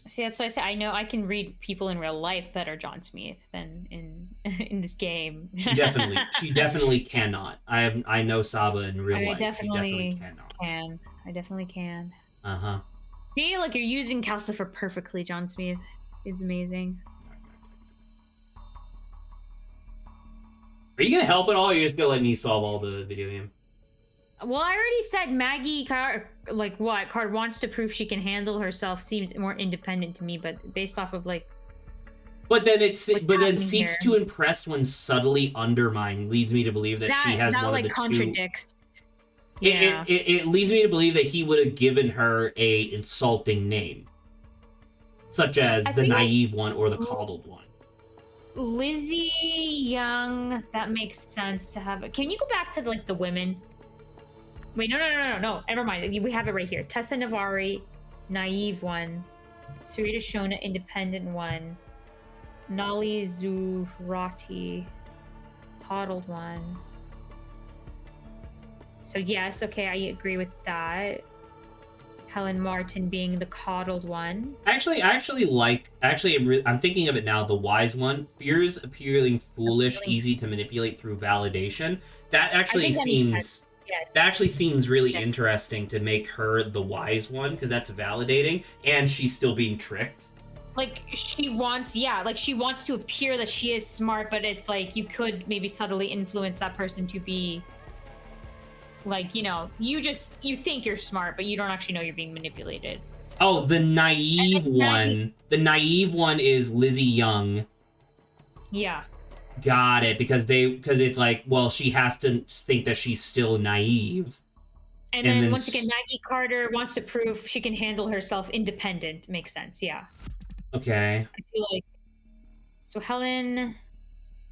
See, that's why I say I know I can read people in real life better, John Smith, than in this game. She definitely cannot. I know Saba in real life. She definitely cannot. I definitely can. Uh-huh. See, look, you're using Calcifer perfectly, John Smith. It's amazing. Are you gonna help at all, or are you just gonna let me solve all the video game? Well, I already said Maggie Card wants to prove she can handle herself. Seems more independent to me, but based off of like. But then seeks to impress when subtly undermined leads me to believe that she has one of the contradicts. Yeah. It leads me to believe that he would have given her a insulting name, such as the naive one or the coddled one. Lizzie Young, that makes sense to have. Can you go back to the women? Wait, no. Never mind. We have it right here. Tessa Navari, naive one. Sarita Shona, independent one. Nali Zurati, coddled one. So yes, okay, I agree with that. Helen Martin being the coddled one. I'm thinking of it now. The wise one, fears appearing foolish, easy to manipulate through validation. That actually seems. Yes. That actually seems really interesting to make her the wise one, because that's validating, and she's still being tricked. She wants to appear that she is smart, but it's like you could maybe subtly influence that person to be Like, you think you're smart, but you don't actually know you're being manipulated. Oh, the naive one. The naive one is Lizzie Young. Yeah. Got it, because it's like, well, she has to think that she's still naive. And then once again, Maggie Carter wants to prove she can handle herself independent. Makes sense, yeah. Okay. I feel like... So Helen...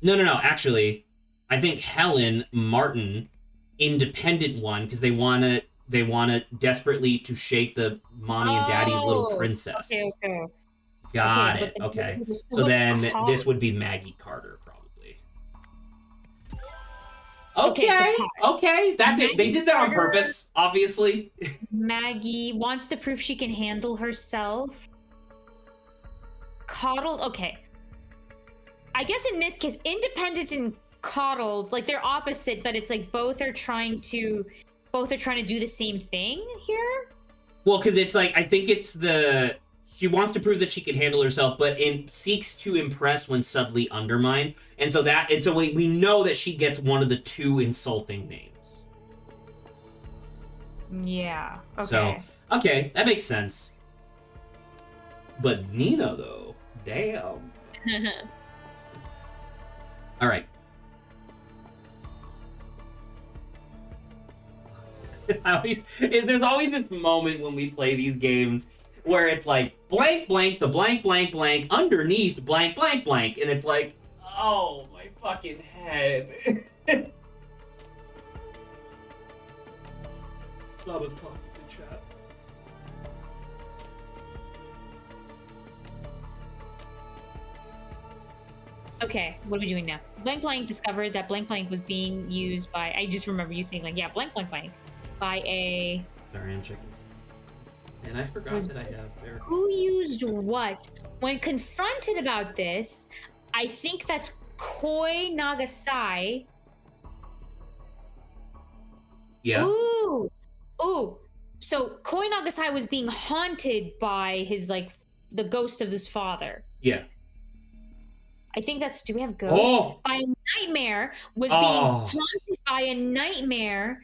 No. Actually, I think Helen Martin, independent one, because they want to desperately to shake the mommy and daddy's little princess. Okay. Got it. Okay. So then this would be Maggie Carter, probably. Okay. That's Maggie it. They did that on purpose, obviously. Maggie wants to prove she can handle herself. Coddled. Okay. I guess in this case, independent and coddled, like they're opposite, but it's like both are trying to do the same thing here. Well, because it's like, I think it's she wants to prove that she can handle herself, but seeks to impress when subtly undermined, and so we know that she gets one of the two insulting names. Yeah. Okay. So okay, that makes sense. But Nina, though, damn. All right. There's always this moment when we play these games where it's like blank blank the blank blank blank underneath blank blank blank, and it's like, oh my fucking head. Saba's talking to chat. Okay, what are we doing now? Blank blank discovered that blank blank was being used by... I just remember you saying, like, yeah, blank blank blank by a... Darian chickens. And I forgot that I have there. Who used what? When confronted about this, I think that's Koi Nagasai. Yeah. Ooh. So Koi Nagasai was being haunted by his, like, the ghost of his father. Yeah. I think that's... Do we have ghost? Oh! By a nightmare. Was being haunted by a nightmare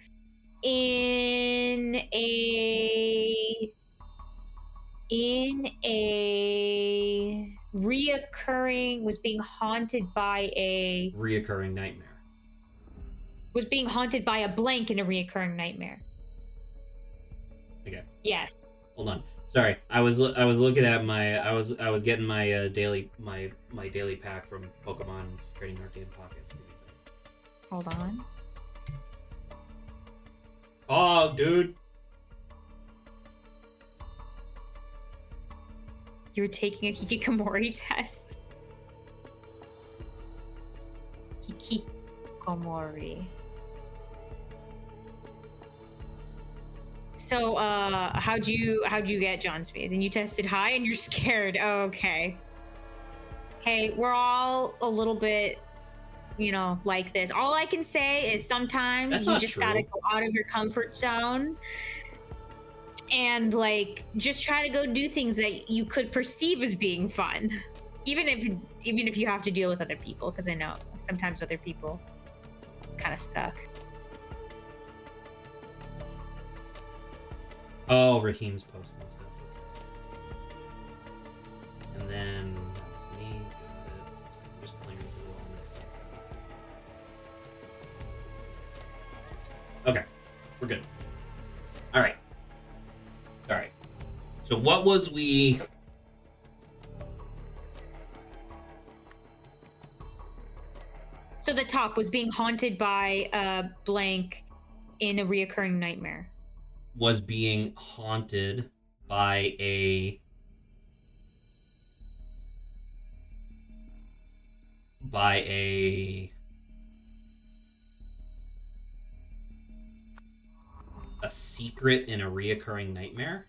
in a reoccurring... Was being haunted by a... Reoccurring nightmare. Was being haunted by a blank in a reoccurring nightmare. Okay. Yes. Hold on. Sorry, I was looking at my I was getting my daily pack from Pokemon Trading Card Game Pockets. Hold on. Oh, dude. You were taking a Hikikomori test. Hikikomori. So, how'd you get John Speed? And you tested high and you're scared. Oh, okay. Hey, we're all a little bit, like this. All I can say is sometimes you just gotta go out of your comfort zone and, like, just try to go do things that you could perceive as being fun. Even if you have to deal with other people, because I know sometimes other people kind of suck. Oh, Raheem's posting stuff. Okay. And then that was me. Got it. I'm just clearing through all this stuff. Okay, we're good. All right. So what was we? So the top was being haunted by a blank in a reoccurring nightmare. Was being haunted by a secret in a reoccurring nightmare.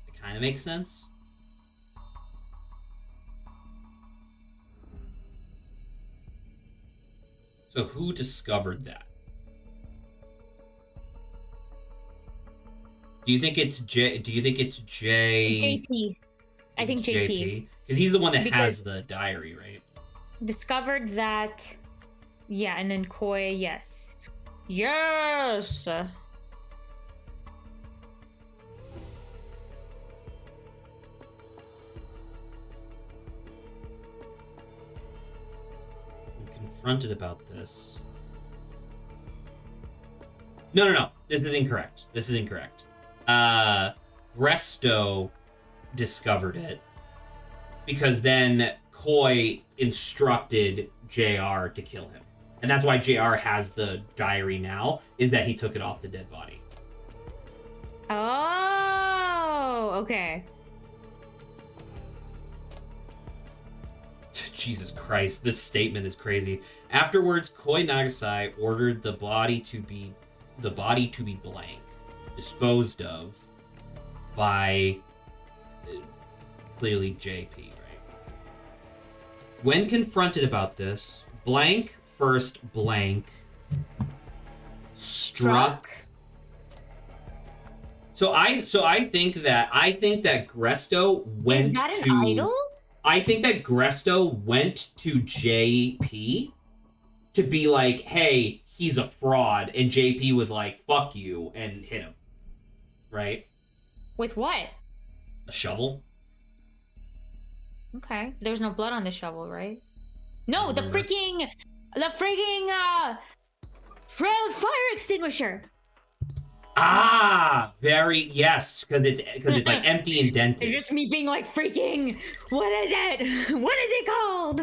It kind of makes sense. So who discovered that? Do you think it's J? Do you think it's J? JP. I think JP. Because he's the one that has the diary, right? Discovered that Yeah, and then Koi, yes. Yes! Confronted about this. No. This is incorrect. Resto discovered it because then Koi instructed JR to kill him. And that's why JR has the diary now, is that he took it off the dead body. Oh, okay. Jesus Christ, this statement is crazy. Afterwards, Koi Nagasai ordered the body to be blank, disposed of by clearly JP, right? When confronted about this, blank first blank struck. So I think that Gresto went Is that to an idol? I think that Gresto went to JP to be like, hey, he's a fraud. And JP was like, fuck you, and hit him. Right? With what? A shovel? Okay. There's no blood on the shovel, right? No, the freaking fire extinguisher. Ah, yes, because it's like empty and dented. It's just me being like, freaking, what is it? What is it called?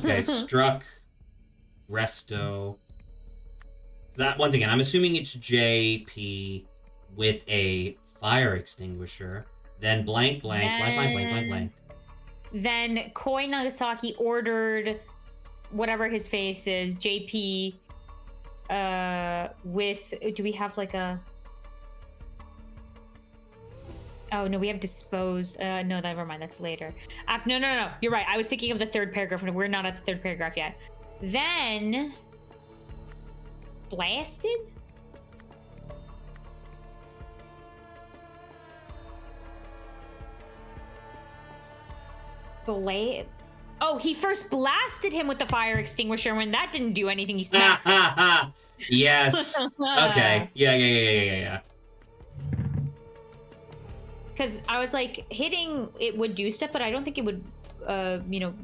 Okay, struck Resto. That once again, I'm assuming it's JP with a fire extinguisher. Then blank. Then Koi Nagasaki ordered whatever his face is, JP, with, do we have like a... Oh, no, we have disposed. No, never mind. That's later. No. You're right. I was thinking of the third paragraph. We're not at the third paragraph yet. Then... Blasted? Oh, he first blasted him with the fire extinguisher. When that didn't do anything, he snapped. Yes. Okay. Yeah. Because I was like, hitting it would do stuff, but I don't think it would,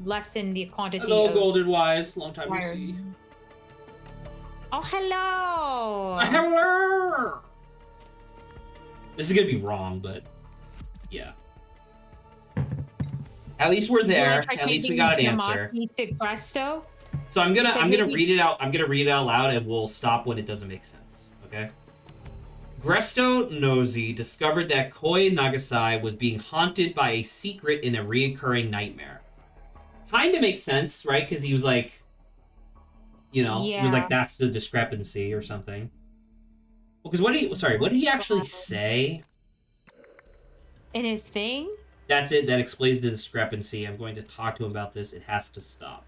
lessen the quantity. Hello, of Golden Wise. Long time no fire. see. Oh, hello. Hello. This is gonna be wrong, but yeah. At least we're there. At least we got an answer. To Presto? So I'm gonna read it out. I'm gonna read it out loud, and we'll stop when it doesn't make sense. Okay. Gresto Nosy discovered that Koi Nagasai was being haunted by a secret in a reoccurring nightmare. Kind of makes sense, right? Because he was like, he was like, that's the discrepancy or something. Well, because what did he actually say? In his thing? That's it. That explains the discrepancy. I'm going to talk to him about this. It has to stop.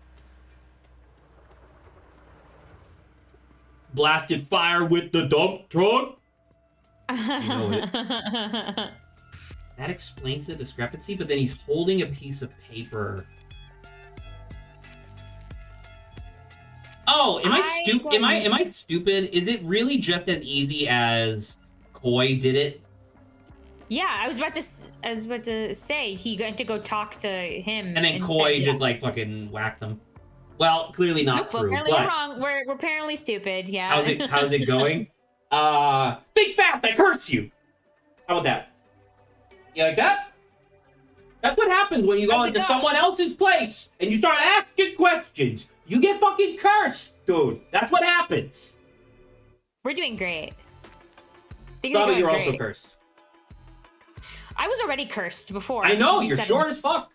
Blasted fire with the dump truck. You know it. That explains the discrepancy, but then he's holding a piece of paper. Oh, am I stupid? Am I stupid? Is it really just as easy as Koi did it? Yeah, I was about to say he got to go talk to him, and then Koi just like fucking whacked them. Well, clearly not true. Apparently but we're wrong. We're apparently stupid. Yeah. How's it going? Think fast, I curse you. How about that? You like that? That's what happens when you go into someone else's place and you start asking questions. You get fucking cursed, dude. That's what happens. We're doing great. Probably you're also cursed. I was already cursed before. I know, you're short as fuck.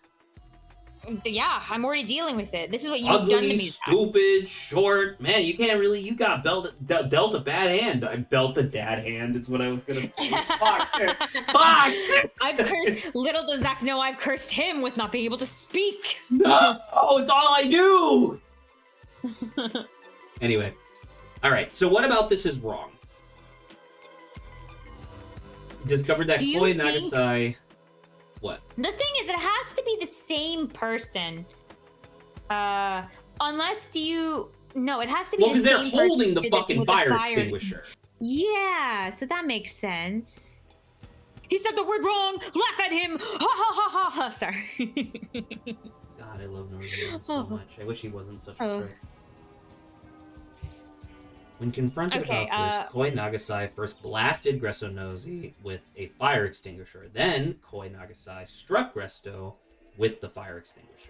Yeah, I'm already dealing with it. This is what you've Ugly, done to me. Stupid, short. Man, you can't really, you got dealt a bad hand. I dealt a dad hand is what I was gonna say. Fuck. Fuck. I've cursed, little does Zach know I've cursed him with not being able to speak. No, it's all I do. Anyway. All right, so what about this is wrong? Discovered that Koi Nagasai... What? The thing is, it has to be the same person. Unless you No, it has to be Well, the because same they're holding the person fucking with fire extinguisher. Yeah, so that makes sense. He said the word wrong. Laugh at him. Ha ha ha ha ha. Sorry. God, I love Nosy so much. I wish he wasn't such a prick. When confronted about this, Koi Nagasai first blasted Gresto Nosy with a fire extinguisher. Then Koi Nagasai struck Gresto with the fire extinguisher.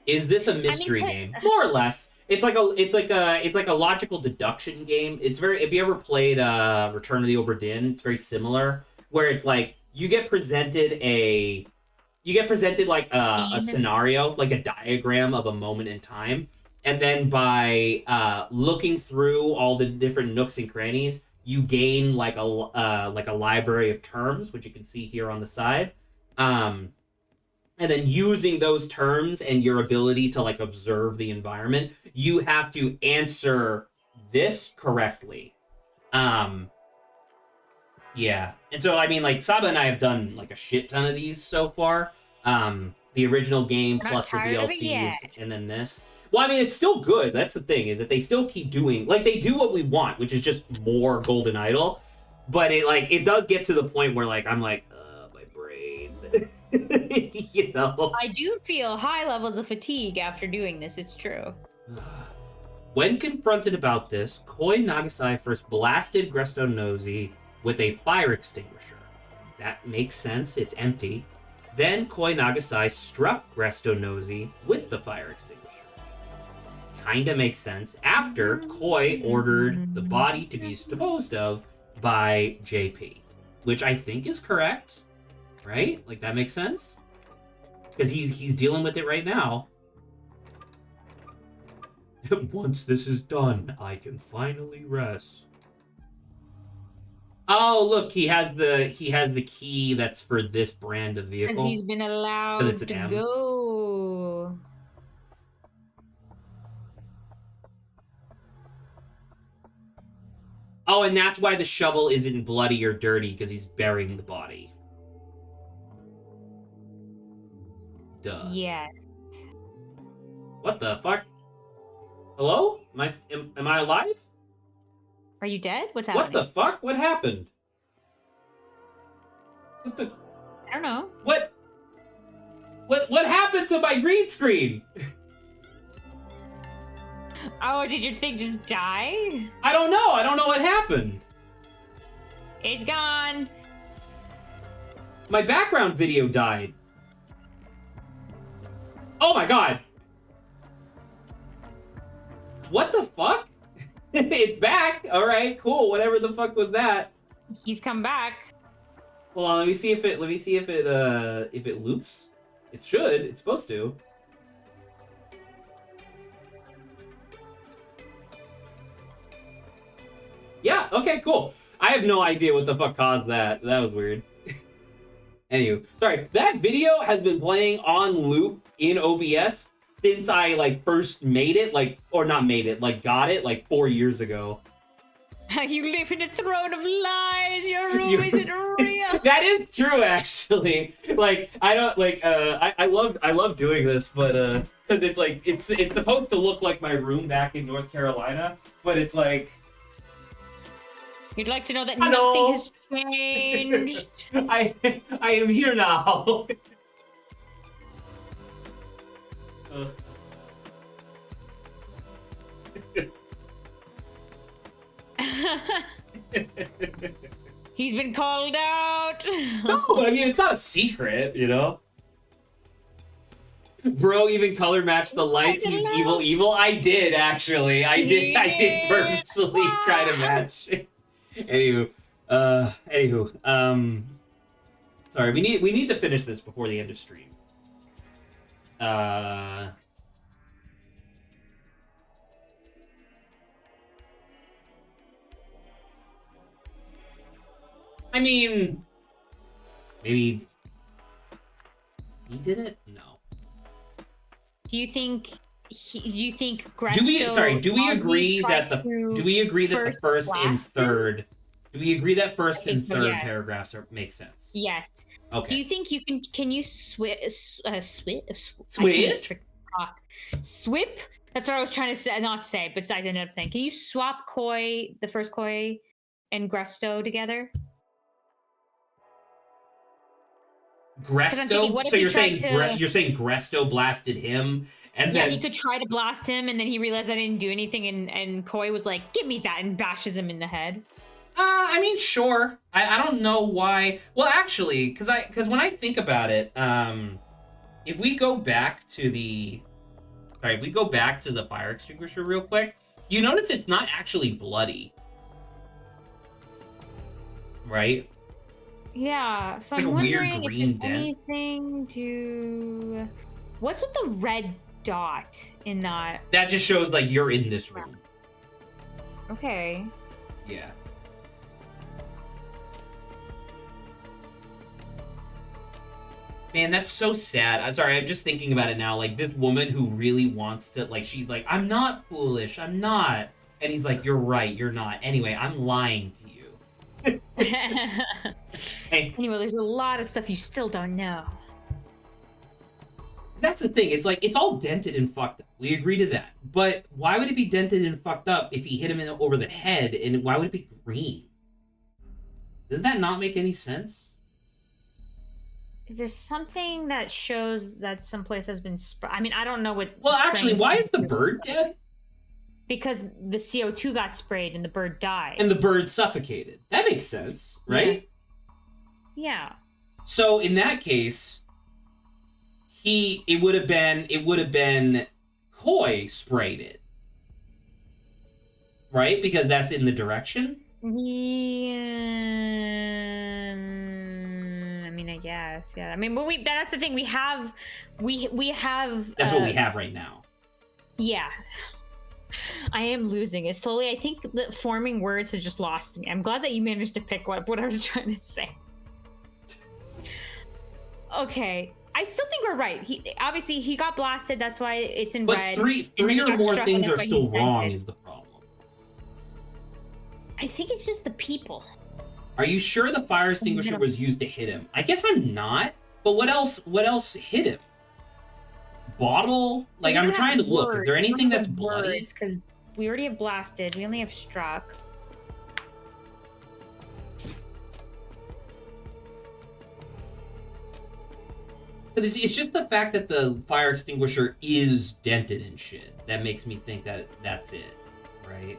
Is this a mystery game? More or less. It's like a logical deduction game. It's very, if you ever played Return of the Obra Dinn, it's very similar, where it's like you get presented like a scenario, like a diagram of a moment in time, and then by looking through all the different nooks and crannies, you gain like a library of terms, which you can see here on the side. And then using those terms and your ability to like observe the environment, you have to answer this correctly. Yeah. And so, I mean, like, Saba and I have done like a shit ton of these so far. The original game plus the DLCs and then this. Well, I mean, it's still good. That's the thing, is that they still keep doing, like, they do what we want, which is just more Golden Idol. But it does get to the point where, like, I'm like, my brain. You know? I do feel high levels of fatigue after doing this, it's true. When confronted about this, Koi Nagasai first blasted Gresto Nosy with a fire extinguisher. That makes sense, it's empty. Then Koi Nagasai struck Gresto Nosy with the fire extinguisher. Kinda makes sense after Koi ordered the body to be disposed of by JP, which I think is correct, right? Like, that makes sense? Because he's dealing with it right now. Once this is done, I can finally rest. Oh, look, he has the key that's for this brand of vehicle. Because he's been allowed to go. Oh, and that's why the shovel isn't bloody or dirty, because he's burying the body. Duh. Yes. What the fuck? Hello? Am I alive? Are you dead? What's happening? What the fuck? What happened? What the? I don't know. What happened to my green screen? Oh, did your thing just die? I don't know. I don't know what happened. It's gone. My background video died. Oh my god. What the fuck? It's back. All right, cool. Whatever the fuck was that? He's come back. Hold on. Let me see if it loops. It should. It's supposed to. Yeah. Okay. Cool. I have no idea what the fuck caused that. That was weird. Anywho, sorry. That video has been playing on loop in OBS since I first made it, got it 4 years ago. You live in a throne of lies. Your room isn't real. That is true, actually. I love doing this, but because it's supposed to look like my room back in North Carolina, but it's like. You'd like to know that nothing has changed. I am here now. He's been called out. No, I mean, it's not a secret, you know? Bro even color matched the lights. He's evil. I did, actually. I did purposefully try to match. Anywho, sorry, we need to finish this before the end of stream. I mean, maybe he did it? No. Do you think Gresto? Do we agree that the first and third? Do we agree that first and third paragraphs make sense? Yes. Okay. Do you think you can swip That's what I was trying to say, not say, but Zach ended up saying. Can you swap Koi, the first Koi, and Gresto together? Because I'm thinking, Gresto. what if So he you're tried saying to? you're saying Gresto blasted him, and Yeah, he then could try to blast him, and then he realized that didn't do anything, and Koi was like, "Give me that," and bashes him in the head. I mean, sure. I don't know why. Well, actually, because when I think about it, if we go back to if we go back to the fire extinguisher real quick, you notice it's not actually bloody, right? Yeah, so Like I'm a weird wondering if green there's dent. anything to. What's with the red dot in that? That just shows like you're in this room. Okay. Yeah. Man, that's so sad. I'm sorry, I'm just thinking about it now. Like, this woman who really wants to, like, she's like, I'm not foolish, I'm not. And he's like, you're right, you're not. Anyway, I'm lying to you. Hey, Anyway, there's a lot of stuff you still don't know. that's the thing. It's like, it's all dented and fucked up. We agree to that. But why would it be dented and fucked up if he hit him over the head? And why would it be green? Does that not make any sense? Is there something that shows that someplace has been I mean, I don't know what. Well, actually, spraying why is the CO2 bird dead? Because the CO2 got sprayed and the bird died. And the bird suffocated. That makes sense, right? Yeah. So in that case, it would have been Koi sprayed it. Right? Because that's in the direction? Yeah. I mean, I guess. Yeah. I mean, but that's the thing. We have That's what we have right now. Yeah. I am losing it slowly. I think that forming words has just lost me. I'm glad that you managed to pick what I was trying to say. Okay, I still think we're right. He got blasted. That's why it's in But red. three or more things are still wrong is the problem. I think it's just the people. Are you sure the fire extinguisher was used to hit him? I guess I'm not. But what else hit him? Bottle? Like, I'm trying to look. Is there anything that's bloody? Because we already have blasted. We only have struck. But it's just the fact that the fire extinguisher is dented and shit that makes me think that that's it, right?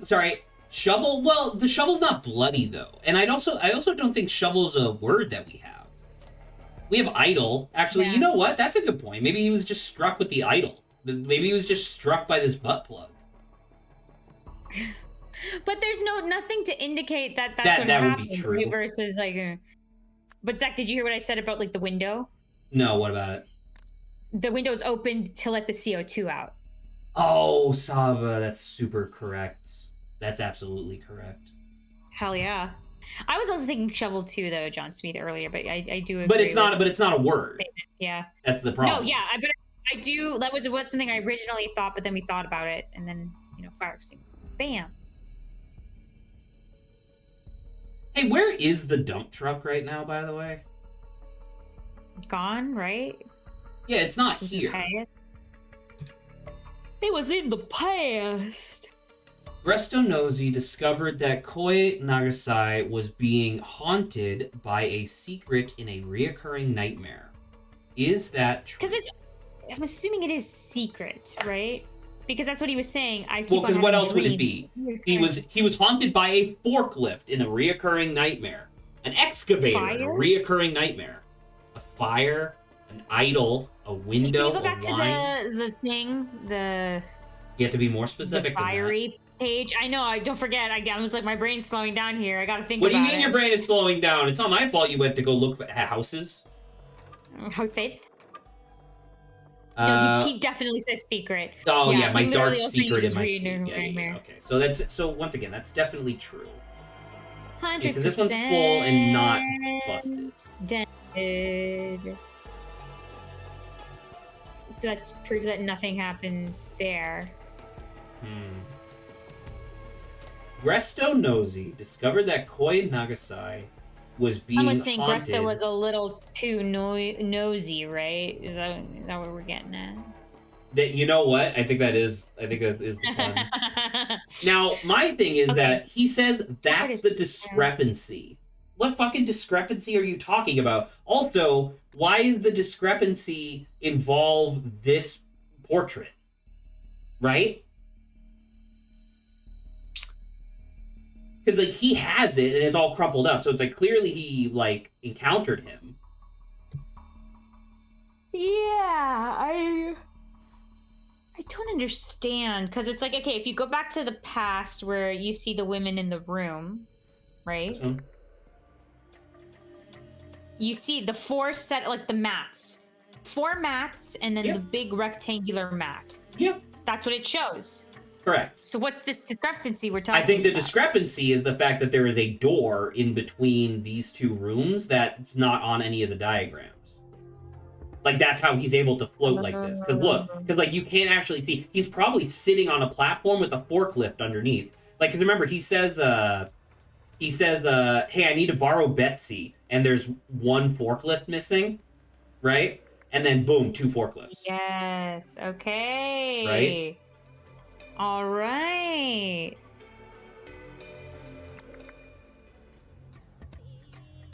Sorry, shovel. Well, the shovel's not bloody though, and I also don't think shovel's a word that we have. We have idol. Actually, Yeah. You know what? That's a good point. Maybe he was just struck with the idol. Maybe he was just struck by this butt plug. But there's nothing to indicate that that's what that happened. would be true. Versus like. But Zach, did you hear what I said about like the window? No, what about it? The window's open to let the CO2 out. Oh, Sava, that's super correct. That's absolutely correct. Hell yeah. I was also thinking shovel too, though, John Smith earlier, but I do agree. But it's not a word. Statements. Yeah. That's the problem. No, yeah, I do. That was something I originally thought, but then we thought about it, and then fire extinguisher. Bam. Hey, where is the dump truck right now, by the way? Gone, right? Yeah, it's not here. It was in the past. Resto Nosy discovered that Koi Nagasai was being haunted by a secret in a reoccurring nightmare. Is that true? Because I'm assuming it is secret, right? Because that's what he was saying. Because what else would it be? He was haunted by a forklift in a reoccurring nightmare, an excavator in a reoccurring nightmare, a fire, an idol, a window. Can you go back to the thing? You have to be more specific. The fiery page. I know. Don't forget. I was like, my brain's slowing down here. I gotta think. What do you about mean it. your brain is slowing down? It's not my fault. You went to go look for houses. Faith. No, he definitely says secret. Oh yeah, my dark secret in my nightmare. Okay, so once again, that's definitely true. 100%. Because this one's full and not busted. Dead. So that proves that nothing happened there. Resto Nosy discovered that Koi Nagasai was being I was saying haunted. Gresto was a little too nosy, right? Is that what we're getting at? That, you know what? I think that is the pun. Now, my thing is that he says that's the discrepancy. What fucking discrepancy are you talking about? Also, why is the discrepancy involve this portrait? Right? Because, like, he has it and it's all crumpled up. So it's like, clearly he, like, encountered him. Yeah, I don't understand. Because it's like, okay, if you go back to the past where you see the women in the room, right? So, You see the four set, like the mats. 4 mats and then yeah. the big rectangular mat. Yeah. That's what it shows. Correct. So what's this discrepancy we're talking about? I think the discrepancy is the fact that there is a door in between these two rooms that's not on any of the diagrams. Like, that's how he's able to float like this. Because look, like, you can't actually see. He's probably sitting on a platform with a forklift underneath. Like, 'cause remember, he says, hey, I need to borrow Betsy. And there's 1 forklift missing, right? And then, boom, 2 forklifts. Yes. Okay. Right? All right.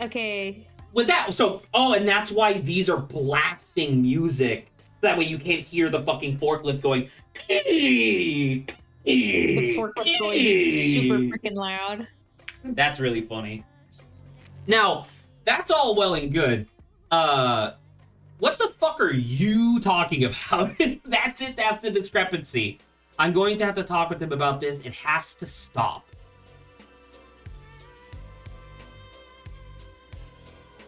Okay. With that, so, and that's why these are blasting music. That way you can't hear the fucking forklift going. The forklift going super freaking loud. That's really funny. Now, that's all well and good. What the fuck are you talking about? That's it. That's the discrepancy. I'm going to have to talk with him about this. It has to stop.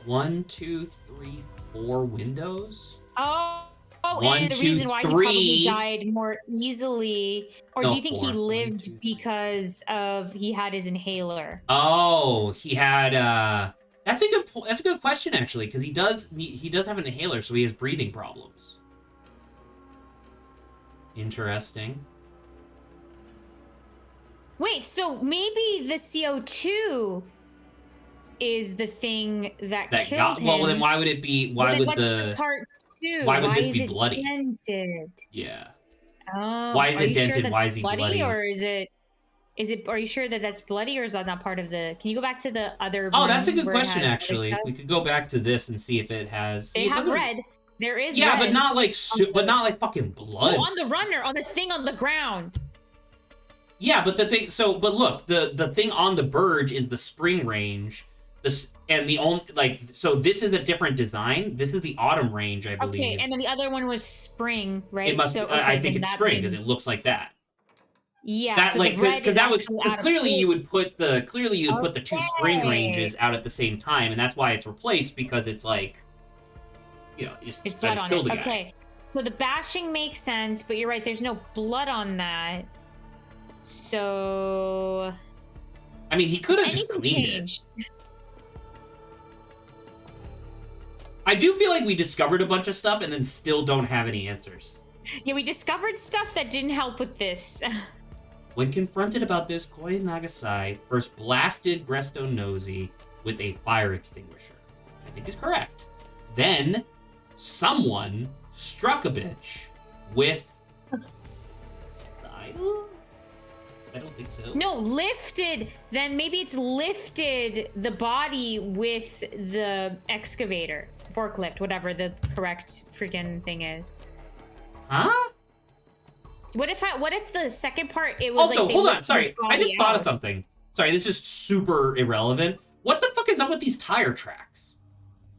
1, 2, 3, 4 windows. Oh, 1, and the 2, reason why 3. he probably died more easily, or do you think 4. he 1, lived 2, 3. because of he had his inhaler? Oh, he had. That's a good question actually, because he does have an inhaler, so he has breathing problems. Interesting. Wait, so maybe the CO2 is the thing that killed him. Well, then why would it be? Why would what's the part 2? Why would this is be it bloody? Dented? Yeah. Oh, Why is are it you sure dented? that's Why is he bloody? Or is it? Are you sure that that's bloody, or is that not part of the? Can you go back to the other? Oh, that's a good where it question. has Actually, other we could go back to this and see if it has. They have red. There is. Yeah, red but not like but not like fucking blood. on the runner, on the thing on the ground. Yeah, but the thing. So, but look, the thing on the Burge is the spring range. And the only so this is a different design. This is the autumn range, I believe. Okay, and then the other one was spring, right? It must. So, I think it's spring because it looks like that. Yeah, that so like because that was clearly you would put the 2 spring ranges out at the same time, and that's why it's replaced because it's like, it's blood on it. Okay, so the bashing makes sense, but you're right. There's no blood on that. So, I mean, he could have just cleaned it. I do feel like we discovered a bunch of stuff and then still don't have any answers. Yeah, we discovered stuff that didn't help with this. When confronted about this, Koi Nagasai first blasted Gresto Nosy with a fire extinguisher. I think is correct. Then, someone struck a bitch with the idol? I don't think so. No, lifted. Then maybe it's lifted the body with the excavator, forklift, whatever the correct freaking thing is. Huh? What if the second part it was also, like hold on, sorry. I just thought of something. Sorry, this is super irrelevant. What the fuck is up with these tire tracks?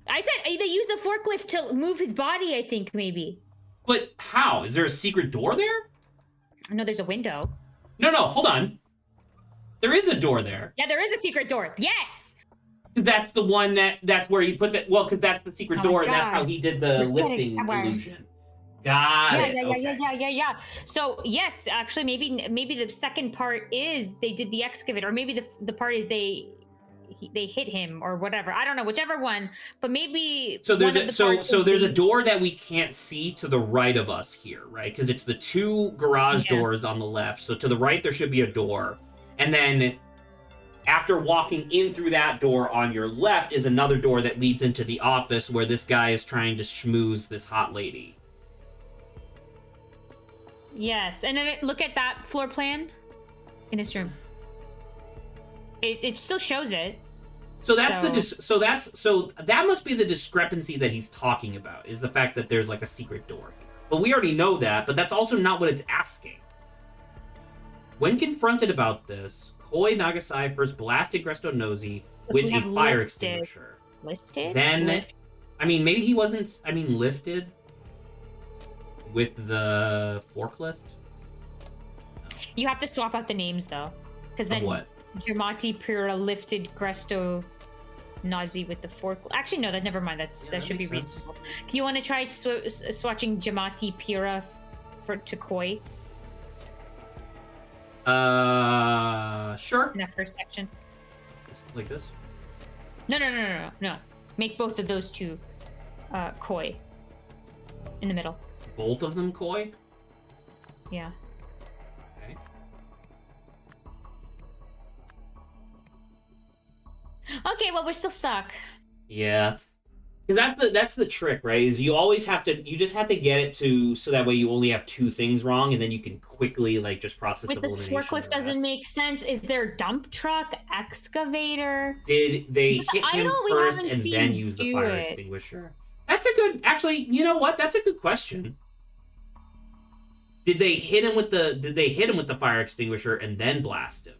I said they used the forklift to move his body, I think, maybe. But how? Is there a secret door there? No, there's a window. No, hold on. There is a door there. Yeah, there is a secret door. Yes! Because that's the one that's where he put that. Well, because that's the secret door, and that's how he did the lifting illusion. Got it. Yeah. So yes, actually, maybe the second part is they did the excavator, or maybe the part is they hit him or whatever. I don't know, whichever one. But maybe so there's there's a door that we can't see to the right of us here, right? Because it's the 2 garage doors on the left. So to the right there should be a door, And then after walking in through that door on your left is another door that leads into the office where this guy is trying to schmooze this hot lady. Yes, and then look at that floor plan in this room. It still shows it. So that's so that must be the discrepancy that he's talking about, is the fact that there's like a secret door here. But we already know that, but that's also not what it's asking. When confronted about this, Koi Nagasai first blasted Gresto Nosy with a fire extinguisher. Listed? Then, I mean, maybe he wasn't, lifted with the forklift? You have to swap out the names, though. Because then what? Jamati Pura lifted Gresto Nazi with the fork. Actually, no, never mind. That should be reasonable. Do you want to try swatching Jamati Pura to Koi? Sure. In that first section. Just like this? No. Make both of those two Koi. In the middle. Both of them Koi? Yeah. Okay. Okay, well, we're still stuck. Yeah. Because that's the trick, right? Is you just have to get it to, so that way you only have two things wrong, and then you can quickly, like, just process With the elimination. forklift doesn't make sense. Is there dump truck, excavator? Did they hit him first and seen then use the fire extinguisher? That's a good, actually, you know what? That's a good question. Did they hit him with the fire extinguisher and then blast him?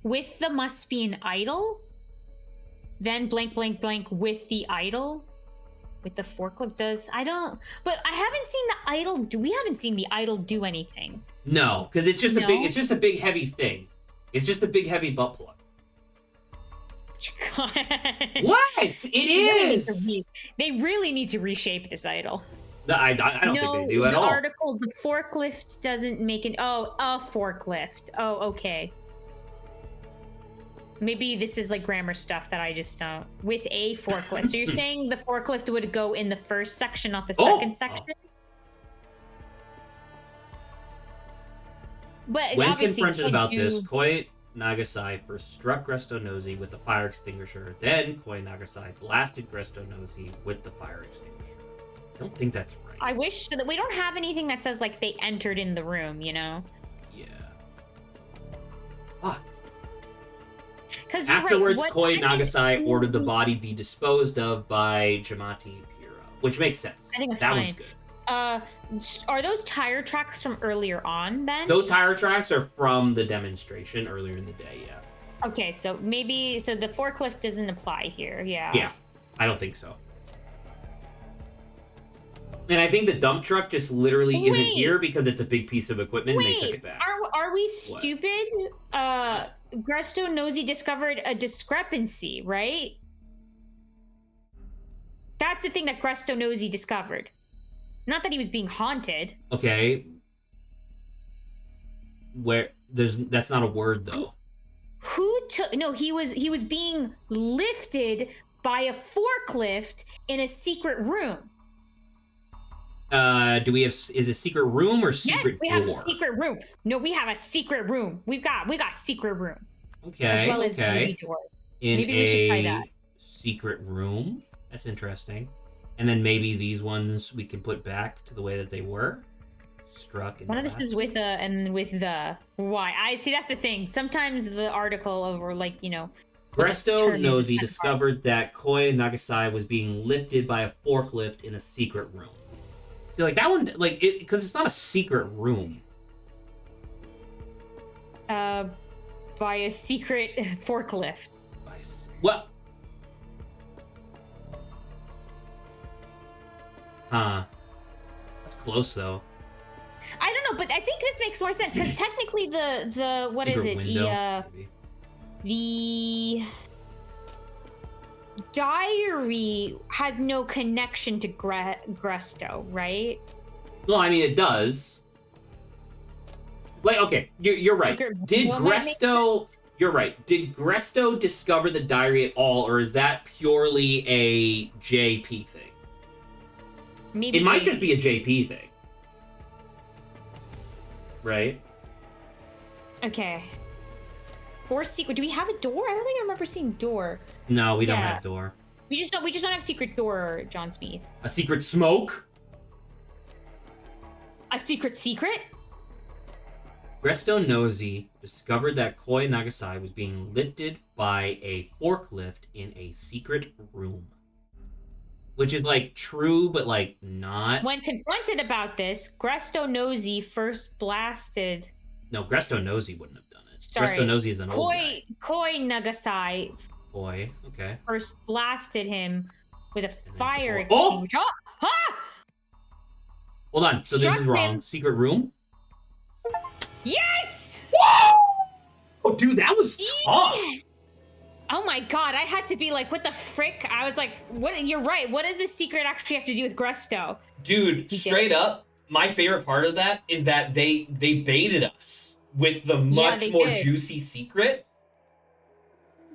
With the must be an idol? Then blank, blank, blank with the idol? With the forklift does? I don't... But I haven't seen the idol... We haven't seen the idol do anything. No, because it's just a big heavy thing. It's just a big heavy butt plug. God. What? It is! They really need to reshape this idol. I don't think they do at all. The article, the forklift doesn't make an... Oh, a forklift. Oh, okay. Maybe this is like grammar stuff that I just don't. With a forklift. So you're saying the forklift would go in the first section, not the second section? But when confronted about this, Koi Nagasai first struck Gresto Nosy with the fire extinguisher. Then Koi Nagasai blasted Gresto Nosy with the fire extinguisher. I don't think that's right. I wish that we don't have anything that says like they entered in the room, you know? Yeah. Ah. Afterwards, right. Koi Nagasai ordered the body be disposed of by Jamati Pura, which makes sense. I think that's that fine. One's good. Are those tire tracks from earlier on then? Those tire tracks are from the demonstration earlier in the day, yeah. Okay, so the forklift doesn't apply here, yeah. Yeah, I don't think so. And I think the dump truck just literally isn't here because it's a big piece of equipment and they took it back. Are we stupid? Gresto Nosy discovered a discrepancy, right? That's the thing that Gresto Nosy discovered. Not that he was being haunted. Okay. That's not a word though. He was being lifted by a forklift in a secret room. Is a secret room or secret door? Yes, we have a secret room. No, we have a secret room. We got secret room. Okay. As well as maybe door. Maybe we should try that. Secret room. That's interesting. And then maybe these ones we can put back to the way that they were. Struck. One of this is with the why. I see. That's the thing. Sometimes the article over Gresto Nosy discovered that Koi Nagasai was being lifted by a forklift in a secret room. See, like that one, because it's not a secret room. By a secret forklift. What? Huh. That's close though. I don't know, but I think this makes more sense because technically the what secret is it? Window, the diary has no connection to Gresto, right? Well, I mean, it does. Okay, you're right. Did Gresto... You're right. Did Gresto discover the diary at all, or is that purely a JP thing? Maybe it might just be a JP thing. Right? Okay. 4 secret. Do we have a door? I don't think I remember seeing door. No, we don't Yeah. have door. We just don't have secret door, John Smith. A secret smoke? A secret? Gresto Nosy discovered that Koi Nagasai was being lifted by a forklift in a secret room. Which is, like, true, but, like, not. When confronted about this, Gresto Nosy first blasted... No, Gresto Nosy wouldn't have done it. Sorry. Gresto Nosy is an old guy. Koi Nagasai Koi, okay. first blasted him with a fire Oh! extinguisher. Ah! Hold on, so this Struck is wrong. him. Secret room? Yes! Whoa! Oh, dude, that was tough. Yes! Oh my god, I had to be like, what the frick? I was like, what? You're right. What does this secret actually have to do with Gresto? Dude, straight up, my favorite part of that is that they baited us with the much they more did. juicy secret.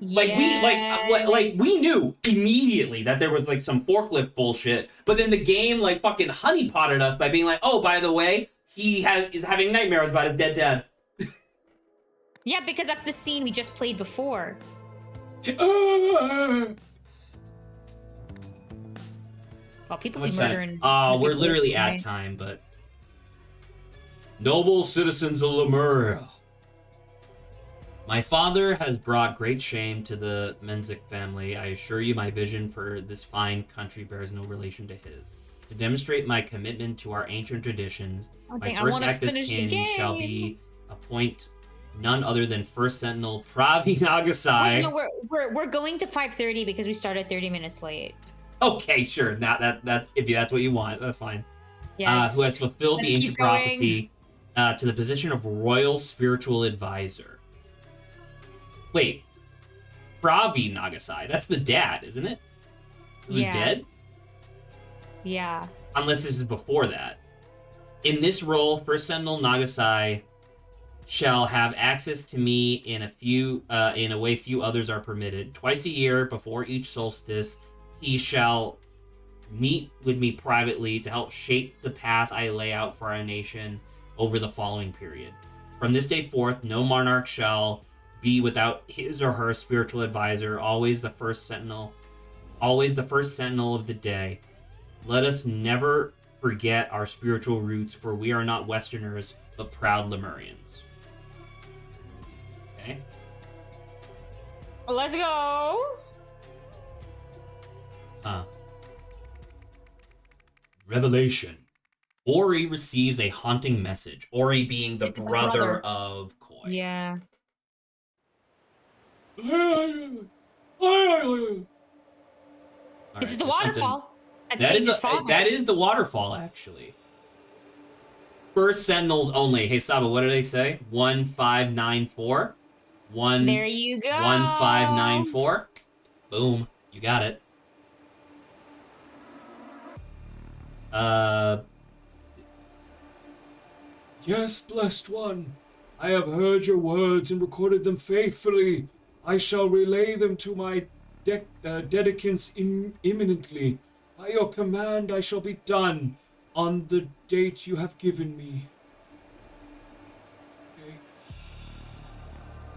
Like we knew immediately that there was like some forklift bullshit, but then the game like fucking honeypotted us by being like, oh, by the way, is having nightmares about his dead dad. Yeah, because that's the scene we just played before. How Well, people be much time? murdering. We're people literally anyway. at time, but noble citizens of Lemuria. My father has brought great shame to the Menzik family. I assure you my vision for this fine country bears no relation to his. To demonstrate my commitment to our ancient traditions, my first act as king shall be appoint none other than First Sentinel Pravi Nagasai. Wait, no, we're going to 5:30 because we started 30 minutes late. Okay, sure. Now that's if that's what you want, that's fine. Yes. Who has fulfilled the Let's ancient keep going. prophecy to the position of royal spiritual advisor. Wait, Pravi Nagasai. That's the dad, isn't it? Who's Yeah. dead? Yeah. Unless this is before that. In this role, First Sentinel Nagasai shall have access to me in a way few others are permitted. Twice a year, before each solstice, he shall meet with me privately to help shape the path I lay out for our nation over the following period. From this day forth, no monarch shall be without his or her spiritual advisor, always the first sentinel of the day. Let us never forget our spiritual roots, for we are not Westerners, but proud Lemurians. Okay. Well, let's go. Revelation. Ori receives a haunting message. Ori being the It's the brother brother. of Koi. Yeah. This is the waterfall. That is the waterfall, actually. First Sentinels only. Hey, Saba, what did I say? 1594? There you go. 1594. Boom. You got it. Yes, blessed one, I have heard your words and recorded them faithfully. I shall relay them to my dedicants imminently. By your command, I shall be done on the date you have given me. Okay.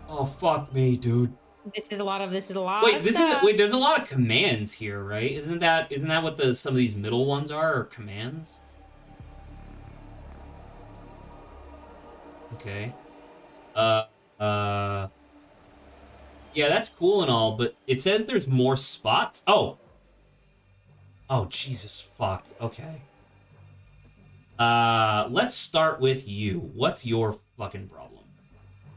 Oh, fuck me, dude. This is a lot of Wait, stuff. there's a lot of commands here, right? Isn't that what some of these middle ones are commands? Okay. Yeah, that's cool and all, but it says there's more spots. Oh, Jesus fuck. Okay. Let's start with you. What's your fucking problem?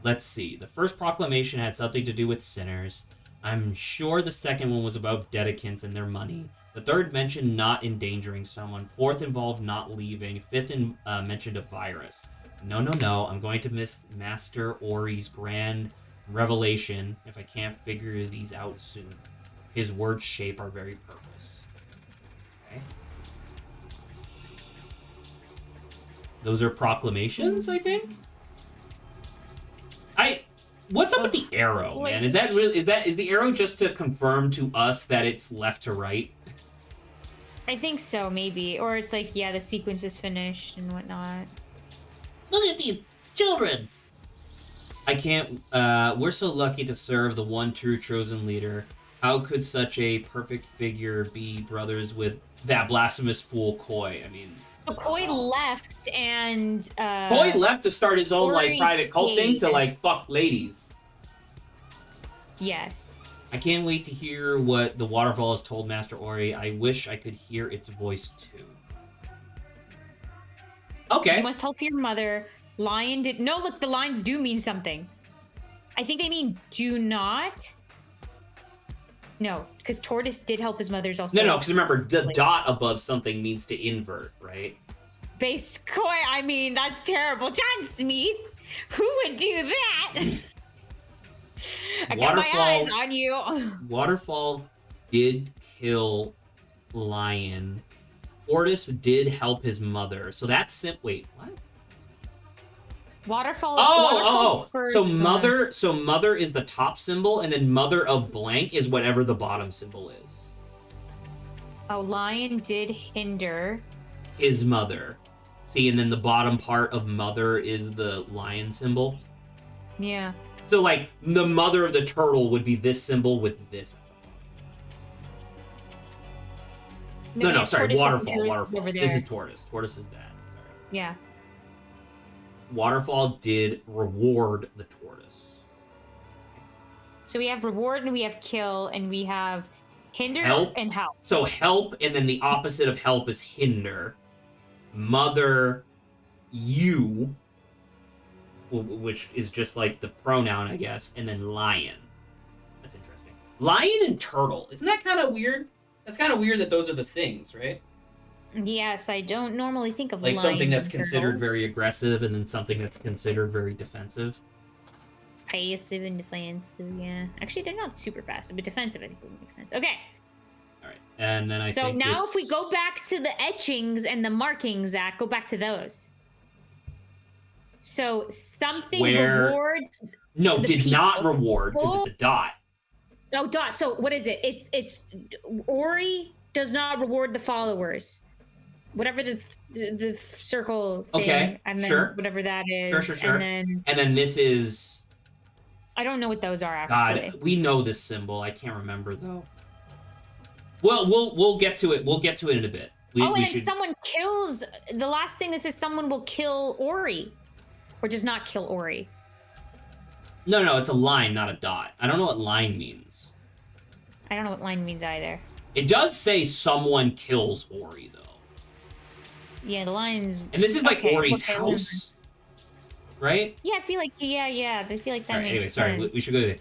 Let's see. The first proclamation had something to do with sinners. I'm sure the second one was about dedicants and their money. The third mentioned not endangering someone. Fourth involved not leaving. Fifth mentioned a virus. No. I'm going to miss Master Ori's grand revelation if I can't figure these out soon. His words shape our very purpose. Okay. Those are proclamations, I think? What's up with the arrow, man? Is the arrow just to confirm to us that it's left to right? I think so, maybe. Or it's like, yeah, the sequence is finished and whatnot. Look at these children. I can't. We're so lucky to serve the one true chosen leader. How could such a perfect figure be brothers with that blasphemous fool Koi? I mean, So Koi left and Koi left to start his own like Ori private cult thing to stayed. like fuck ladies. Yes. I can't wait to hear what the waterfall has told Master Ori. I wish I could hear its voice too. Okay. You must help your mother. Lion did no. Look, the lines do mean something. I think they mean do not. No, because Tortoise did help his mother's also. No, because remember, the dot above something means to invert, right? Base Koi, I mean, that's terrible. John Smith, who would do that? I got my eyes on you. Waterfall did kill Lion. Tortoise did help his mother. So that's wait, what? Waterfall. Oh. So first mother, one. so mother is the top symbol, and then mother of blank is whatever the bottom symbol is. Oh, Lion did hinder. His mother. See, and then the bottom part of mother is the lion symbol. Yeah. So, like, the mother of the turtle would be this symbol with this. Maybe No, sorry, Tortoise is waterfall, yours waterfall. over This there. is tortoise. Tortoise is that. Sorry. Yeah. Waterfall did reward the tortoise. So we have reward and we have kill and we have hinder Help. and help. So help, and then the opposite of help is hinder. Mother, you, which is just like the pronoun, I guess, and then lion. That's interesting. Lion and turtle. Isn't that kind of weird? That's kind of weird that those are the things, right? Yes, I don't normally think of Like something lions that's and considered turtles. very aggressive, and then something that's considered very defensive. Passive and defensive, yeah. Actually, they're not super passive, but defensive, I think would make sense. Okay. All right, and then I So think now it's... if we go back to the etchings and the markings, Zach, go back to those. So something Square- rewards. No, the did not people- reward because it's a dot. Oh, dot. So what is it? It's Ori does not reward the followers. Whatever the circle thing, Okay, and then sure. whatever that is, Sure. and And then this is... I don't know what those are actually. God, we know this symbol. I can't remember though. Well, we'll get to it. We'll get to it in a bit. We and then should... someone kills. The last thing that says someone will kill Ori, or does not kill Ori. No, it's a line, not a dot. I don't know what line means. I don't know what line means either. It does say someone kills Ori though. Yeah, the lines. And this is like Okay, Ori's okay, house, right? Yeah, I feel like I feel like that All right, makes anyway, sorry, sense. we should go there.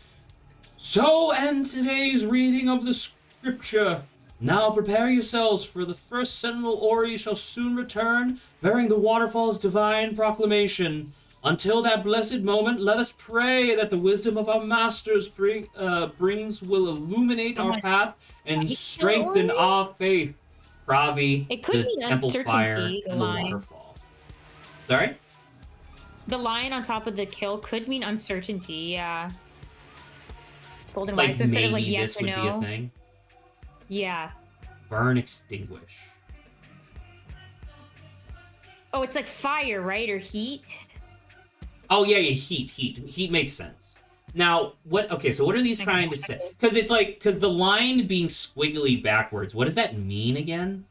So end today's reading of the scripture. Now prepare yourselves, for the first sentinel Ori shall soon return, bearing the waterfall's divine proclamation. Until that blessed moment, let us pray that the wisdom of our masters brings will illuminate our Someone- path and Are you strengthen sure? our faith. Pravi, It could the be temple fire, uncertainty, the and the line. waterfall. Sorry? The lion on top of the kill could mean uncertainty. Yeah. Golden Like Light. So instead of like maybe yes this or would be a no. thing. Yeah. Burn, extinguish. Oh, it's like fire, right? Or heat. Oh yeah, heat. Heat makes sense. Now, what? Okay, so what are these I trying know to what say? that is. Because it's like, because the line being squiggly backwards. What does that mean again?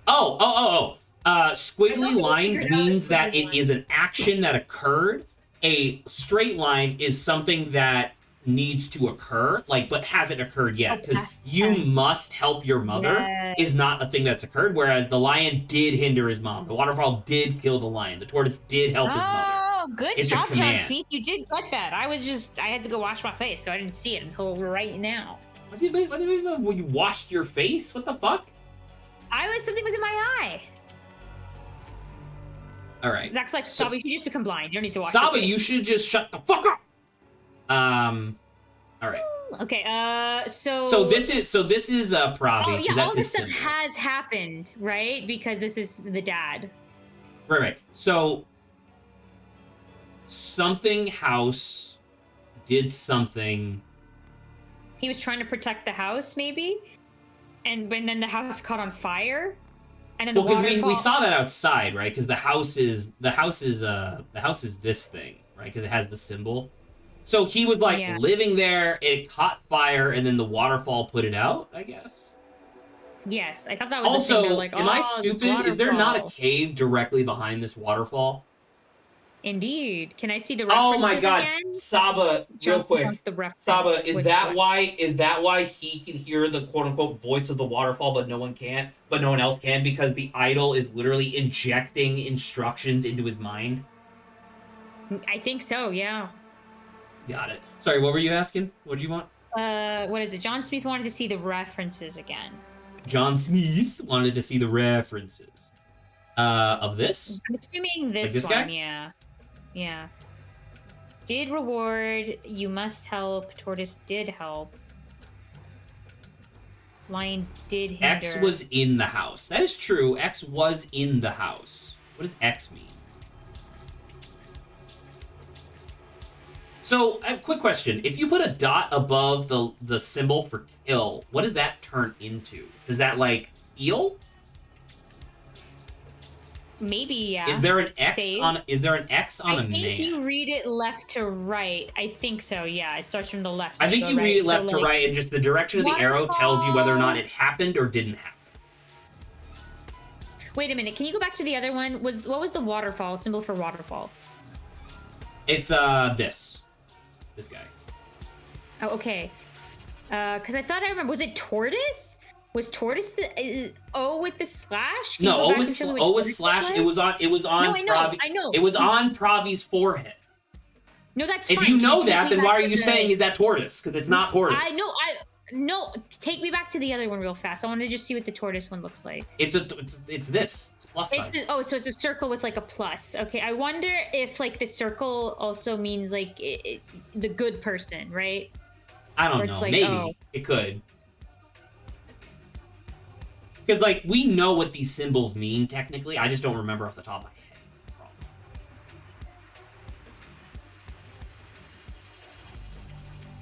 Oh. Squiggly line figured out means that squiggly it line. is an action that occurred. A straight line is something that needs to occur, like, but hasn't occurred yet. Oh, Because past you tense. must help your mother Yes. is not a thing that's occurred, whereas the lion did hinder his mom. The waterfall did kill the lion. The tortoise did help his mother. Oh, good It's a job, John command. Smith. You did get that. I had to go wash my face, so I didn't see it until right now. What do you mean? When you washed your face? What the fuck? Something was in my eye. All right. Zach's like, So- Saba, you should just become blind. You don't need to wash Saba, your face. you should just shut the fuck up. All right. Okay, so... So this is Pravi. Oh, 'cause yeah, that's all this his stuff symbol. has happened, right? Because this is the dad. Right. So something house did something he was trying to protect the house, maybe, and then the house caught on fire, and then the Well, because waterfall. we saw that outside, right? Because the house is this thing, right? Because it has the symbol. So he was like Yeah. living there. It caught fire, and then the waterfall put it out. I guess. Yes, I thought that was the thing. Also, They're like, am I "Oh, this stupid? Is there not a waterfall." cave directly behind this waterfall? Indeed. Can I see the Oh references my god, again? Saba, real Johnson quick. wants the reference. Saba, is Which that one? why he can hear the quote unquote voice of the waterfall, but no one can't, but no one else can, because the idol is literally injecting instructions into his mind? I think so. Yeah. Got it. Sorry, what were you asking? What do you want? What is it? John Smith wanted to see the references again. John Smith wanted to see the references. Of this? I'm assuming this, this one. guy? Yeah. Yeah. Did reward. You must help. Tortoise did help. Lion did hinder. X was in the house. That is true. X was in the house. What does X mean? So, a quick question. If you put a dot above the symbol for kill, what does that turn into? Does that, like, heal? Maybe, yeah. Is there an X Save. on a I think man? you read it left to right. I think so, yeah. It starts from the left. I and think go you read right. it left So, to like, right, and just the direction of the arrow tells you whether or not Waterfall. it happened or didn't happen. Wait a minute. Can you go back to the other one? What was the waterfall symbol for waterfall? It's this guy. Oh, okay. Because I thought I remember. Was it tortoise? Was tortoise the O with the slash? Can you No, go O back with and show me what slash. tortoise It was on. No, I know. Pravi, I know. It was on Pravi's forehead. No, that's If fine. you Can know take that, me then back why are to you the- saying is that tortoise? Because it's not tortoise. No. Take me back to the other one real fast. I want to just see what the tortoise one looks like. It's this. It's a plus sign. So it's a circle with like a plus. Okay, I wonder if like the circle also means like the good person, right? I don't or know. it's like, Maybe oh. it could. Because like we know what these symbols mean technically. I just don't remember off the top of my head.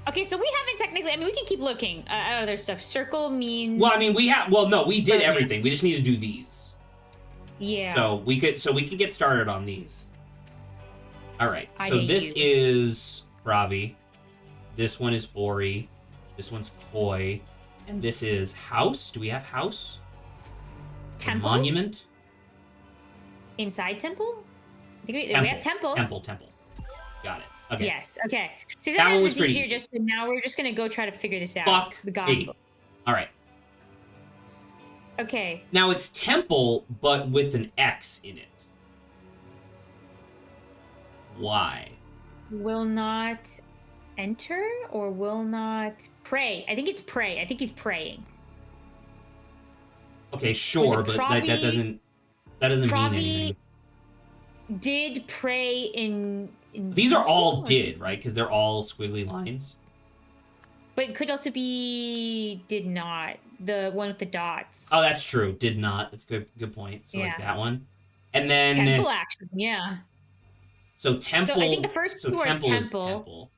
Okay, so we haven't technically. I mean, we can keep looking at other stuff. Circle means. Well, I mean, we have. Well, no, we did Oh, yeah. everything. We just need to do these. Yeah. So we can get started on these. All right. I So did this you. is Ravi. This one is Ori. This one's Koi. And this is House. Do we have House? Or Temple. Monument. Inside temple. I think we Temple. have temple. Temple. Got it. Okay. Yes. Okay. See, That one sometimes was it's pretty easier easy. just. Now we're just gonna go try to figure this out. Fuck the gospel. me. All right. Okay. Now it's temple, but with an X in it. Why? Will not enter or will not pray. I think it's pray. I think he's praying. Okay, sure, it but Pravi- that doesn't mean Pravi anything. did pray in These are all temple? did, right? Because they're all squiggly lines. But it could also be did not. The one with the dots. Oh, that's true. Did not. That's good. Good point. So like Yeah. that one, and then Temple action. Yeah. so temple. So I think the first so two are temple is temple. temple.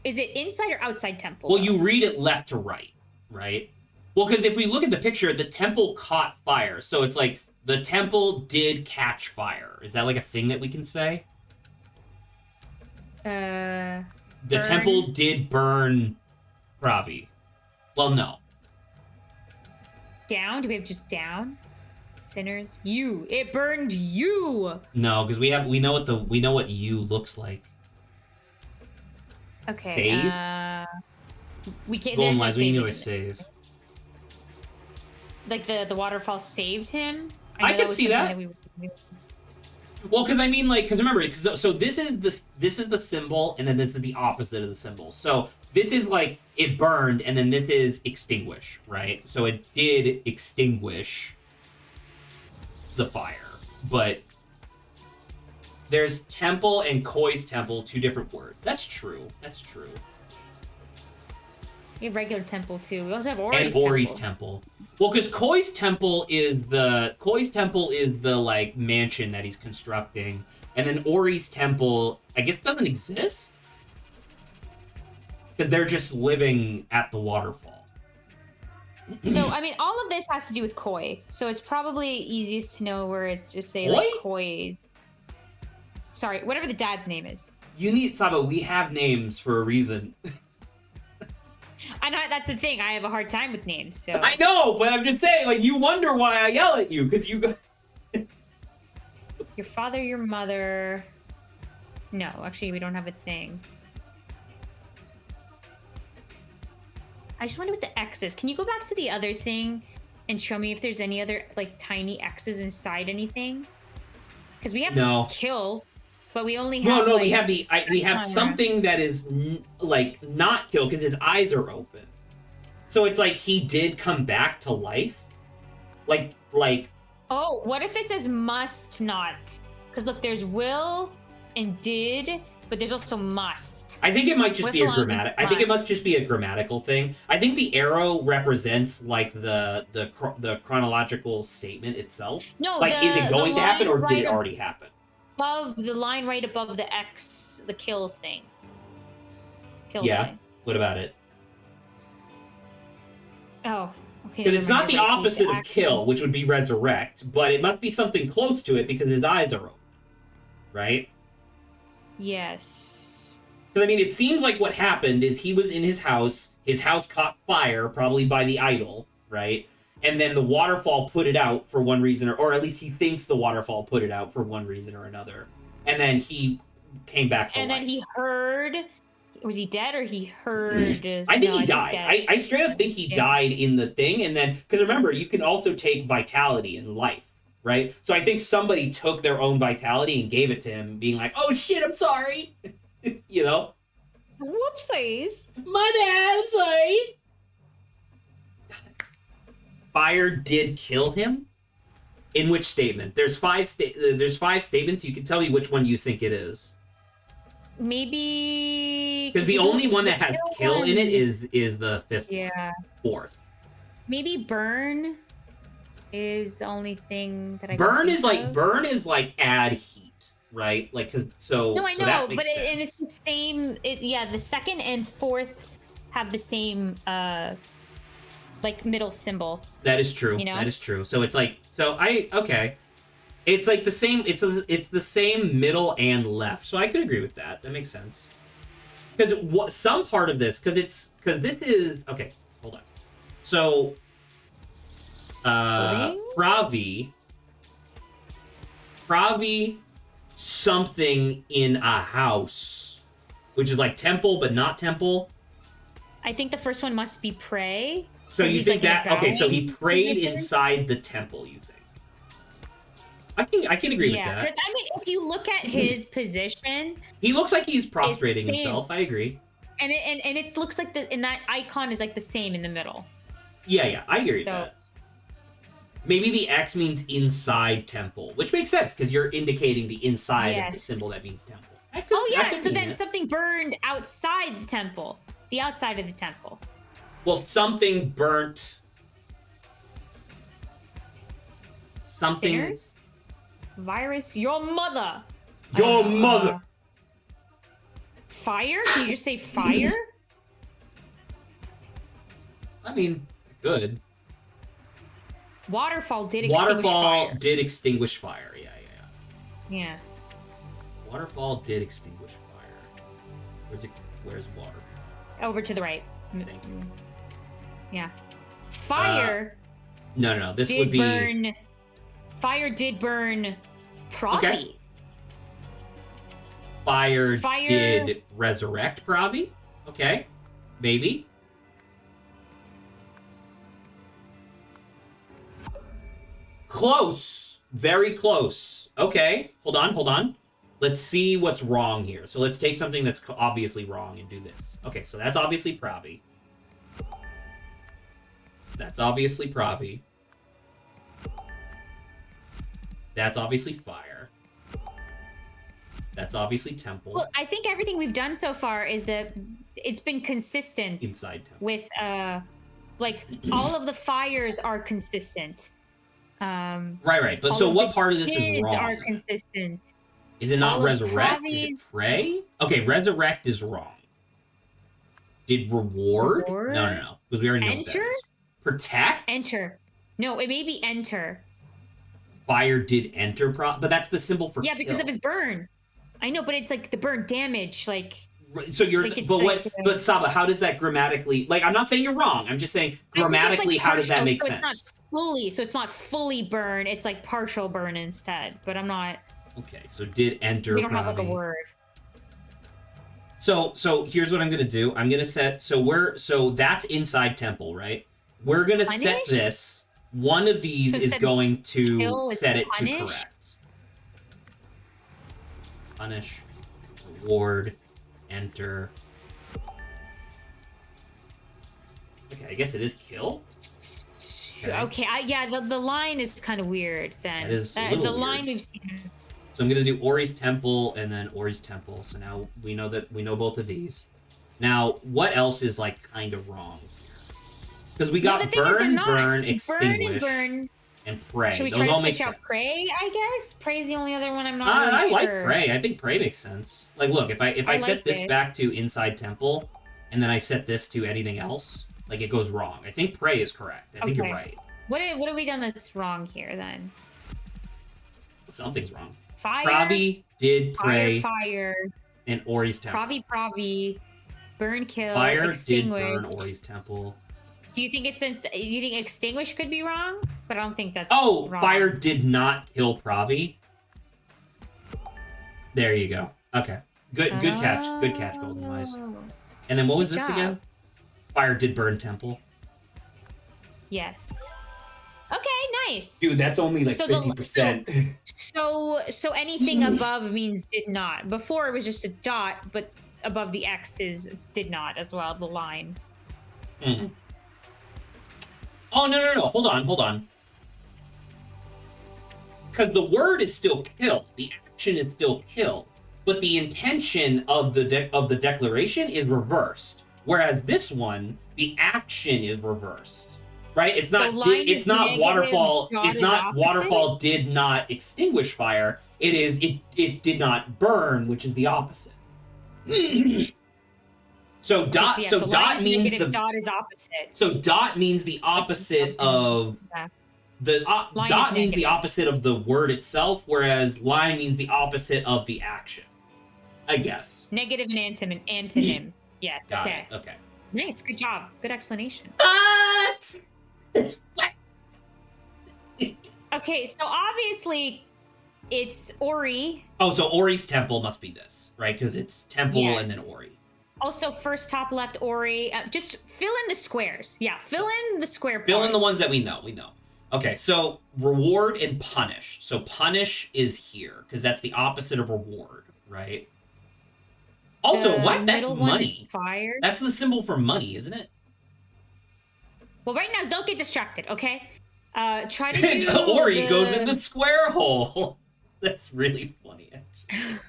Is it inside or outside temple? Well, though? you read it left to right, right? Well, because if we look at the picture, the temple caught fire, so it's like the temple did catch fire. Is that like a thing that we can say? Uh. The Burn. temple did burn Ravi. Well, no. Down? Do we have just down? Sinners. You. It burned you. No, because we know what you looks like. Okay. Save? We can't. Golden there's no Lies, we need saving to it. save. Like the waterfall saved him. I know could was see something that. we would do. Well, because I mean, like, because remember, so this is the symbol, and then this is the opposite of the symbol. So this is like it burned, and then this is extinguish, right? So it did extinguish the fire, but there's temple and Koi's temple, two different words. That's true. That's true. We have regular temple too. We also have Ori's And Ori's temple. temple. Well, because Koi's temple is the like mansion that he's constructing, and then Ori's temple, I guess, doesn't exist. because they're just living at the waterfall. So, I mean, all of this has to do with koi. So it's probably easiest to know where it just say, Koi? like, koi's. Sorry, whatever the dad's name is. You need, Sabo, we have names for a reason. I know, that's the thing. I have a hard time with names, so... I know, but I'm just saying, like, you wonder why I yell at you, because you... Your father, your mother... No, actually, we don't have a thing. I just wonder what the X is. Can you go back to the other thing and show me if there's any other, like, tiny X's inside anything? Because we have kill, but we only have, No, like, we have we have something that is, like, not kill, because his eyes are open. So it's like he did come back to life? Like... Oh, what if it says must not? Because, look, there's will and did... But there's also must. I think it might just be a With grammatic. I think it must just be a grammatical thing. I think the arrow represents like the chronological statement itself. No, like is it going to happen or did it already happen? Above the line, right above the X, the kill thing. Kill Yeah. sign. What about it? Oh, okay. Because it's not the opposite of kill, which would be resurrect, but it must be something close to it because his eyes are open, right? Yes. Because, I mean, it seems like what happened is he was in his house caught fire, probably by the idol, right? And then the waterfall put it out for one reason, or at least he thinks the waterfall put it out for one reason or another. And then he came back to life. And then he heard... Was he dead or he heard... I think he died. I straight up think he died in the thing, and then... Because remember, you can also take vitality in life. Right? So I think somebody took their own vitality and gave it to him, being like, oh shit, I'm sorry. You know? Whoopsies. My bad, I'm sorry. Fire did kill him? In which statement? There's five statements. You can tell me which one you think it is. Maybe... Because the only one that has kill in it is the fifth one. Fourth. Maybe burn... is the only thing that I burn is like add heat, right? Like because no, I so know, that but makes and it's the same. The second and fourth have the same like middle symbol. That is true. You know? That is true. So it's like it's like the same. It's the same middle and left. So I could agree with that. That makes sense. Because some part of this because this is okay. Hold on. So. Pravi something in a house, which is like temple but not temple. I think the first one must be pray. So you think that okay? So he prayed inside the temple. You think? I can agree with that. Because I mean, if you look at his position, he looks like he's prostrating himself. I agree. And it looks like and that icon is like the same in the middle. Yeah, I agree with that. Maybe the X means inside temple, which makes sense because you're indicating the inside of the symbol that means temple. So then something burned outside the temple. The outside of the temple. Well, something burnt. Something. Sinners? Virus? Your mother! Your mother! Fire? Can you just say fire? I mean, good. Waterfall did extinguish fire. Did extinguish fire. Yeah. Waterfall did extinguish fire. Where's waterfall? Over to the right. Thank you. Yeah. Fire. No. This would be. Fire did burn. Pravi. Okay. Fire did resurrect Pravi. Okay. Maybe. Close. Very close. Okay. Hold on. Let's see what's wrong here. So let's take something that's obviously wrong and do this. Okay, so that's obviously Pravi. That's obviously Pravi. That's obviously fire. That's obviously temple. Well, I think everything we've done so far is that it's been consistent. Inside temple. With, like, all of the fires are consistent. Right. But so what part of this is wrong? Are consistent. Is it not all resurrect? Is it pray? Okay, resurrect is wrong. Did reward? Reward? No. Because we already know what that Enter? is. Protect? Enter. No, it may be enter. Fire did enter, but that's the symbol for Yeah, because kill. of his burn. I know, but it's like the burn damage, like. So you're, like it's but like, what? But Saba, how does that grammatically? Like, I'm not saying you're wrong. I'm just saying grammatically, like how does that partial, make so sense? It's not fully, so it's not fully burn. It's like partial burn instead. But I'm not. Okay, so did enter. We don't have like a word. So here's what I'm gonna do. I'm gonna set. So that's inside temple, right? We're gonna set Punish? this. One of these So is set going to kill, set it it's to punish? correct. Punish, reward, enter. Okay, I guess it is kill. Okay, yeah, the line is kind of weird then. That is a little the weird. line we've seen. So I'm gonna do Ori's Temple and then Ori's Temple. So now we know both of these. Now, what else is like kind of wrong here? Because we got burn, extinguish, and pray. Should we Those try to all make switch sense. out pray? I guess pray's the only other one I'm not really I sure. like pray. I think pray makes sense. Like, look, if I I set like this it. back to inside temple, and then I set this to anything else, like it goes wrong. I think pray is correct. I think you're Okay. right. What have we done that's wrong here then? Something's wrong. Fire. Pravi did pray Fire. and Ori's temple. Pravi. Burn, kill, Fire did extinguish. burn Ori's temple. Do you think you think extinguish could be wrong? But I don't think that's Oh, wrong. fire did not kill Pravi. There you go. Okay. Good catch. Good catch, Golden Wise. Oh. And then what was Good this job. again? Fire did burn temple. Yes. Okay, nice. Dude, that's only like So 50%. So anything above means did not. Before it was just a dot, but above the X is did not as well, the line. Mm. Oh, no. Hold on. Because the word is still kill. The action is still kill. But the intention of the declaration is reversed. Whereas this one, the action is reversed. Right? It's So not line it's is not negative, waterfall. dot It's is not opposite? waterfall did not extinguish fire. It did not burn, which is the opposite. So dot Okay, so line dot is means negative, the dot is opposite. so dot means the opposite of Yeah. the Line dot is means the negative. opposite of the word itself, whereas line means the opposite of the action. I guess. Negative and antonym. Yes. Got okay. it. Okay. Nice. Good job. Good explanation. What? Okay, so obviously it's Ori. Oh, so Ori's temple must be this, right? Because it's temple Yes. and then Ori. Also, first top left Ori. Just fill in the squares. Yeah, fill in the square Fill in the parts. ones that we know. We know. Okay, so reward and punish. So punish is here because that's the opposite of reward, right? Also, The what? That's middle one is money. fire. That's the symbol for money, isn't it? Well, right now, don't get distracted, okay? Try to do Ori goes in the square hole. That's really funny, actually.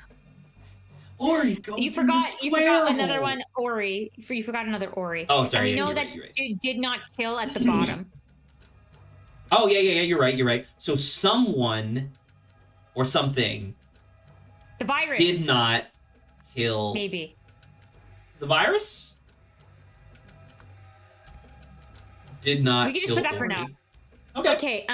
Ori goes You in forgot. the You square forgot another hole. one, Ori. You forgot another Ori. Oh, sorry, And we yeah, know you're that right, you're right. dude did not kill at the bottom. Oh, yeah, you're right. So someone or something The virus. did not kill Maybe. the virus? Did not We can just kill put that for Ori. now. Okay. Okay.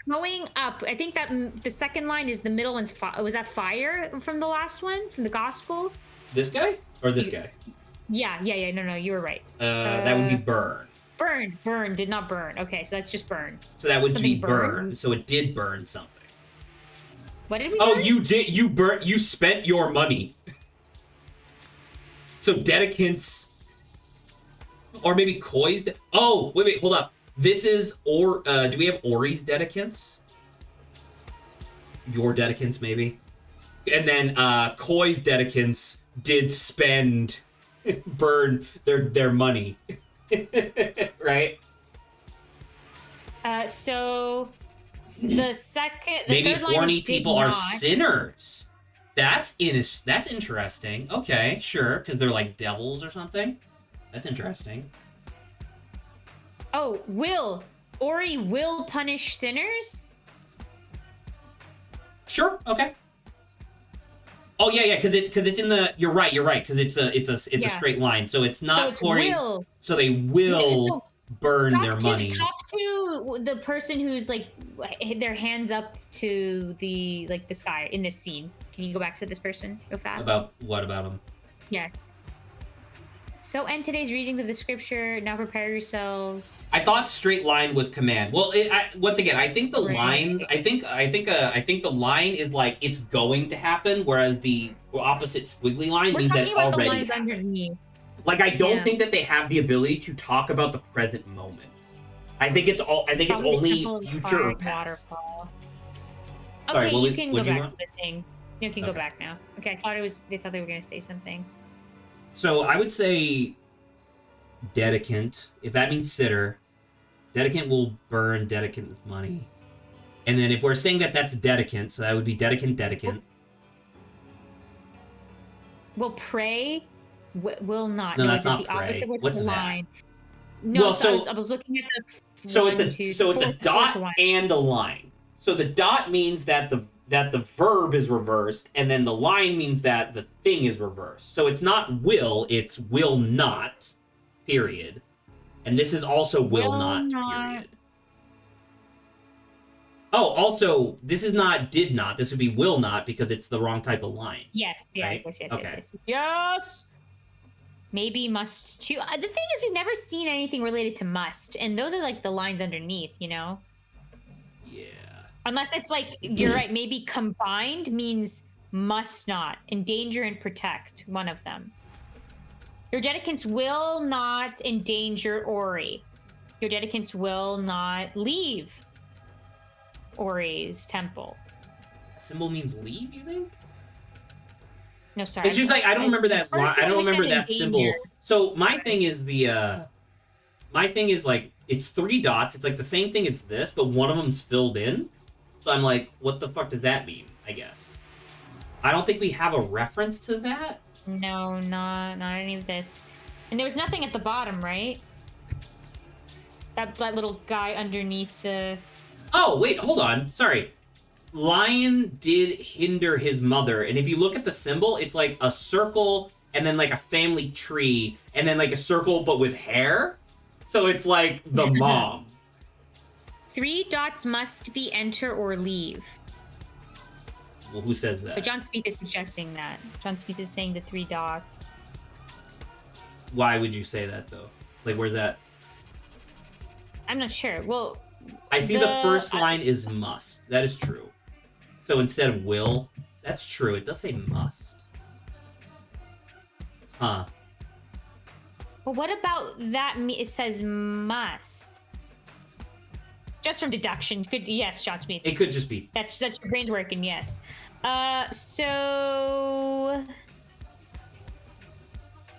Going up. I think that the second line is the middle one's. Was that fire from the last one from the gospel? This guy? Or this guy? Yeah. No. You were right. That would be burn. Burn. Did not burn. Okay, so that's just burn. So that would Something be burn. burned. So it did burn something. What did we? Oh, burn? you spent your money. So dedicants, or maybe Koi's. Oh, wait, hold up. This is do we have Ori's dedicants? Your dedicants, maybe. And then Koi's dedicants did spend, burn their money, right? So the Maybe third line horny is did people are not. sinners. That's interesting. Okay, sure, because they're like devils or something. That's interesting. Oh, Ori will punish sinners? Sure. Okay. Oh yeah, because it's in the. You're right, because it's a Yeah. straight line, so it's not So it's pouring. will. So they will burn their money. Talk to the person who's like their hands up to the sky in this scene. Can you go back to this person real fast? About what about them? Yes. So end today's readings of the scripture. Now prepare yourselves. I thought straight line was command. Well, once again, I think the Right. lines. I think the line is like it's going to happen, whereas the opposite squiggly line We're means that talking it about the already lines happened. underneath. Like I don't Yeah. think that they have the ability to talk about the present moment. I think it's Probably only Temple of future or Fire, past. Waterfall. Sorry, Okay, what you would- can would go you back want? to the thing. You can go Okay. back now. Okay, I thought they thought they were gonna say something. So I would say dedicant. If that means sitter, dedicant will burn dedicant with money. And then if we're saying that that's dedicant, so that would be dedicant. Will pray, will not. No, No, that's is it not the pray. opposite? What's What's the that? line? No, Well, so so- I was looking at the So one, it's a two, so it's a fourth dot one. and a line. So the dot means that the verb is reversed, and then the line means that the thing is reversed. So it's not will, it's will not, period. And this is also will not, period. Oh, also, this is not did not. This would be will not because it's the wrong type of line. Yes, Right? yes. Okay. Yes. Maybe must too. The thing is, we've never seen anything related to must, and those are like the lines underneath, you know. Yeah. Unless it's like you're right. Maybe combined means must not endanger and protect one of them. Your dedicants will not endanger Ori. Your dedicants will not leave Ori's temple. Symbol means leave, you think? No, sorry. It's just like I don't remember that. First I don't remember understand that symbol. endanger. So my thing is my thing is like it's 3 dots. It's like the same thing as this, but one of them's filled in. So I'm like, what the fuck does that mean? I guess. I don't think we have a reference to that. No, not any of this. And there was nothing at the bottom, right? That little guy underneath the. Oh wait, hold on. Sorry. Lion did hinder his mother, and if you look at the symbol, it's like a circle and then like a family tree and then like a circle but with hair. So it's like the mom. 3 dots must be enter or leave. Well, who says that? So John Smith is suggesting that. John Smith is saying the 3 dots. Why would you say that though? Like, where's that? I'm not sure. Well, I see the first line is must. That is true. So instead of will, that's true. It does say must. Huh. but what about that? It says must. Just from deduction. Good. Yes, John Smith. It could just be. That's your brain's working. Yes. So.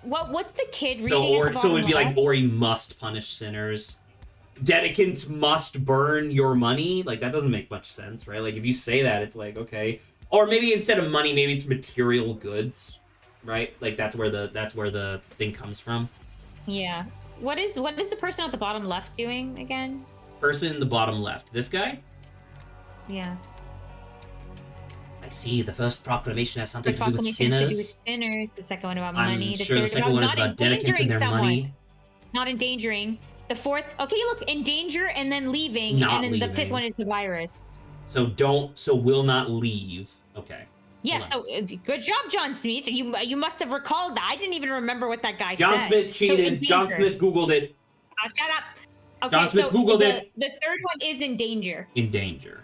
What's the kid reading? So it'd be like Ori must punish sinners. Dedicants must burn your money. Like that doesn't make much sense, right? Like if you say that, it's like okay. Or maybe instead of money, maybe it's material goods, right? Like that's where the thing comes from. Yeah. What is the person at the bottom left doing again? Person in the bottom left. This guy? Yeah. I see. The first proclamation has The something to do with proclamation has to do with sinners. sinners. The second one about I'm money. sure the third second one is not about dedicants and endangering their someone. money. Not endangering. The fourth, okay, look, endanger and then leaving, Not and then the leaving. fifth one is the virus. So will not leave. Okay. Yeah, Hold so good job, John Smith. You must have recalled that. I didn't even remember what that guy John said. Smith cheated. So John Smith Googled it. shut up. Okay, John Smith so Googled it. The third one is in danger. In danger.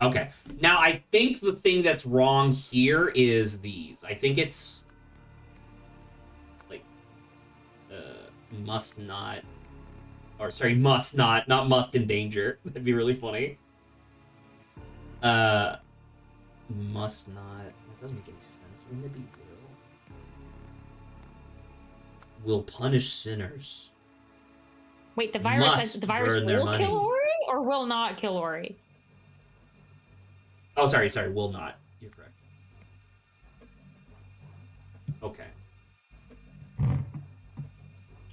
Okay. Now, I think the thing that's wrong here is these. I think it's like must not, or sorry, must not must in danger. That'd be really funny. Must not. That doesn't make any sense. Wouldn't it be will punish sinners. Wait, the virus Must the virus burn their will money. kill Ori or will not kill Ori? Oh, sorry, will not. You're correct. Okay.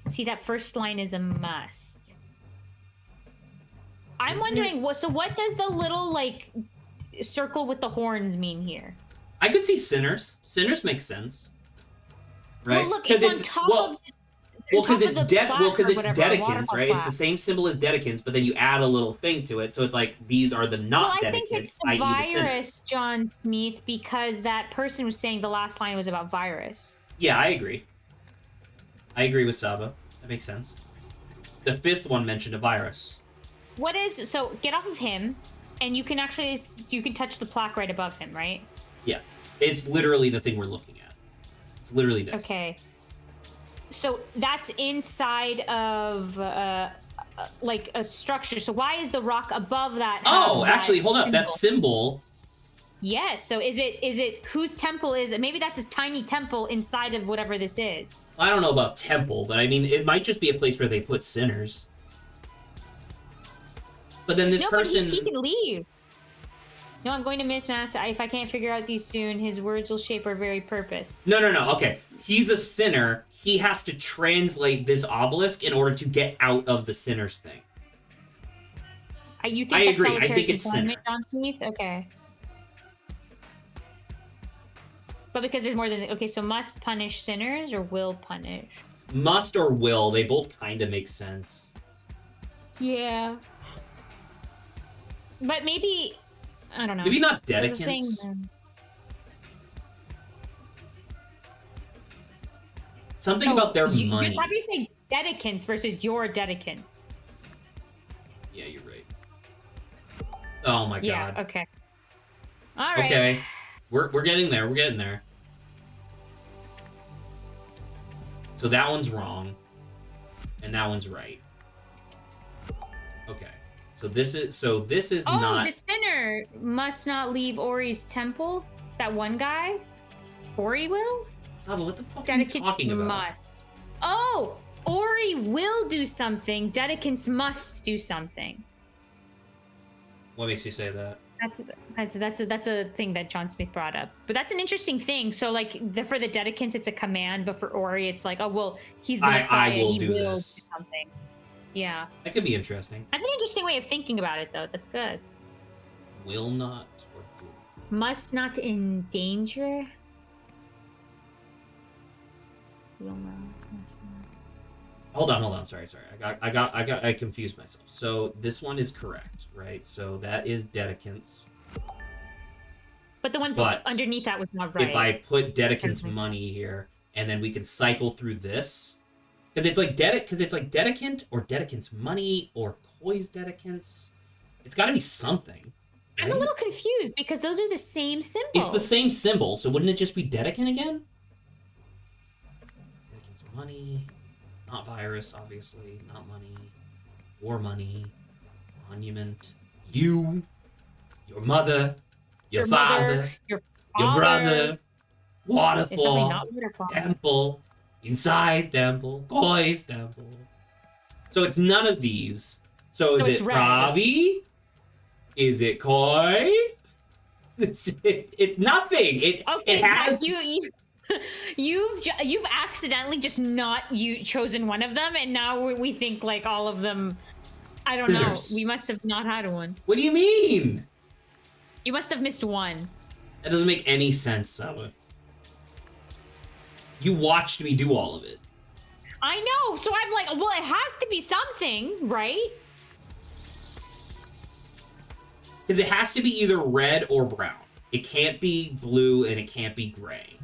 See, that first line is a must. I'm Isn't wondering, what does the little, like, circle with the horns mean here? I could see sinners. Sinners make sense, right? Well, look, it's on top of. Well, because it's the plaque or it's whatever, Dedekins, waterfall right? It's the plaque. same symbol as Dedekins, but then you add a little thing to it, so it's like these are the Well, not I Dedekins, think it's the i.e. the virus, sinners. John Smith, because that person was saying the last line was about virus. Yeah, I agree. I agree with Saba. That makes sense. The fifth one mentioned a virus. What is so? Get off of him, and you can actually touch the plaque right above him, right? Yeah, it's literally the thing we're looking at. It's literally this. Okay. So that's inside of like a structure. So why is the rock above that? Oh, have actually, that hold up. That symbol? symbol. Yes. So is it whose temple is it? Maybe that's a tiny temple inside of whatever this is. I don't know about temple, but I mean, it might just be a place where they put sinners. But then this No, person. but he can leave. No, I'm going to miss Master. If I can't figure out these soon, his words will shape our very purpose. No. Okay. He's a sinner. He has to translate this obelisk in order to get out of the sinner's thing. You think I that's agree. I solitary think it's confinement, sinner. John Smith? Okay. But because there's more than... Okay, so must punish sinners or will punish? Must or will, they both kind of make sense. Yeah. But maybe... I don't know. Maybe not There's a saying, Dedekins. Something about their money. Just how do you say Dedekins versus your Dedekins? Yeah, you're right. Oh my Yeah, god. okay. All right. Okay. We're getting there. We're getting there. So that one's wrong. And that one's right. Okay. So this is Oh, not the sinner must not leave Ori's temple? That one guy? Ori will? Saba, what the fuck are you Dedekins talking about? must. Oh! Ori will do something. Dedekins must do something. What makes you say that? That's a thing that John Smith brought up. But that's an interesting thing. So like for the Dedekins, it's a command, but for Ori, it's like, oh well, he's the Messiah. He will do something. Yeah. That could be interesting. That's an interesting way of thinking about it, though. That's good. Will not or do. Must not endanger. Will not. Must not. Hold on. Sorry. I confused myself. So this one is correct, right? So that is Dedekins. But the one But underneath that was not right. If I put Dedekins Okay. money here, and then we can cycle through this, because it's like Dedekint or Dedekins money or Koi's Dedekins. It's got to be something. I'm a right? little confused because those are the same symbols. It's the same symbol, so wouldn't it just be Dedekin again? Dedekin's money, not virus, obviously, not money, war money, monument, you, your mother, your father, your your father. brother, It's definitely waterfall, not waterfall. temple, inside temple, Koi's temple. So it's none of these. So is it's it red. Pravi? Is it Koi? It's nothing. It has. Zach, you've accidentally just not chosen one of them, and now we think like all of them. I don't Sinners. know. We must have not had one. What do you mean? You must have missed one. That doesn't make any sense, Saba. You watched me do all of it. I know. So I'm like, well, it has to be something, right? Because it has to be either red or brown. It can't be blue and it can't be gray.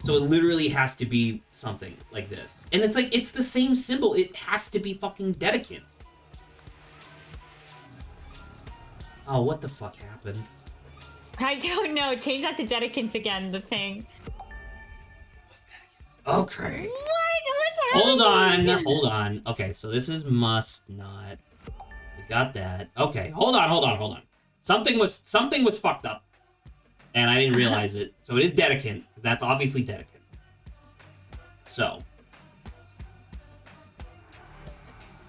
So it literally has to be something like this. And it's like, it's the same symbol. It has to be fucking Dedekin. Oh, what the fuck happened? I don't know. Change that to Dedekins again, the thing. Okay. What's Hold happening? on. Okay, so this is must not. We got that. Okay, hold on. Something was fucked up. And I didn't realize it. So it is Dedekin. That's obviously Dedekin. So.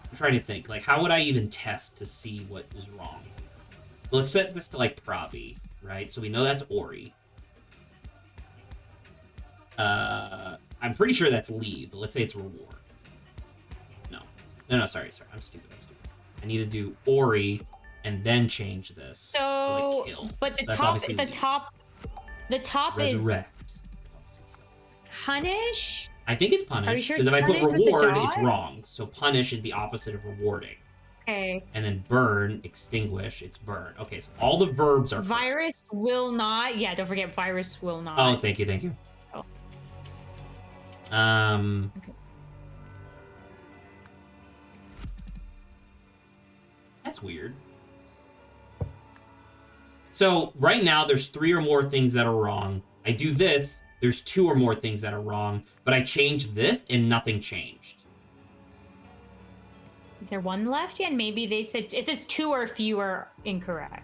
I'm trying to think. Like, how would I even test to see what is wrong? Let's set this to, like, Pravi, right? So we know that's Ori. I'm pretty sure that's leave, but let's say it's reward. No, sorry. I'm stupid. I need to do Ori and then change this. So So, kill. but the That's top, obviously the weak. top is Resurrect. punish. I think it's Are you punish sure because if it's I put punish with the reward, it's dot? wrong. So punish is the opposite of rewarding. Okay. And then burn, extinguish, it's burn. Okay, so all the verbs are. Virus will not. Yeah, don't forget virus will not. Oh, thank you, thank you. Oh. Okay. That's weird. So right now there's 3 or more things that are wrong. I do this, there's 2 or more things that are wrong, but I changed this and nothing changed. Is there one left yet? Maybe they said it says 2 or fewer incorrect.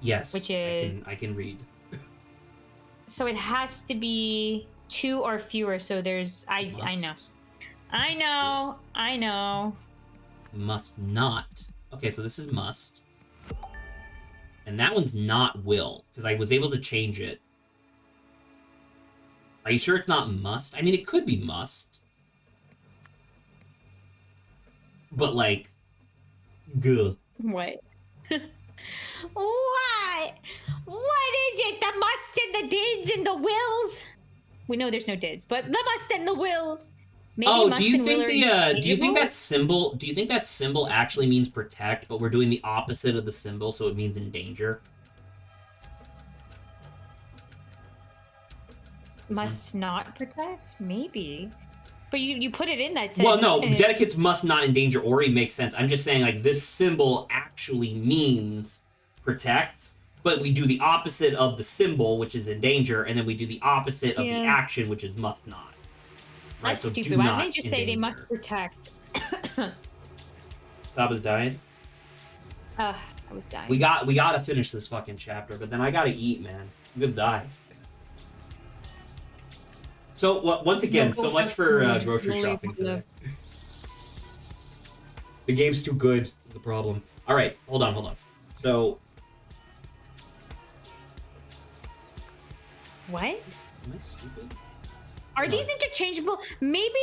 Yes, Which is I can read. so it has to be 2 or fewer. So there's I know. Must not. Okay, so this is must. And that one's not will, because I was able to change it. Are you sure it's not must? I mean, it could be must. But, like, guh. What? What? What is it? The must and the dids and the wills? We know there's no dids, but the must and the wills. Maybe must do you and will think are do you think interchangeable? that symbol actually means protect, but we're doing the opposite of the symbol, so it means endanger? Must not protect? Maybe. But you put it in that Well, no, and dedicates must not endanger Ori makes sense. I'm just saying, like, this symbol actually means protect, but we do the opposite of the symbol, which is endanger, and then we do the opposite of the action, which is must not. Right, That's so stupid. Why don't they just say they must protect? Saba's dying. I was dying. We gotta finish this fucking chapter, but then I gotta eat, man. I'm gonna die. So once again, so much for grocery shopping today. The game's too good is the problem. All right, hold on. So What? am I stupid? Are these interchangeable? Maybe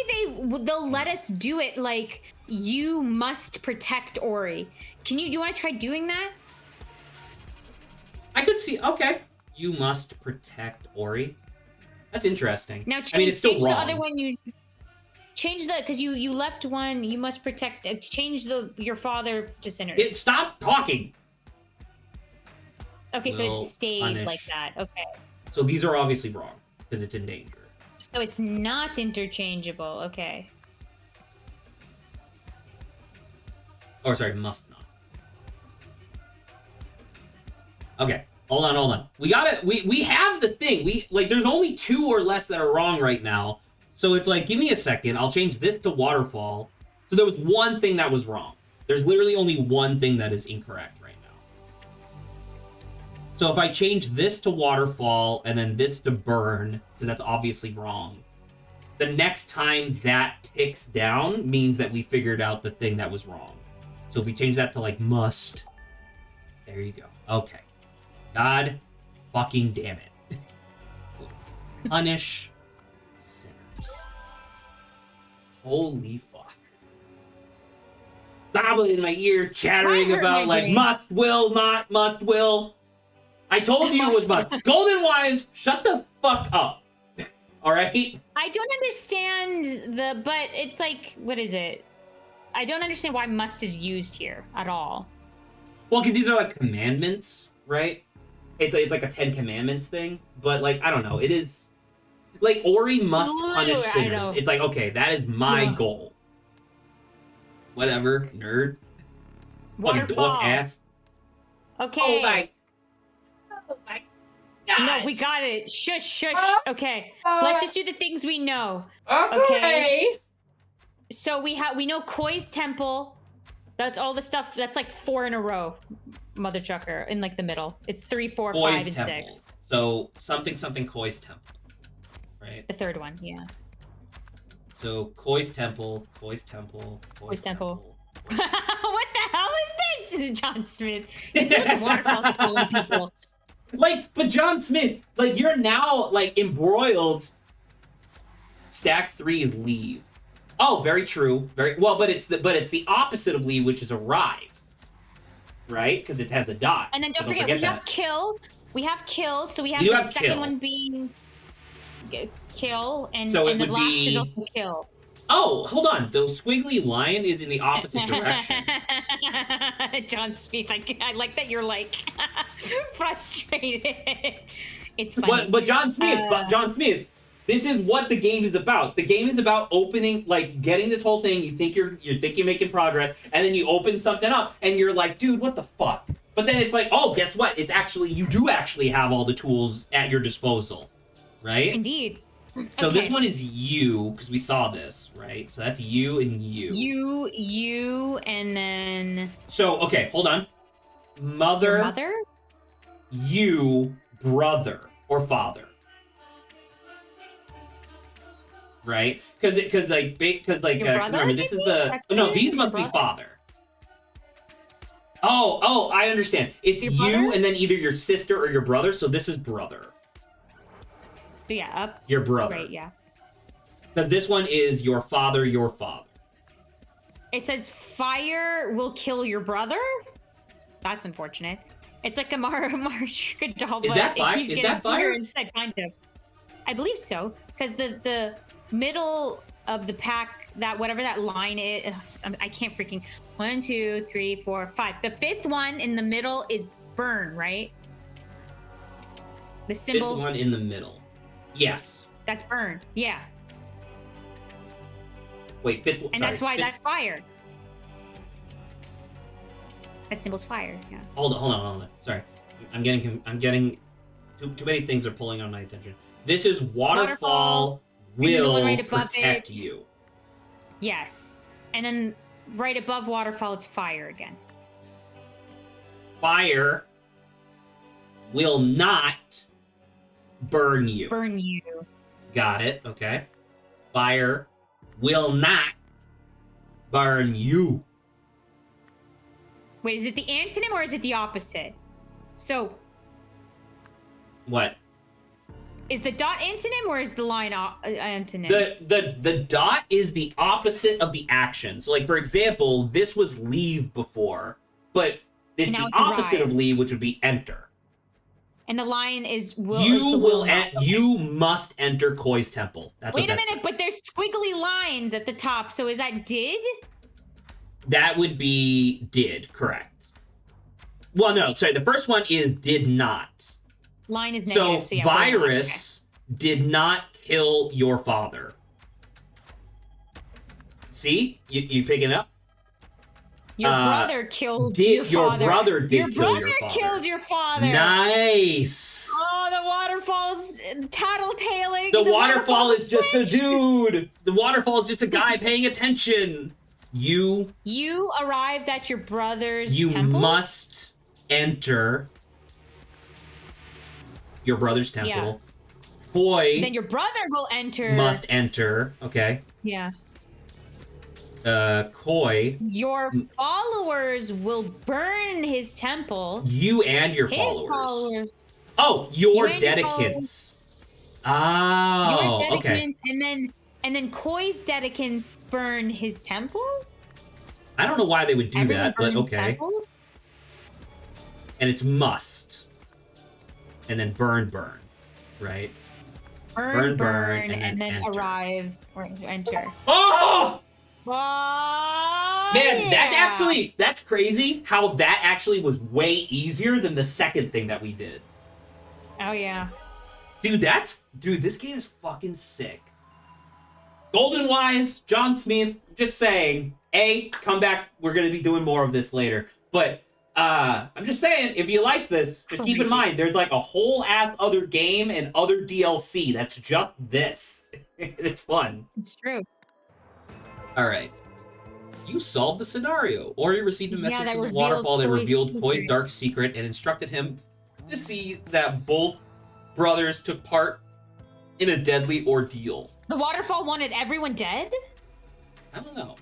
they'll let us do it like you must protect Ori. Do you want to try doing that? I could see. Okay, you must protect Ori. That's interesting. Now change, I mean, it's still change wrong. the other one. You change the because you left one. You must protect. Change your father to sinners. Stop talking. Okay, so Will it stayed punish. like that. Okay, So these are obviously wrong because it's in danger. so it's not interchangeable. Okay. Or sorry, must not. Okay, hold on. We have the thing. There's only 2 or less that are wrong right now. So it's like, give me a second. I'll change this to waterfall. So there was one thing that was wrong. There's literally only one thing that is incorrect right now. So if I change this to waterfall and then this to burn, because that's obviously wrong, the next time that ticks down means that we figured out the thing that was wrong. So if we change that to like must, there you go. Okay. God fucking damn it. Punish sinners. Holy fuck. Saba in my ear chattering That hurt about my like brain. must, will, not, must, will. I told you it was must. Golden Wise, shut the fuck up. All right? I don't understand but it's like, what is it? I don't understand why must is used here at all. Well, because these are like commandments, right? It's like a 10 Commandments thing, but like I don't know, it is like Ori must No, punish I sinners. know. It's like okay, that is my Ugh. goal. Whatever, nerd. Fucking Waterfall. dork ass. Okay. Oh my God. No, we got it. Shush. Okay. Uh, Let's just do the things we know. Okay. So we know Koi's temple. That's all the stuff. That's like 4 in a row, mother trucker, in like the middle. It's 3, 4, Koi's 5, and temple. 6. So something Koi's temple, right? The third one, yeah. So Koi's temple, Koi's temple. What the hell is this, John Smith? This is what the waterfall's telling people. Like, but John Smith, like you're now like embroiled. Stack 3 is leave. Oh, very true. Very well, but it's the opposite of leave, which is arrive. right? Because it has a dot. And then So don't forget, we have that. kill. We have kill, so we have We do the have second kill. one being kill, and, So it and the would last be- is also kill. Oh, hold on. The squiggly line is in the opposite direction. John Smith, I like that you're like frustrated. It's funny. But John Smith, this is what the game is about. The game is about opening, like getting this whole thing. You think you're making progress, and then you open something up, and you're like, dude, what the fuck? But then it's like, oh, guess what? It's actually you do actually have all the tools at your disposal, right? Indeed. So Okay. this one is you, because we saw this, right? So that's you and you. You, and then So, okay, hold on. Mother, your mother? you, brother, or father. Right? Because Your brother, remember, this is maybe? the... That's No, it? these Your must be brother? father. Oh, I understand. It's Your you brother? and then either your sister or your brother, so this is brother. So yeah, up. Your brother. Right, yeah. Because this one is your father, your father. It says fire will kill your brother. That's unfortunate. It's like a Marsha doll, Is but that fire? it keeps Is getting that fire? bigger instead, kind of. I believe so, because the middle of the pack, that whatever that line is, I can't freaking 1, 2, 3, 4, 5. The fifth one in the middle is burn, right? The symbol Fifth one in the middle. Yes. that's burn. Yeah, Wait, fifth... and that's why that's fire. That symbol's fire. Yeah. Hold on. Sorry. I'm getting... Too many things are pulling on my attention. This is waterfall And then the will one right above protect it. you. Yes, and then right above waterfall, it's fire again. Fire will not burn you. Burn you. Got it. Okay. Fire will not burn you. Wait, is it the antonym or is it the opposite? So, What? is the dot antonym or is the line antonym? The dot is the opposite of the action. So, like, for example, this was leave before, but it's Now the it's opposite arrive. of leave, which would be enter. And the line is will. You is the will. not. You must enter Koi's temple. That's Wait what a that minute, says. but there's squiggly lines at the top. So is that did? That would be did, correct. Well, no, sorry. The first one is did not. Line is So, negative. So yeah, will not. virus did not kill your father. See? You picking up? Your brother killed Your your father. brother did your kill your brother father. killed your father. Nice. Oh, the waterfall's tattletaling. The waterfall is just a switched. dude. The waterfall is just a guy paying attention. You arrived at your brother's you temple? must enter your brother's temple. Koi Then your brother will enter. must enter. Okay. Yeah. Koi, Your followers will burn his temple. you and your His followers. Oh, your You and your dedicants. Oh, your okay. dedicants, and then Koi's dedicants burn his temple. I don't know why they would do Everyone that, but burns okay. temples? And it's must. And then burn, right? Burn, and and then enter. arrive or enter. Oh! Oh, Man, yeah. that's crazy how that actually was way easier than the second thing that we did. Oh yeah. Dude, this game is fucking sick. Golden Wise, John Smith, just saying, come back, we're gonna be doing more of this later. But I'm just saying, if you like this, just keep in mind there's like a whole ass other game and other DLC that's just this. It's fun. It's true. Alright. You solved the scenario, or you received a Yeah, message that from the revealed waterfall that Koi's revealed Koi's secret. dark secret and instructed him to see that both brothers took part in a deadly ordeal. The waterfall wanted everyone dead? I don't know.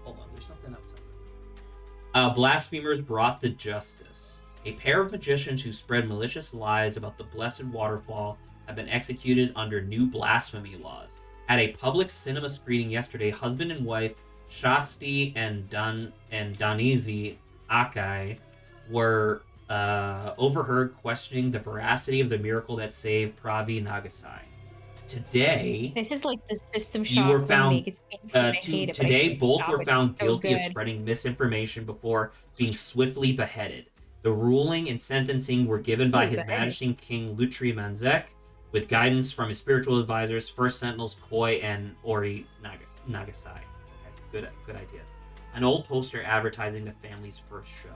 Hold on, there's something outside. Blasphemers brought to justice. A pair of magicians who spread malicious lies about the blessed waterfall have been executed under new blasphemy laws. At a public cinema screening yesterday, husband and wife Shasti and Donizi Akai were overheard questioning the veracity of the miracle that saved Pravi Nagasai. Today, This is like the System you were Shock found. remake. It's painful. I hate it, but I Today, can't both stop were it. found It's so guilty of good. spreading misinformation before being swiftly beheaded. The ruling and sentencing were given by Ooh, His beheaded. Majesty King Lutri Manzek, with guidance from his spiritual advisors, First Sentinels Koi and Ori Nagasai. Okay, good idea. An old poster advertising the family's first show.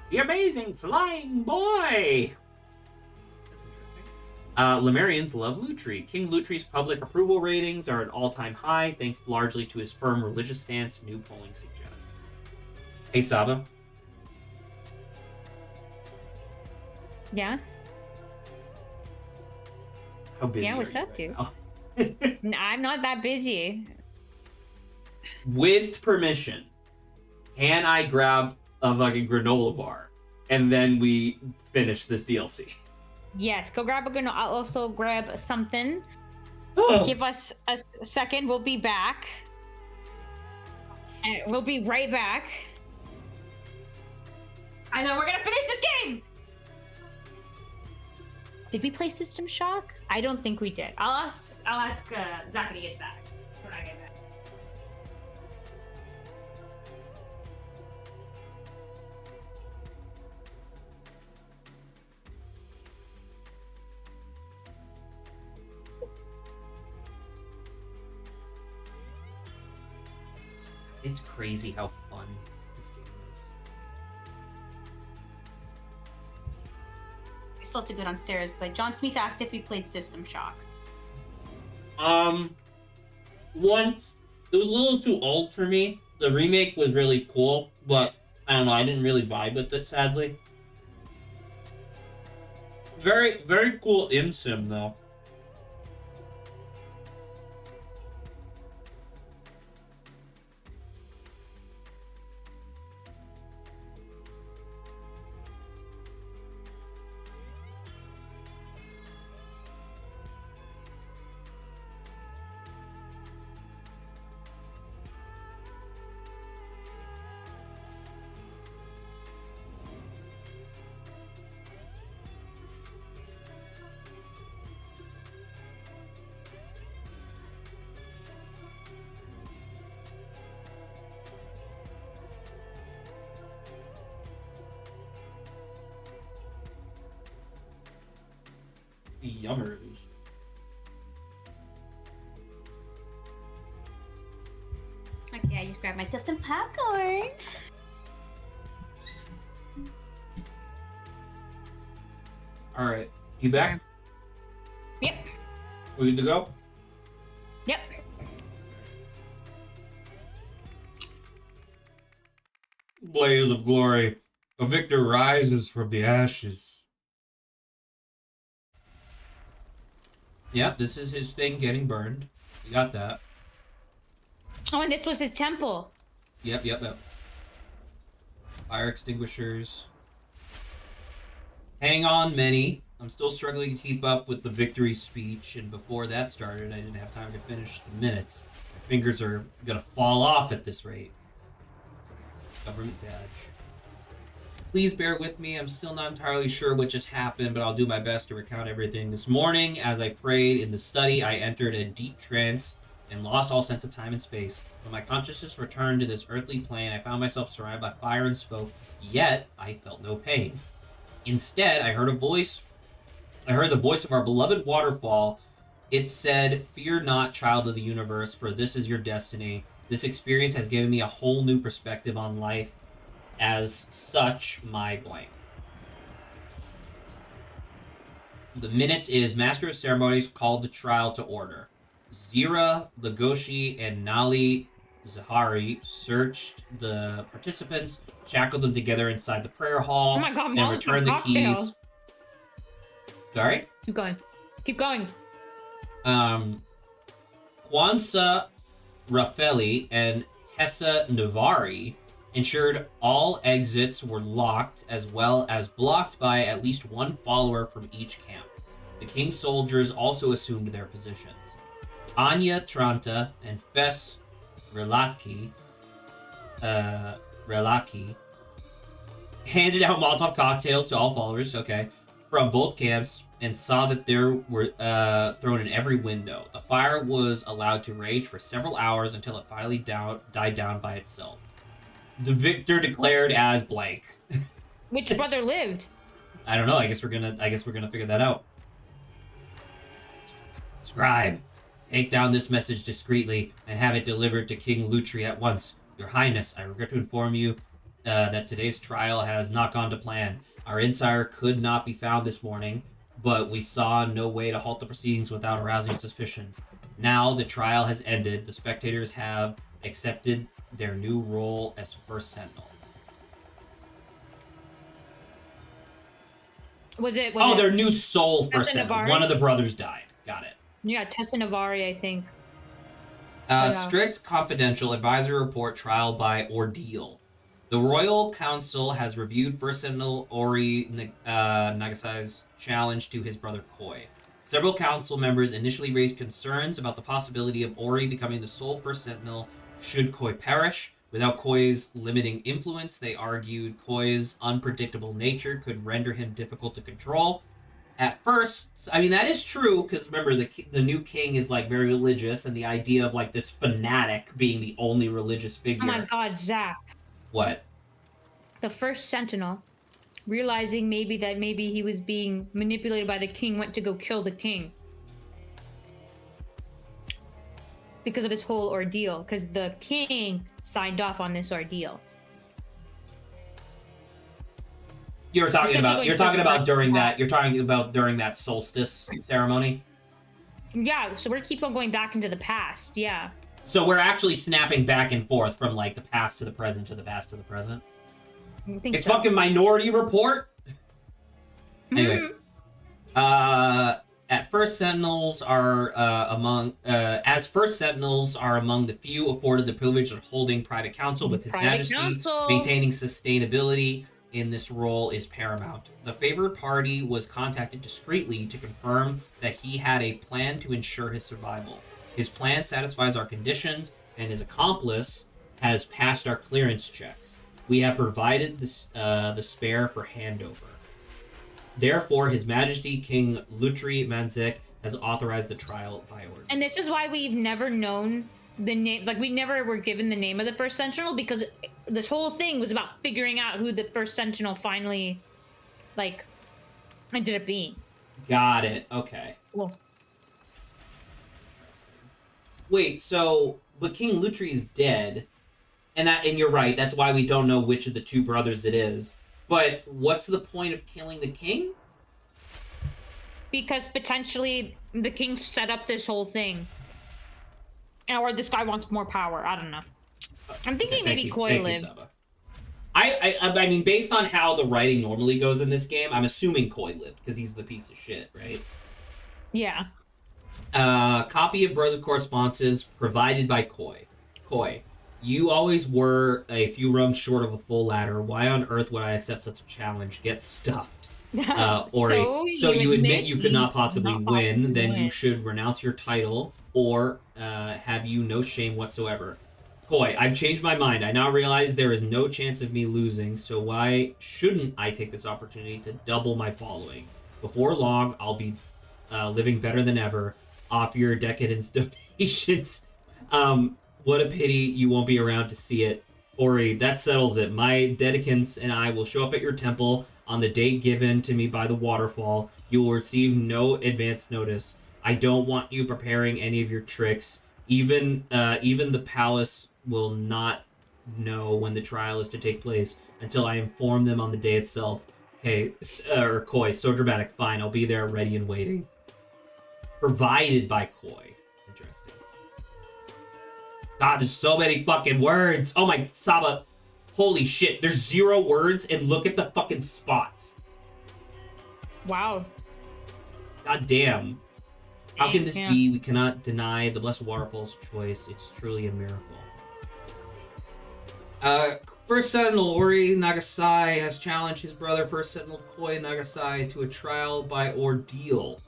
The Amazing Flying Boy! That's interesting. Lemurians love Lutri. King Lutri's public approval ratings are at all-time high, thanks largely to his firm religious stance, new polling suggests. Hey, Saba. Yeah? How busy Yeah, are what's you up, right dude? now? I'm not that busy. With permission, can I grab a fucking granola bar and then we finish this DLC? Yes, go grab a granola. I'll also grab something. Give us a second. We'll be back. And we'll be right back. And then we're gonna finish this game! Did we play System Shock? I don't think we did. I'll ask Zach when he gets back. When I get back. It's crazy how fun this game is. I still have to go downstairs. But John Smith asked if we played System Shock. Once it was a little too old for me. The remake was really cool, but I don't know, I didn't really vibe with it, sadly. Very, very cool sim though. Yummers. Okay, I just grabbed myself some popcorn. Alright. You back? Yep. We good to go? Yep. Blaze of glory. A victor rises from the ashes. Yep, this is his thing getting burned. You got that. Oh, and this was his temple. Yep. Fire extinguishers. Hang on, many. I'm still struggling to keep up with the victory speech, and before that started, I didn't have time to finish the minutes. My fingers are gonna fall off at this rate. Government badge. Please bear with me. I'm still not entirely sure what just happened, but I'll do my best to recount everything. This morning, as I prayed in the study, I entered a deep trance and lost all sense of time and space. When my consciousness returned to this earthly plane, I found myself surrounded by fire and smoke, yet I felt no pain. Instead, I heard the voice of our beloved waterfall. It said, "Fear not, child of the universe, for this is your destiny. This experience has given me a whole new perspective on life. As such, my blank." The minutes is Master of Ceremonies called the trial to order. Zira, Lagoshi, and Nali Zahari searched the participants, shackled them together inside the prayer hall, Oh my God, and Molotov returned the cocktail. keys. Sorry? Keep going. Keep going. Kwanzaa Rafeli and Tessa Navari ensured all exits were locked, as well as blocked by at least one follower from each camp. The king's soldiers also assumed their positions. Anya Tranta and Fess Relatki Relaki handed out Molotov cocktails to all followers, okay, from both camps, and saw that there were thrown in every window. The fire was allowed to rage for several hours until it finally died down by itself. The victor declared as blank. Which brother lived? I don't know. I guess we're gonna figure that out. Scribe, take down this message discreetly and have it delivered to King Lutri at once. Your Highness, I regret to inform you that today's trial has not gone to plan. Our insider could not be found this morning, but we saw no way to halt the proceedings without arousing suspicion. Now the trial has ended. The spectators have accepted their new role as First Sentinel. Was it? Their new soul First Sentinel. Navari? One of the brothers died. Got it. Yeah, Tessa Navari, I think. Strict confidential advisory report trial by ordeal. The Royal Council has reviewed First Sentinel Ori Nagasai's challenge to his brother Koi. Several council members initially raised concerns about the possibility of Ori becoming the sole First Sentinel should Koi perish. Without Koi's limiting influence, they argued Koi's unpredictable nature could render him difficult to control. At first, I mean, that is true, because remember, the new king is, like, very religious, and the idea of, like, this fanatic being the only religious figure. Oh my god, Zach. What? The first sentinel, realizing maybe he was being manipulated by the king, went to go kill the king. Because of this whole ordeal, because the king signed off on this ordeal. You're talking about during that solstice ceremony? Yeah, so we're keep on going back into the past, yeah. So we're actually snapping back and forth from, like, the past to the present to the past to the present? I think It's so. fucking Minority Report? Anyway. As First Sentinels are among the few afforded the privilege of holding private counsel with His Majesty, maintaining sustainability in this role is paramount. The favored party was contacted discreetly to confirm that he had a plan to ensure his survival. His plan satisfies our conditions, and his accomplice has passed our clearance checks. We have provided the spare for handover. Therefore, His Majesty King Lutri Manzek has authorized the trial by order. And this is why we've never known the name, like we never were given the name of the first sentinel, because this whole thing was about figuring out who the first sentinel finally, like, ended up being. Got it. Okay. Well, wait, so but King Lutri is dead, and you're right. That's why we don't know which of the two brothers it is. But what's the point of killing the king? because potentially the king set up this whole thing. Or this guy wants more power. I don't know. I'm thinking maybe Koi lived. I mean, based on how the writing normally goes in this game, I'm assuming Koi lived, because he's the piece of shit, right? Yeah. Copy of brother correspondence provided by Koi. Koi, you always were a few rungs short of a full ladder. Why on earth would I accept such a challenge? Get stuffed. Ori, so you admit you could not possibly win, then you should renounce your title, or have you no shame whatsoever. Koi, I've changed my mind. I now realize there is no chance of me losing, so why shouldn't I take this opportunity to double my following? Before long, I'll be living better than ever. Off your decadence donations. What a pity you won't be around to see it. Ori, that settles it. My dedicants and I will show up at your temple on the date given to me by the waterfall. You will receive no advance notice. I don't want you preparing any of your tricks. Even the palace will not know when the trial is to take place until I inform them on the day itself. Okay, or Koi, so dramatic. Fine, I'll be there ready and waiting. Provided by Koi. Interesting. God, there's so many fucking words. Oh my, Saba. Holy shit, there's 0 words, and look at the fucking spots. Wow. God damn. How can this be? We cannot deny the Blessed Waterfall's choice. It's truly a miracle. First Sentinel Ori Nagasai has challenged his brother First Sentinel Koi Nagasai to a trial by ordeal.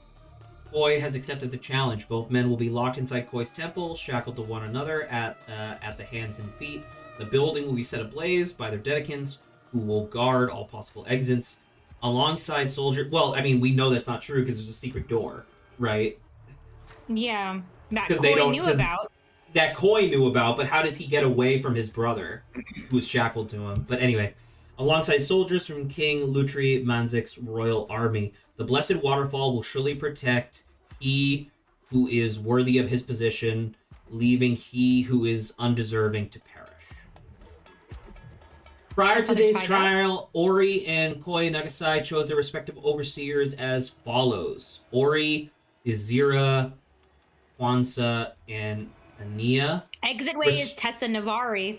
Koi has accepted the challenge. Both men will be locked inside Koi's temple, shackled to one another at the hands and feet. The building will be set ablaze by their dedicants, who will guard all possible exits alongside soldiers. Well, I mean, we know that's not true because there's a secret door, right? Yeah, that 'Cause they Koi don't- knew 'cause- about. That Koi knew about, but how does he get away from his brother, who was shackled to him? But anyway, alongside soldiers from King Lutri Manzik's royal army, the Blessed Waterfall will surely protect he who is worthy of his position, leaving he who is undeserving to perish. Prior to today's trial, Ori and Koi Nagasai chose their respective overseers as follows. Ori, Izira, Kwanzaa, and Ania. Exit way is Tessa Navari.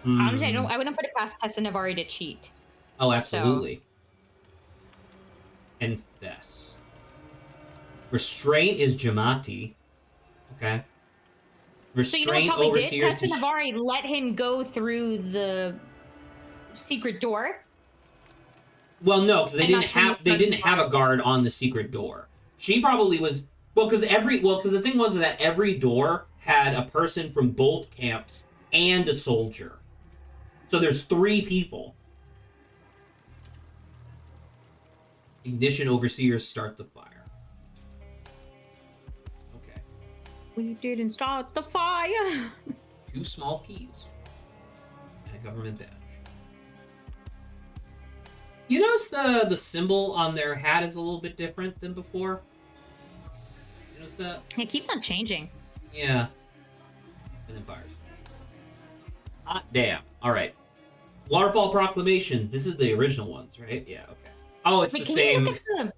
Honestly, I wouldn't put it past Tessa Navari to cheat. Oh, absolutely. And Fess. Restraint is Jamati. Okay. So you know what Restraint probably did? overseers. Tessa Navari let him go through the secret door. Well, no, because And that's when they they didn't started have a guard on the secret door. She probably was because the thing was that every door had a person from both camps and a soldier. So there's 3 people. Ignition overseers start the fire. Okay. We didn't start the fire. 2 small keys. And a government badge. You notice the symbol on their hat is a little bit different than before? You notice that? It keeps on changing. Yeah. And then fires. Hot damn. Alright. Waterfall proclamations. This is the original ones, right? Yeah, okay. Oh, it's Wait, the can same. you look at the...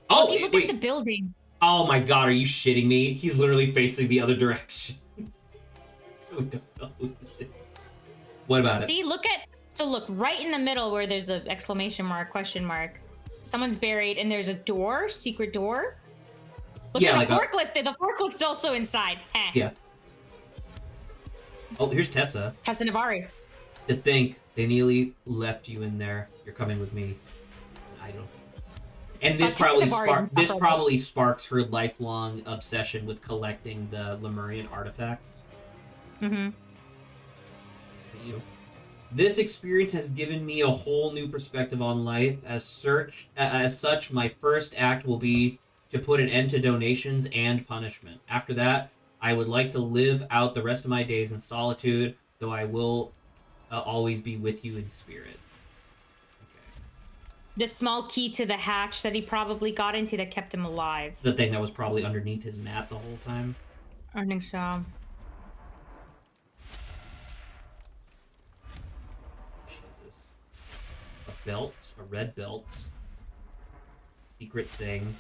Oh, if you look wait. at the building. Oh my god, are you shitting me? He's literally facing the other direction. So devoted. What about it? See, look right in the middle where there's an exclamation mark, question mark. Someone's buried and there's a door, secret door. Look Yeah, at the like forklift. The forklift's also inside. Heh. Yeah. Oh, here's Tessa. Tessa Navari. To think they nearly left you in there. You're coming with me. I don't. And this probably sparks her lifelong obsession with collecting the Lemurian artifacts. Mm-hmm. This experience has given me a whole new perspective on life. As such, my first act will be to put an end to donations and punishment. After that, I would like to live out the rest of my days in solitude, though I will always be with you in spirit. Okay. The small key to the hatch that he probably got into that kept him alive. The thing that was probably underneath his mat the whole time. I think so. Jesus. A belt, a red belt. Secret thing.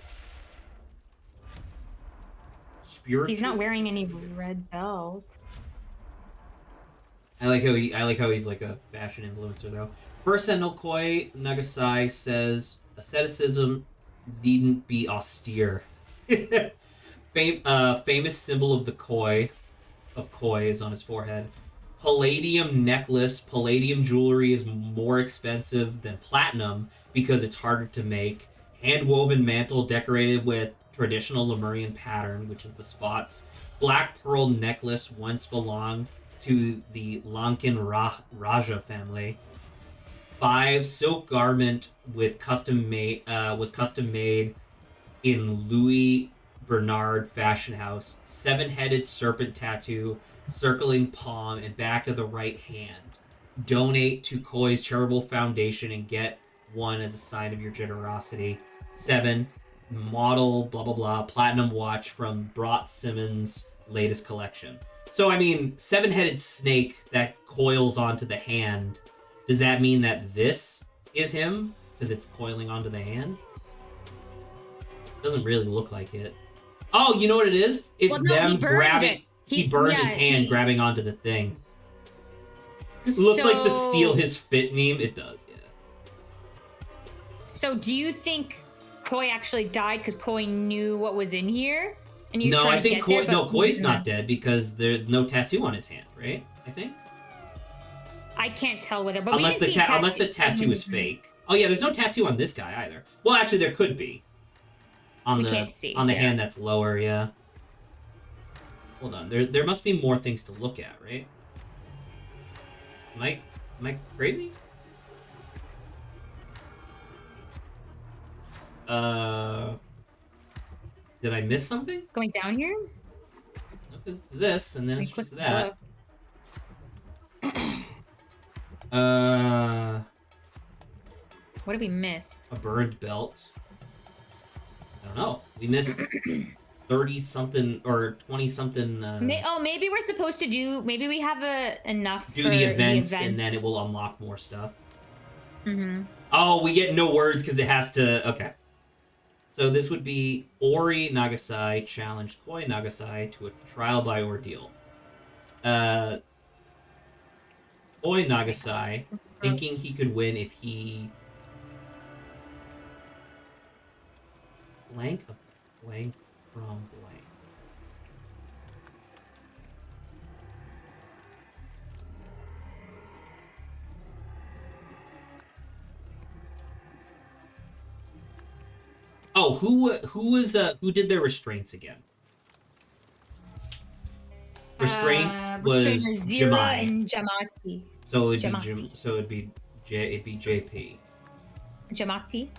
Spiritual. He's not wearing any red belt. I like how he's like a fashion influencer though. First Sentinel Koi Nagasai says asceticism needn't be austere. Famous symbol of the Koi is on his forehead. Palladium necklace. Palladium jewelry is more expensive than platinum because it's harder to make. Hand-woven mantle decorated with traditional Lemurian pattern, which is the spots. Black pearl necklace once belonged to the Lankan Raja family. 5 silk garment with was custom made in Louis Bernard fashion house. 7-headed serpent tattoo circling palm and back of the right hand. Donate to Koi's charitable foundation and get one as a sign of your generosity. 7 model blah blah blah platinum watch from Brott Simmons' latest collection. So I mean, 7-headed snake that coils onto the hand. Does that mean that this is him because it's coiling onto the hand? Doesn't really look like it. Oh, you know what it is? It's them grabbing. He burned his hand grabbing onto the thing. Looks like the steal his fit meme. It does, yeah. So do you think Koi actually died because Koi knew what was in here? And he was No, trying I think to get there, Koi's not dead because there's no tattoo on his hand, right? I think. I can't tell whether, but Unless we didn't see unless the tattoo is fake. Oh yeah, there's no tattoo on this guy either. Well, actually, there could be. On the hand that's lower, yeah. Hold on, there must be more things to look at, right? Am I crazy? Did I miss something? Going down here? No, 'cause it's this, and then Let me it's click just that that. up. What have we missed? A burned belt. I don't know. We missed 30 something or 20 something. Maybe we're supposed to do. Maybe we have enough Do for the events, event. and then it will unlock more stuff. Mm-hmm. Oh, we get no words because it has to. Okay. So this would be Ori Nagasai challenged Koi Nagasai to a trial by ordeal. Koi Nagasai, thinking he could win if he blank a blank from blank. Oh, who did their restraints again? Restraints was Restrainers Zira Jemai. and Jamati. So it'd Jamati. be JP. Jamati.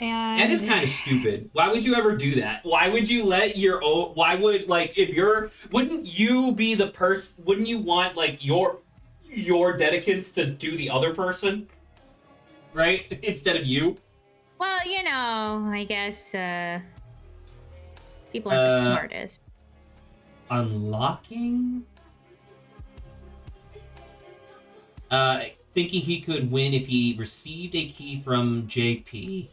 And That is kind of stupid. Why would you ever do that? Why would you let your own? Why would if you're? Wouldn't you be the person? Wouldn't you want your dedicants to do the other person, right? Instead of you. Well, I guess people aren't the smartest. Unlocking. Thinking he could win if he received a key from JP,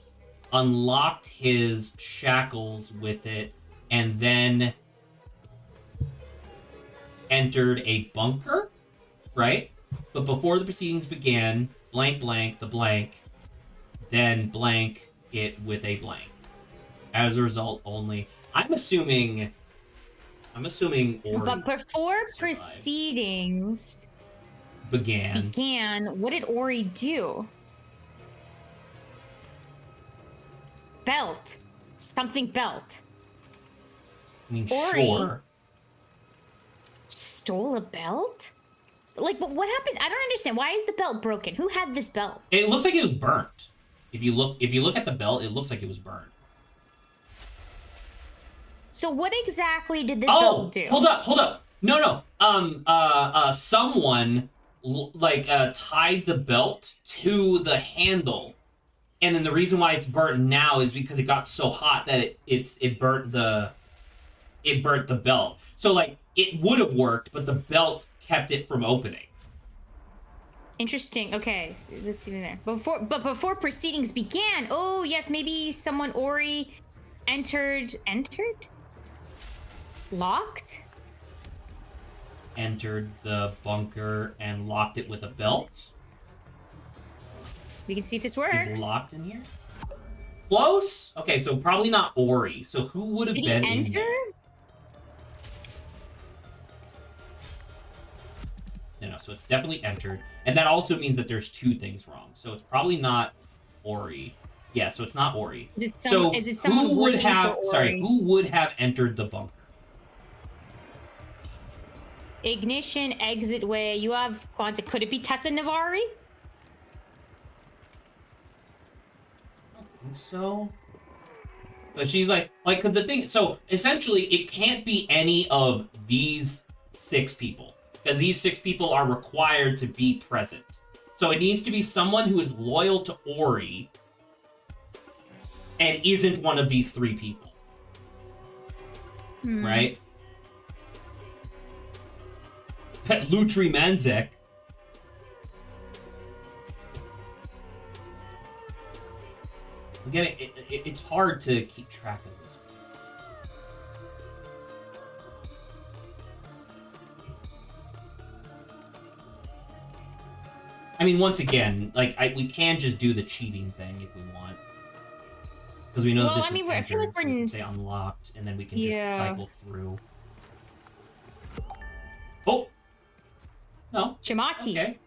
unlocked his shackles with it, and then entered a bunker, right? But before the proceedings began, blank the blank, then blank it with a blank. As a result, only I'm assuming Ori But before survived. proceedings began, what did Ori do? Belt. Something belt. I mean, Ori sure. Stole a belt? But what happened? I don't understand. Why is the belt broken? Who had this belt? It looks like it was burnt. If you look at the belt, it looks like it was burnt. So what exactly did this belt do? Hold up. No. Someone tied the belt to the handle, and then the reason why it's burnt now is because it got so hot that it burnt the belt. So it would have worked, but the belt kept it from opening. Interesting. Okay, let's see there. Before proceedings began, oh yes, maybe someone Ori entered, locked. Entered the bunker and locked it with a belt. We can see if this works. Is locked in here. Close. Okay, so probably not Ori. So who would have Did been he in enter? there? No, so it's definitely entered, and that also means that there's two things wrong. So it's probably not Ori. Yeah, so it's not Ori. Is it someone who would working have? for Sorry, Ori? who would have entered the bunker? Ignition, exit way. You have Quanta. Could it be Tessa Navari? I don't think so. But she's because the thing. So essentially, it can't be any of these 6 people. Because these 6 people are required to be present. So it needs to be someone who is loyal to Ori and isn't one of these 3 people. Right? Lutri Manzek. Again, it's hard to keep track of this. I mean, once again, we can just do the cheating thing if we want, because we know this is entered, I feel like so we can say unlocked, and then we can just cycle through. Oh, no, Jamati. Okay,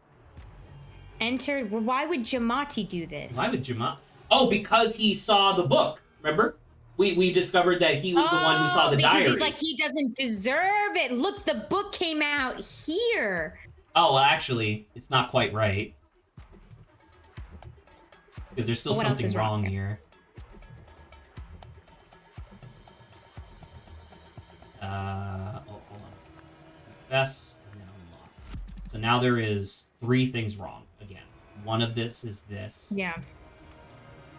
Entered. Well, why would Jamati do this? why would Jamati? Oh, because he saw the book. Remember, we discovered that he was the one who saw the because diary. He's he doesn't deserve it. Look, the book came out here. Oh, well, actually, it's not quite right. Because there's still What else something is wrong wrong here? here. Hold on. Confess, and then unlock. So now there is 3 things wrong again. One of this is this. Yeah.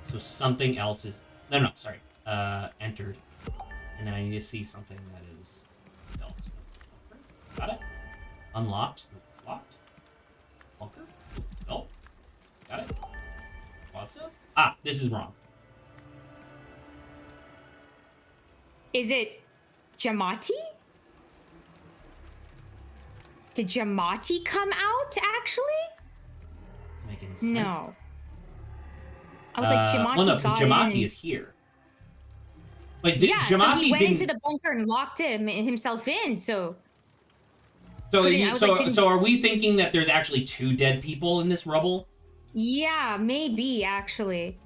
So something else is... No, sorry. Entered. And then I need to see something that is dealt. Got it. Unlocked. Nope, it's locked. Bunker. Nope, it's built. Got it. Plaza. Ah, this is wrong. Is it Jamati? Did Jamati come out, actually? Doesn't make any sense. No. I was like, Jamati well, no, because got Jamati in. is here. Wait, did Yeah, Jamati so he went didn't... into the bunker and locked himself in, so... So, couldn't- I was like, didn't- so are we thinking that there's actually 2 dead people in this rubble? Yeah, maybe, actually.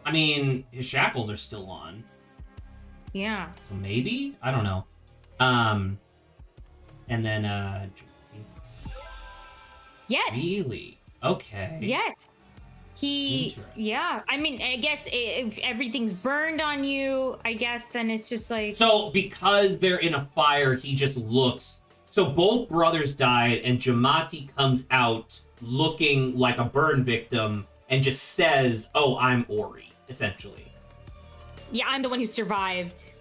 I mean, his shackles are still on. Yeah. So maybe? I don't know. And then, Yes. really? Okay. Yes. Interesting. Yeah. I mean, I guess if everything's burned on you, I guess then it's just like... So, because they're in a fire, he just looks... So both brothers died, and Jamati comes out looking like a burn victim and just says, oh, I'm Ori, essentially. Yeah, I'm the one who survived.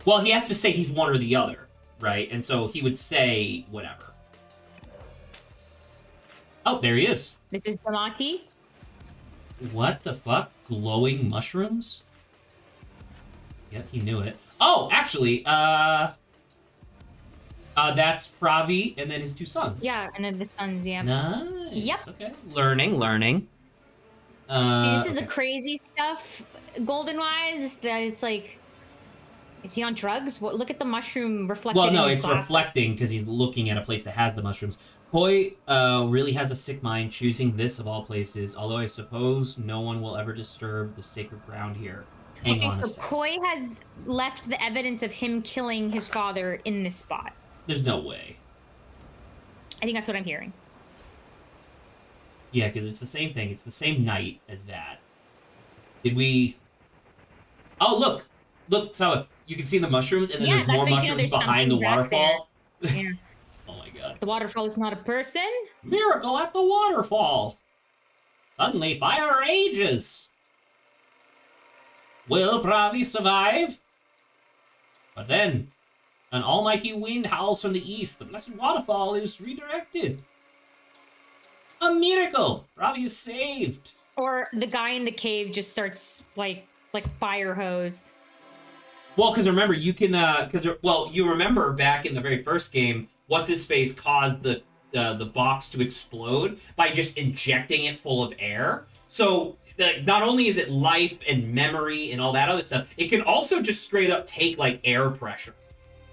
Well, he has to say he's one or the other, right? And so he would say whatever. Oh, there he is. This is Jamati. What the fuck? Glowing mushrooms? Yep, he knew it. Oh, actually, that's Pravi and then his 2 sons. Yeah, and then the sons, yeah. Nice. Yep. Okay. Learning. See, this is okay. the crazy stuff, golden-wise, that it's like... Is he on drugs? Look at the mushroom reflected Well, no, in his it's glasses. reflecting because he's looking at a place that has the mushrooms. Koi really has a sick mind choosing this of all places, although I suppose no one will ever disturb the sacred ground here. Hang Okay, on so a sec. Koi has left the evidence of him killing his father in this spot. There's no way. I think that's what I'm hearing. Yeah, because it's the same thing. It's the same night as that. Did we... Oh, look! Look, so you can see the mushrooms, and then Yeah, there's more that's how you know mushrooms there's behind the something back waterfall. Yeah. Oh my god. The waterfall is not a person? Miracle at the waterfall! Suddenly, fire rages! Will Pravi survive? But then, an almighty wind howls from the east. The blessed waterfall is redirected. A miracle! Pravi is saved. Or the guy in the cave just starts like fire hose. Well, because remember, you can, you remember back in the very first game, What's-His-Face caused the box to explode by just injecting it full of air. So, not only is it life and memory and all that other stuff, it can also just straight up take, like, air pressure.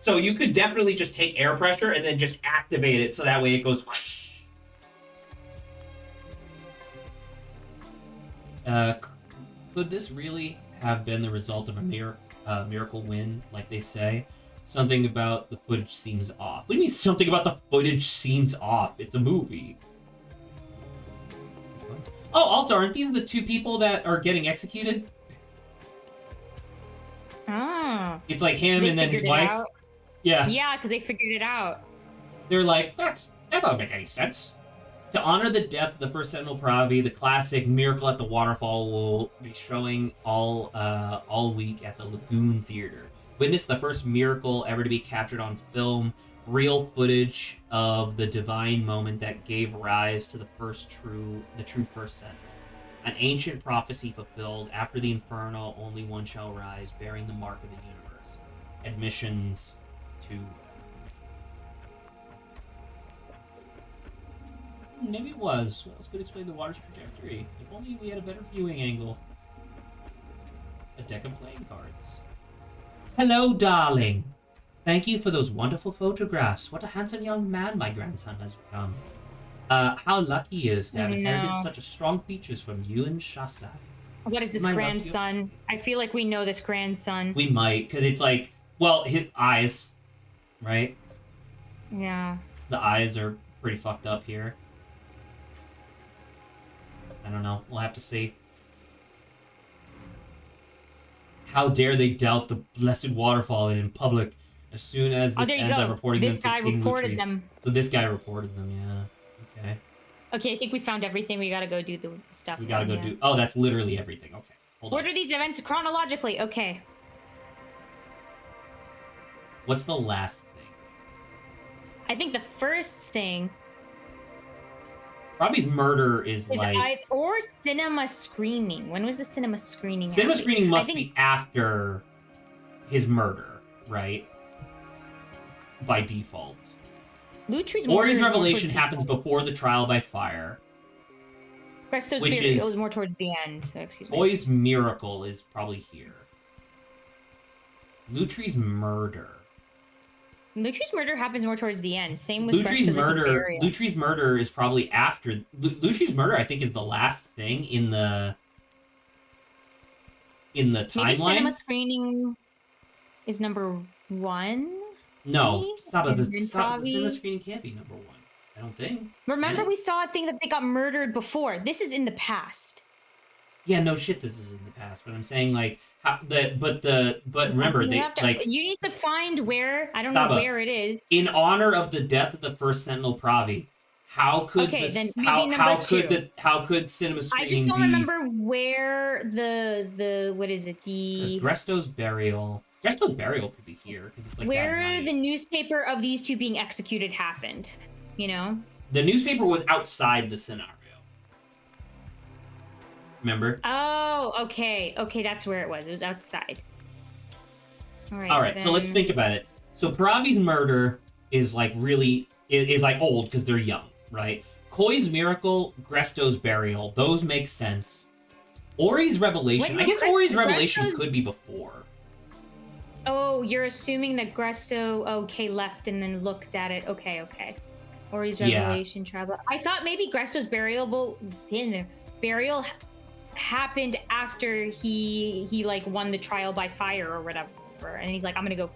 So you could definitely just take air pressure and then just activate it so that way it goes whoosh. Could this really have been the result of a miracle win, like they say? Something about the footage seems off. What do you mean something about the footage seems off? It's a movie. Oh, also, aren't these the 2 people that are getting executed? Ah. It's like him They and then his figured it wife. out. Yeah. Yeah, because they figured it out. They're like, that doesn't make any sense. To honor the death of the first Sentinel Pravi, the classic Miracle at the Waterfall will be showing all week at the Lagoon Theater. Witness the first miracle ever to be captured on film, real footage of the divine moment that gave rise to the true first Sentinel. An ancient prophecy fulfilled. After the Inferno, only one shall rise, bearing the mark of the universe. Admissions to... Maybe it was. What else could explain the water's trajectory? If only we had a better viewing angle. A deck of playing cards. Hello, darling. Thank you for those wonderful photographs. What a handsome young man my grandson has become. How lucky he is to have inherited No. such strong features from you and Shasa. What is this My love to you. grandson? I feel like we know this grandson. We might, because it's like, well, his eyes, right? Yeah. The eyes are pretty fucked up here. I don't know. We'll have to see. How dare they doubt the blessed waterfall in public? As soon as this there you ends, go. I'm reporting This them guy to King reported Lutries. them. So this guy reported them, yeah. Okay. Okay, I think we found everything. We gotta go do the stuff. We gotta go yeah. do... Oh, that's literally everything. Okay. Hold on. Order these events chronologically. Okay. What's the last thing? I think the first thing Robbie's murder is is like... or cinema screening. When was the cinema screening? Cinema happen? screening I must think- be after his murder, right? By default. Lutri's Ori's murder is more revelation towards the happens end. before the trial by fire. Cresto's which burial is- is more towards the end. So excuse me. Boy's miracle is probably here. Lutri's murder. Lutri's murder happens more towards the end. Same with Lutri's Cresto's murder. burial. Lutri's murder is probably after. Lutri's murder, I think, is the last thing in the Maybe timeline. cinema screening is number 1. No, maybe? Saba, And the then cinema Pravi. screening can't be number 1. I don't think. Remember, Can it? we saw a thing that they got murdered before. This is in the past. Yeah, no shit. This is in the past, but I'm saying like how but remember You they have to- like you need to find where. I don't Saba, know where it is. in honor of the death of the first Sentinel Pravi. How could Okay, this? then maybe How number could 2. how could cinema I screening just don't be? remember where the what is it the Gresto's burial. Gresto's burial could be here because it's like that where night. the newspaper of these two being executed happened. You know. The newspaper was outside the scenario. Remember? Oh, okay, that's where it was. It was outside. All right. All right, so let's then- think about it. So Paravi's murder is like really is like old because they're young, right? Koi's miracle, Gresto's burial, those make sense. Ori's revelation, Wait, I no, guess Ori's revelation Gresto's- could be before. Oh, you're assuming that Gresto, left and then looked at it. Okay. Ori's Yeah. revelation travel. I thought maybe Gresto's burial happened after he like won the trial by fire or whatever, and he's like, I'm gonna go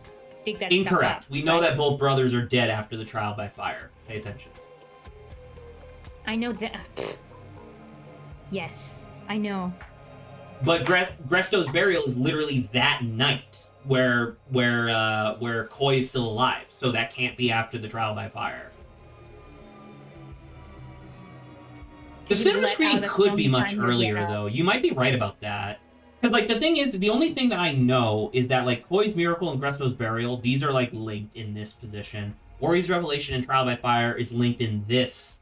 dig that Incorrect. stuff up. We know that both brothers are dead after the trial by fire. Pay attention. I know that. Yes, I know. But Gresto's burial is literally that night where Koi is still alive. So that can't be after the trial by fire. The He cinema let screening out a could be long much time he was earlier, let out. though. You might be right about that. Because, like, the thing is, the only thing that I know is that, like, Koi's miracle and Gresto's burial, these are, like, linked in this position. Ori's revelation and trial by fire is linked in this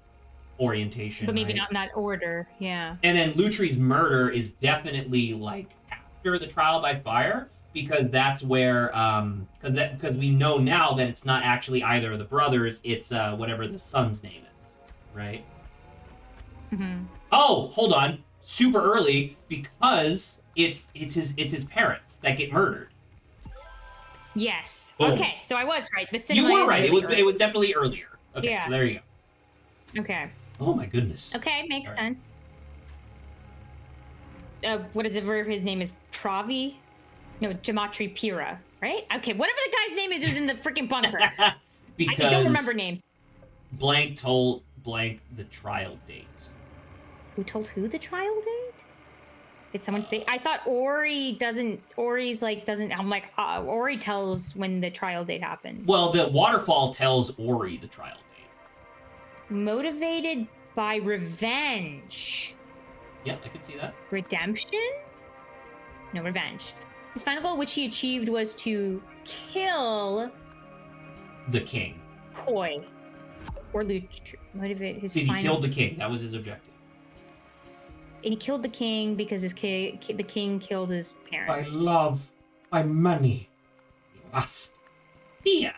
orientation, But maybe right? not in that order. Yeah. And then Lutri's murder is definitely, like, after the trial by fire, because that's where, because we know now that it's not actually either of the brothers, it's, whatever the son's name is, right? Mm-hmm. Oh, hold on. Super early because it's his parents that get murdered. Yes. Boom. Okay, so I was right. The You cinema were is right. really It was definitely earlier. Okay, Yeah. so there you go. Okay. Oh my goodness. Okay, makes All right. sense. What is it? His name is Pravi? No, Gematri Pira, right? Okay, whatever the guy's name is who's in the freaking bunker. Because I don't remember names. blank told blank the trial date. Who told who the trial date? Did someone say? I thought Ori doesn't. Ori's like doesn't. I'm like Ori tells when the trial date happened. Well, the waterfall tells Ori the trial date. Motivated by revenge. Yeah, I could see that. Redemption? No, revenge. His final goal, which he achieved, was to kill The king. Koi. Or motivate his He final... killed the king. That was his objective. And he killed the king because the king killed his By parents. love, by money. Lust. Fear.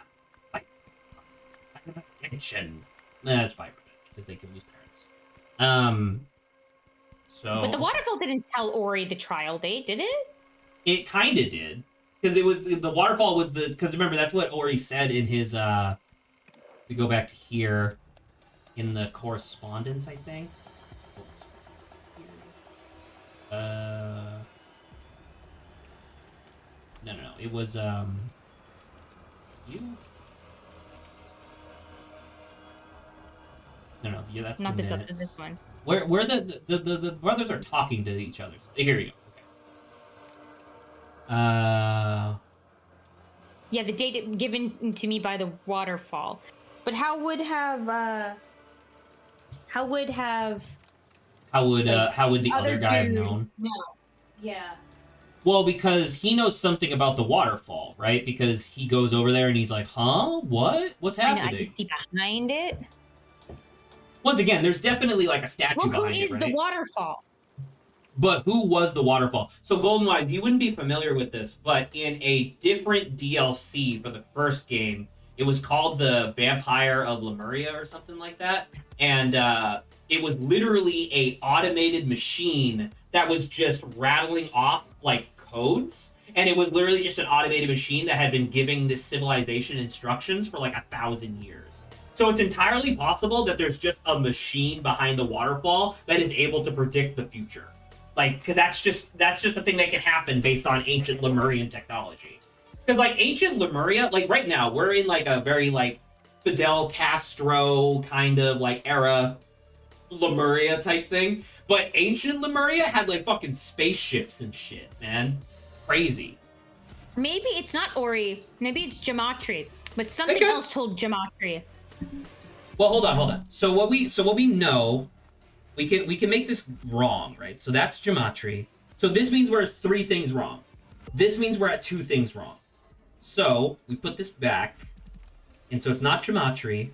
By attention. That's by revenge, because they killed his parents. So... But the waterfall didn't tell Ori the trial date, did it? It kind of did. Because it was... The waterfall was the... Because remember, that's what Ori said in his... We go back to here. In the correspondence, I think. No. It was, you? No, yeah, that's Not the this other, minutes. this one. Where the brothers are talking to each other. Here you go. Okay. Yeah, the date given to me by the waterfall. But how would like How would the other other guy have dude known? know? Yeah. Well, because he knows something about the waterfall, right? Because he goes over there and he's like, "Huh? What? What's I know, I can happening?" see behind it. Once again, there's definitely like a statue Well, who behind it, is the right? waterfall? But who was the waterfall? So Golden Wise, you wouldn't be familiar with this, but in a different DLC for the first game, it was called the Vampire of Lemuria or something like that, and it was literally a automated machine that was just rattling off like codes, and it was literally just an automated machine that had been giving this civilization instructions for like 1,000 years. So it's entirely possible that there's just a machine behind the waterfall that is able to predict the future. Like, because that's just a thing that can happen based on ancient Lemurian technology. Because like ancient Lemuria, like right now we're in like a very like Fidel Castro kind of like era Lemuria type thing, but ancient Lemuria had like fucking spaceships and shit, man, crazy. Maybe it's not Ori. Maybe it's Gematria. But something Okay. else told Gematria. Well, hold on. So what we know, we can make this wrong, right? So that's gematria. So this means we're at 3 things wrong. This means we're at 2 things wrong. So we put this back, and so it's not gematria.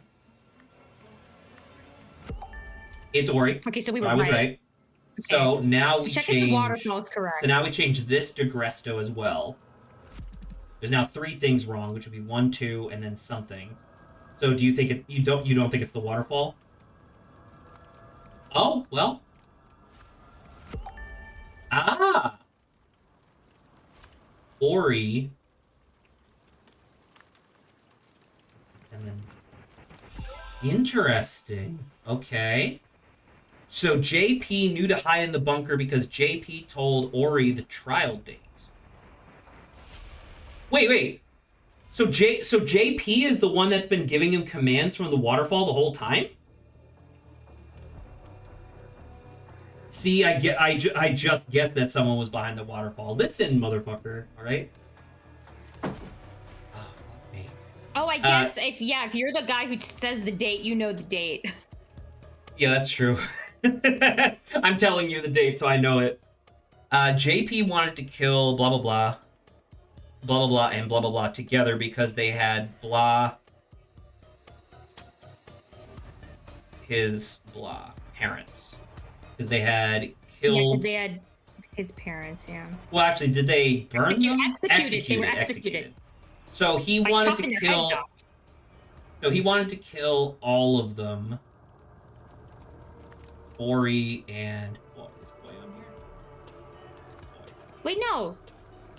It's Ori. Okay, so we were I was right. right. So now we check if the change. waterfall is correct. So now we change this to Gresto as well. There's now 3 things wrong, which would be 1, 2, and then something. So do you think you don't think it's the waterfall? Oh, well. Ah. Ori. And then interesting. Okay. So JP knew to hide in the bunker because JP told Ori the trial date. Wait. So JP is the one that's been giving him commands from the waterfall the whole time? See, I just guessed that someone was behind the waterfall. Listen, motherfucker, all right? Oh, fuck me. Oh, I guess if you're the guy who says the date, you know the date. Yeah, that's true. I'm telling you the date, so I know it. JP wanted to kill blah blah blah, blah blah blah, and blah blah blah together because they had blah his blah parents, because they had Yeah, killed. because they had his parents. Yeah. Well, actually, did they burn them? Executed. They were executed. So he By wanted chopping to their heads kill. off. So he wanted to kill all of them. Ori and what is Koi on here? Wait, no.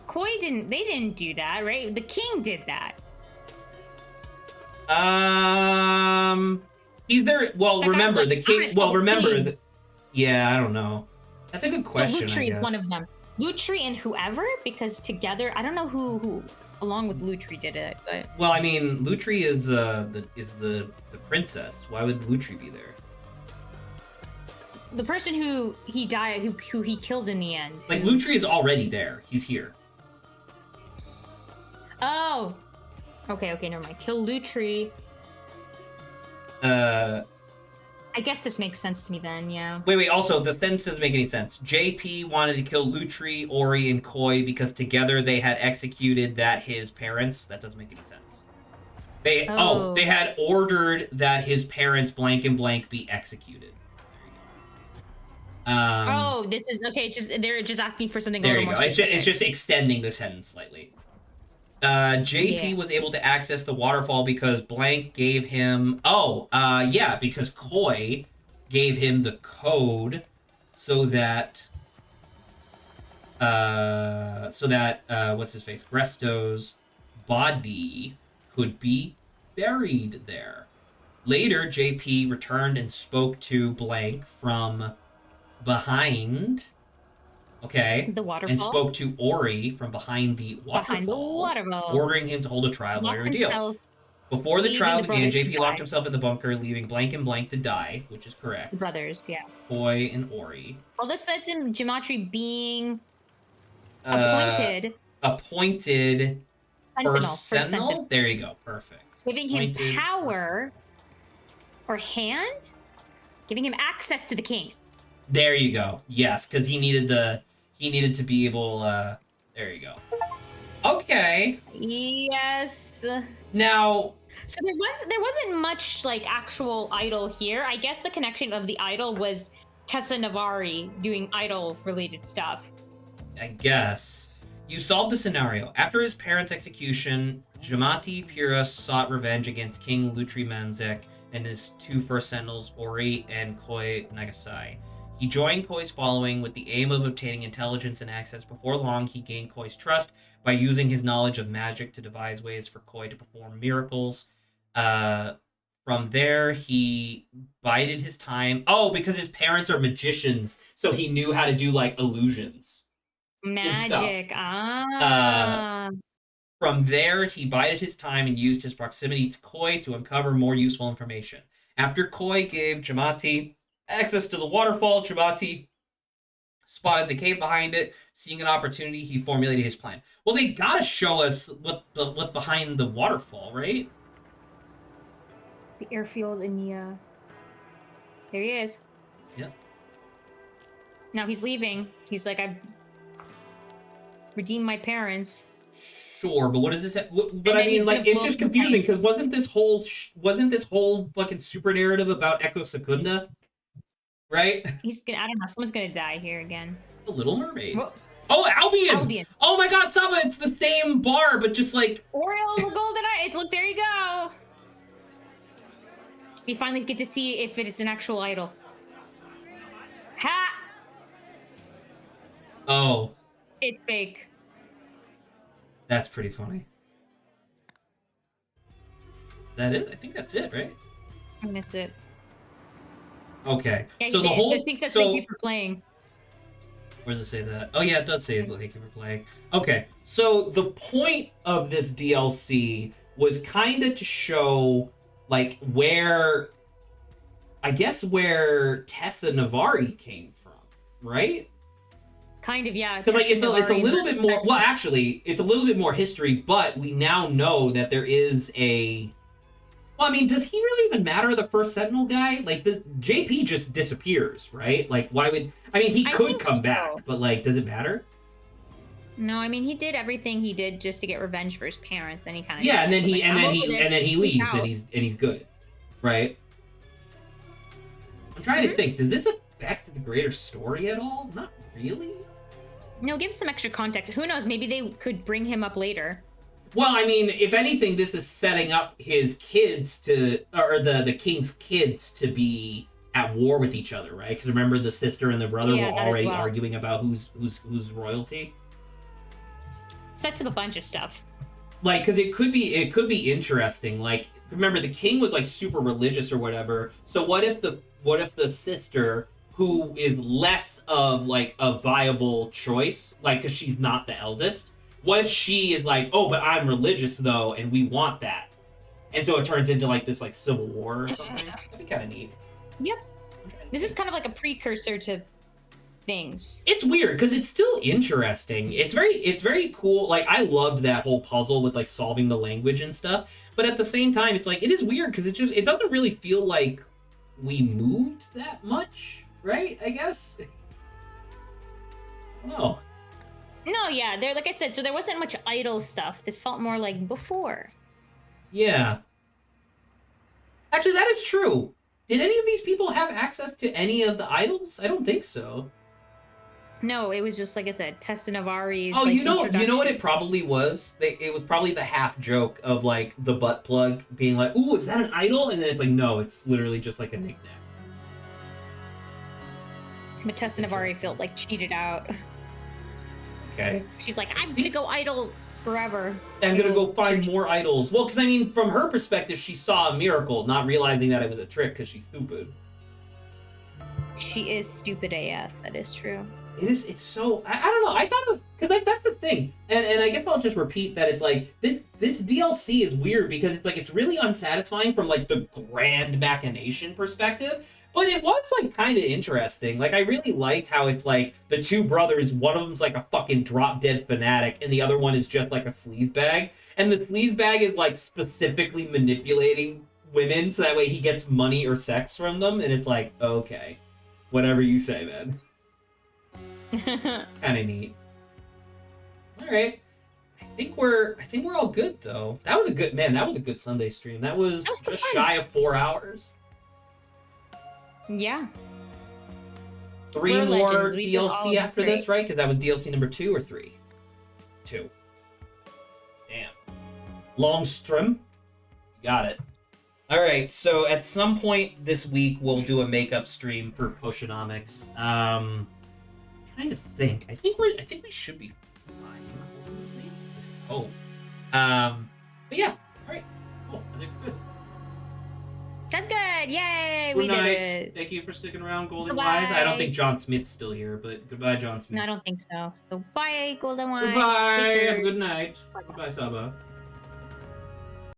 Koi didn't. They didn't do that, right? The king did that. He's there. Well, That guy remember was like, the king. "I'm Well, the remember. king." Yeah, I don't know. That's a good question. So I Lutri is guess. one of them. Lutri and whoever, because together, I don't know who along with Lutri did it, but Well, I mean, Lutri is the princess. Why would Lutri be there? the person who he died, who he killed in the end. Like Lutri is already there. He's here. Oh. Okay, never mind. Kill Lutri. I guess this makes sense to me then, yeah. Wait. Also, this then doesn't make any sense. JP wanted to kill Lutri, Ori, and Koi because together they had executed his parents. That doesn't make any sense. They had ordered that his parents blank and blank be executed. There you go. This is okay. They're just asking for something. There a you little go. more specific. It's just extending the sentence slightly. JP was able to access the waterfall because blank gave him. Because Koi gave him the code so that what's his face? Gresto's body could be buried there. Later, JP returned and spoke to blank from behind. Okay. The waterfall. And spoke to Ori from behind the waterfall. Behind the waterfall. Ordering him to hold a trial by ordeal. Before the Leaving trial the began, brothers to JP locked die. himself in the bunker, leaving blank and blank to die, which is correct. Brothers, yeah. Koi and Ori. All this led to Gematria being Uh, appointed appointed Sentinel. first sentinel? There you go. Perfect. Giving him Appointed power or hand, giving him access to the king. There you go. Yes, because he needed to be able. There you go. Okay. Yes. Now, So there wasn't much like actual idol here. I guess the connection of the idol was Tessa Navari doing idol related stuff. I guess you solved the scenario. After his parents' execution, Jamati Pura sought revenge against King Lutri Manzek and his two first sentinels, Ori and Koi Nagasai. He joined Koi's following with the aim of obtaining intelligence and access. Before long, he gained Koi's trust by using his knowledge of magic to devise ways for Koi to perform miracles. From there, he bided his time. Oh, because his parents are magicians, so he knew how to do like illusions. Magic. Ah. From there, he bided his time and used his proximity to Koi to uncover more useful information. After Koi gave Jamati access to the waterfall, Jamati spotted the cave behind it. Seeing an opportunity, he formulated his plan. Well, they gotta show us what behind the waterfall, right? The airfield in the. There he is. Yep. Now he's leaving. He's like, I've redeemed my parents. Sure, but what does this? But I mean, like, it's just confusing because wasn't this whole fucking super narrative about Echo Secunda, right? I don't know. Someone's gonna die here again. The Little Mermaid. Well, Oh, Albion! Albion. Oh my God, Saba! It's the same bar, but just like Oriole Golden Eye. Look, there you go. We finally get to see if it is an actual idol. Ha! oh, It's fake. that's pretty funny. Is that it? I think that's it, right? And that's it. Okay. Yeah, So the whole thing says thank you for playing. Where does it say that? Oh yeah, it does say thank you for playing. Okay, so the point of this DLC was kind of to show like where Tessa Navari came from, right? Kind of, yeah. Because like it's a little bit more. Well, actually, it's a little bit more history, but we now know that there is a. Well, I mean, does he really even matter? The first Sentinel guy, like the JP just disappears, right? Like, why would? I mean, he could come back, but like, does it matter? No, I mean, he did everything he did just to get revenge for his parents, and he kind of and then he leaves, and he's good, right? I'm trying to think. Does this affect the greater story at all? Not really. No, give some extra context. Who knows? Maybe they could bring him up later. Well, I mean, if anything, this is setting up his kids or the king's kids to be at war with each other, right? Because remember, the sister and the brother were already arguing about who's royalty. Sets up a bunch of stuff. Like, because it could be interesting. Like, remember, the king was like super religious or whatever. So what if the sister, who is less of like a viable choice, like, because she's not the eldest. What if she is like, oh, but I'm religious though, and we want that, and so it turns into like this like civil war or something? That'd be kind of neat. Yep. This is kind of like a precursor to things. It's weird because it's still interesting. It's very cool. Like, I loved that whole puzzle with like solving the language and stuff. But at the same time, it's like it is weird because it doesn't really feel like we moved that much, right? I guess. I don't know. No, yeah, there. Like I said, so there wasn't much idol stuff. This felt more like before. Yeah. Actually, that is true. Did any of these people have access to any of the idols? I don't think so. No, it was just like I said, Tessa Navari's. Oh, like, you know what it probably was? It was probably the half joke of like the butt plug being like, "Ooh, is that an idol?" And then it's like, no, it's literally just like a knickknack. But Tessa Navari felt like cheated out. Okay. She's like, I'm gonna go idol forever. I'm gonna go find more idols. Well, because I mean, from her perspective, she saw a miracle, not realizing that it was a trick because she's stupid. she is stupid AF. That is true. It's so I don't know. I thought because like that's the thing, and I guess I'll just repeat that it's like this DLC is weird because it's like it's really unsatisfying from like the grand machination perspective, but it was like kind of interesting. Like I really liked how it's like the two brothers, one of them's like a fucking drop dead fanatic, and the other one is just like a sleazebag, and the sleazebag is like specifically manipulating women so that way he gets money or sex from them, and it's like okay, whatever you say, man. Kind of neat. All right, I think we're all good though. That was a good Sunday stream. That was That was just fun. shy of 4 hours. Yeah. 3 We're more legends. We've been all DLC after great. this, right? Because that was DLC number 2 or 3. 2. Damn. Long stream. Got it. All right, so at some point this week we'll do a makeup stream for Potionomics. Trying to think. I think we should be fine. Oh. But yeah. All right. Cool. I think we're good. That's good. Yay. Good We night. did it. Thank you for sticking around, Golden Goodbye. Wise. I don't think John Smith's still here, but goodbye, John Smith. No, I don't think so. So bye, Golden Ones. Goodbye. Take care. Have a good night. Goodbye, Saba.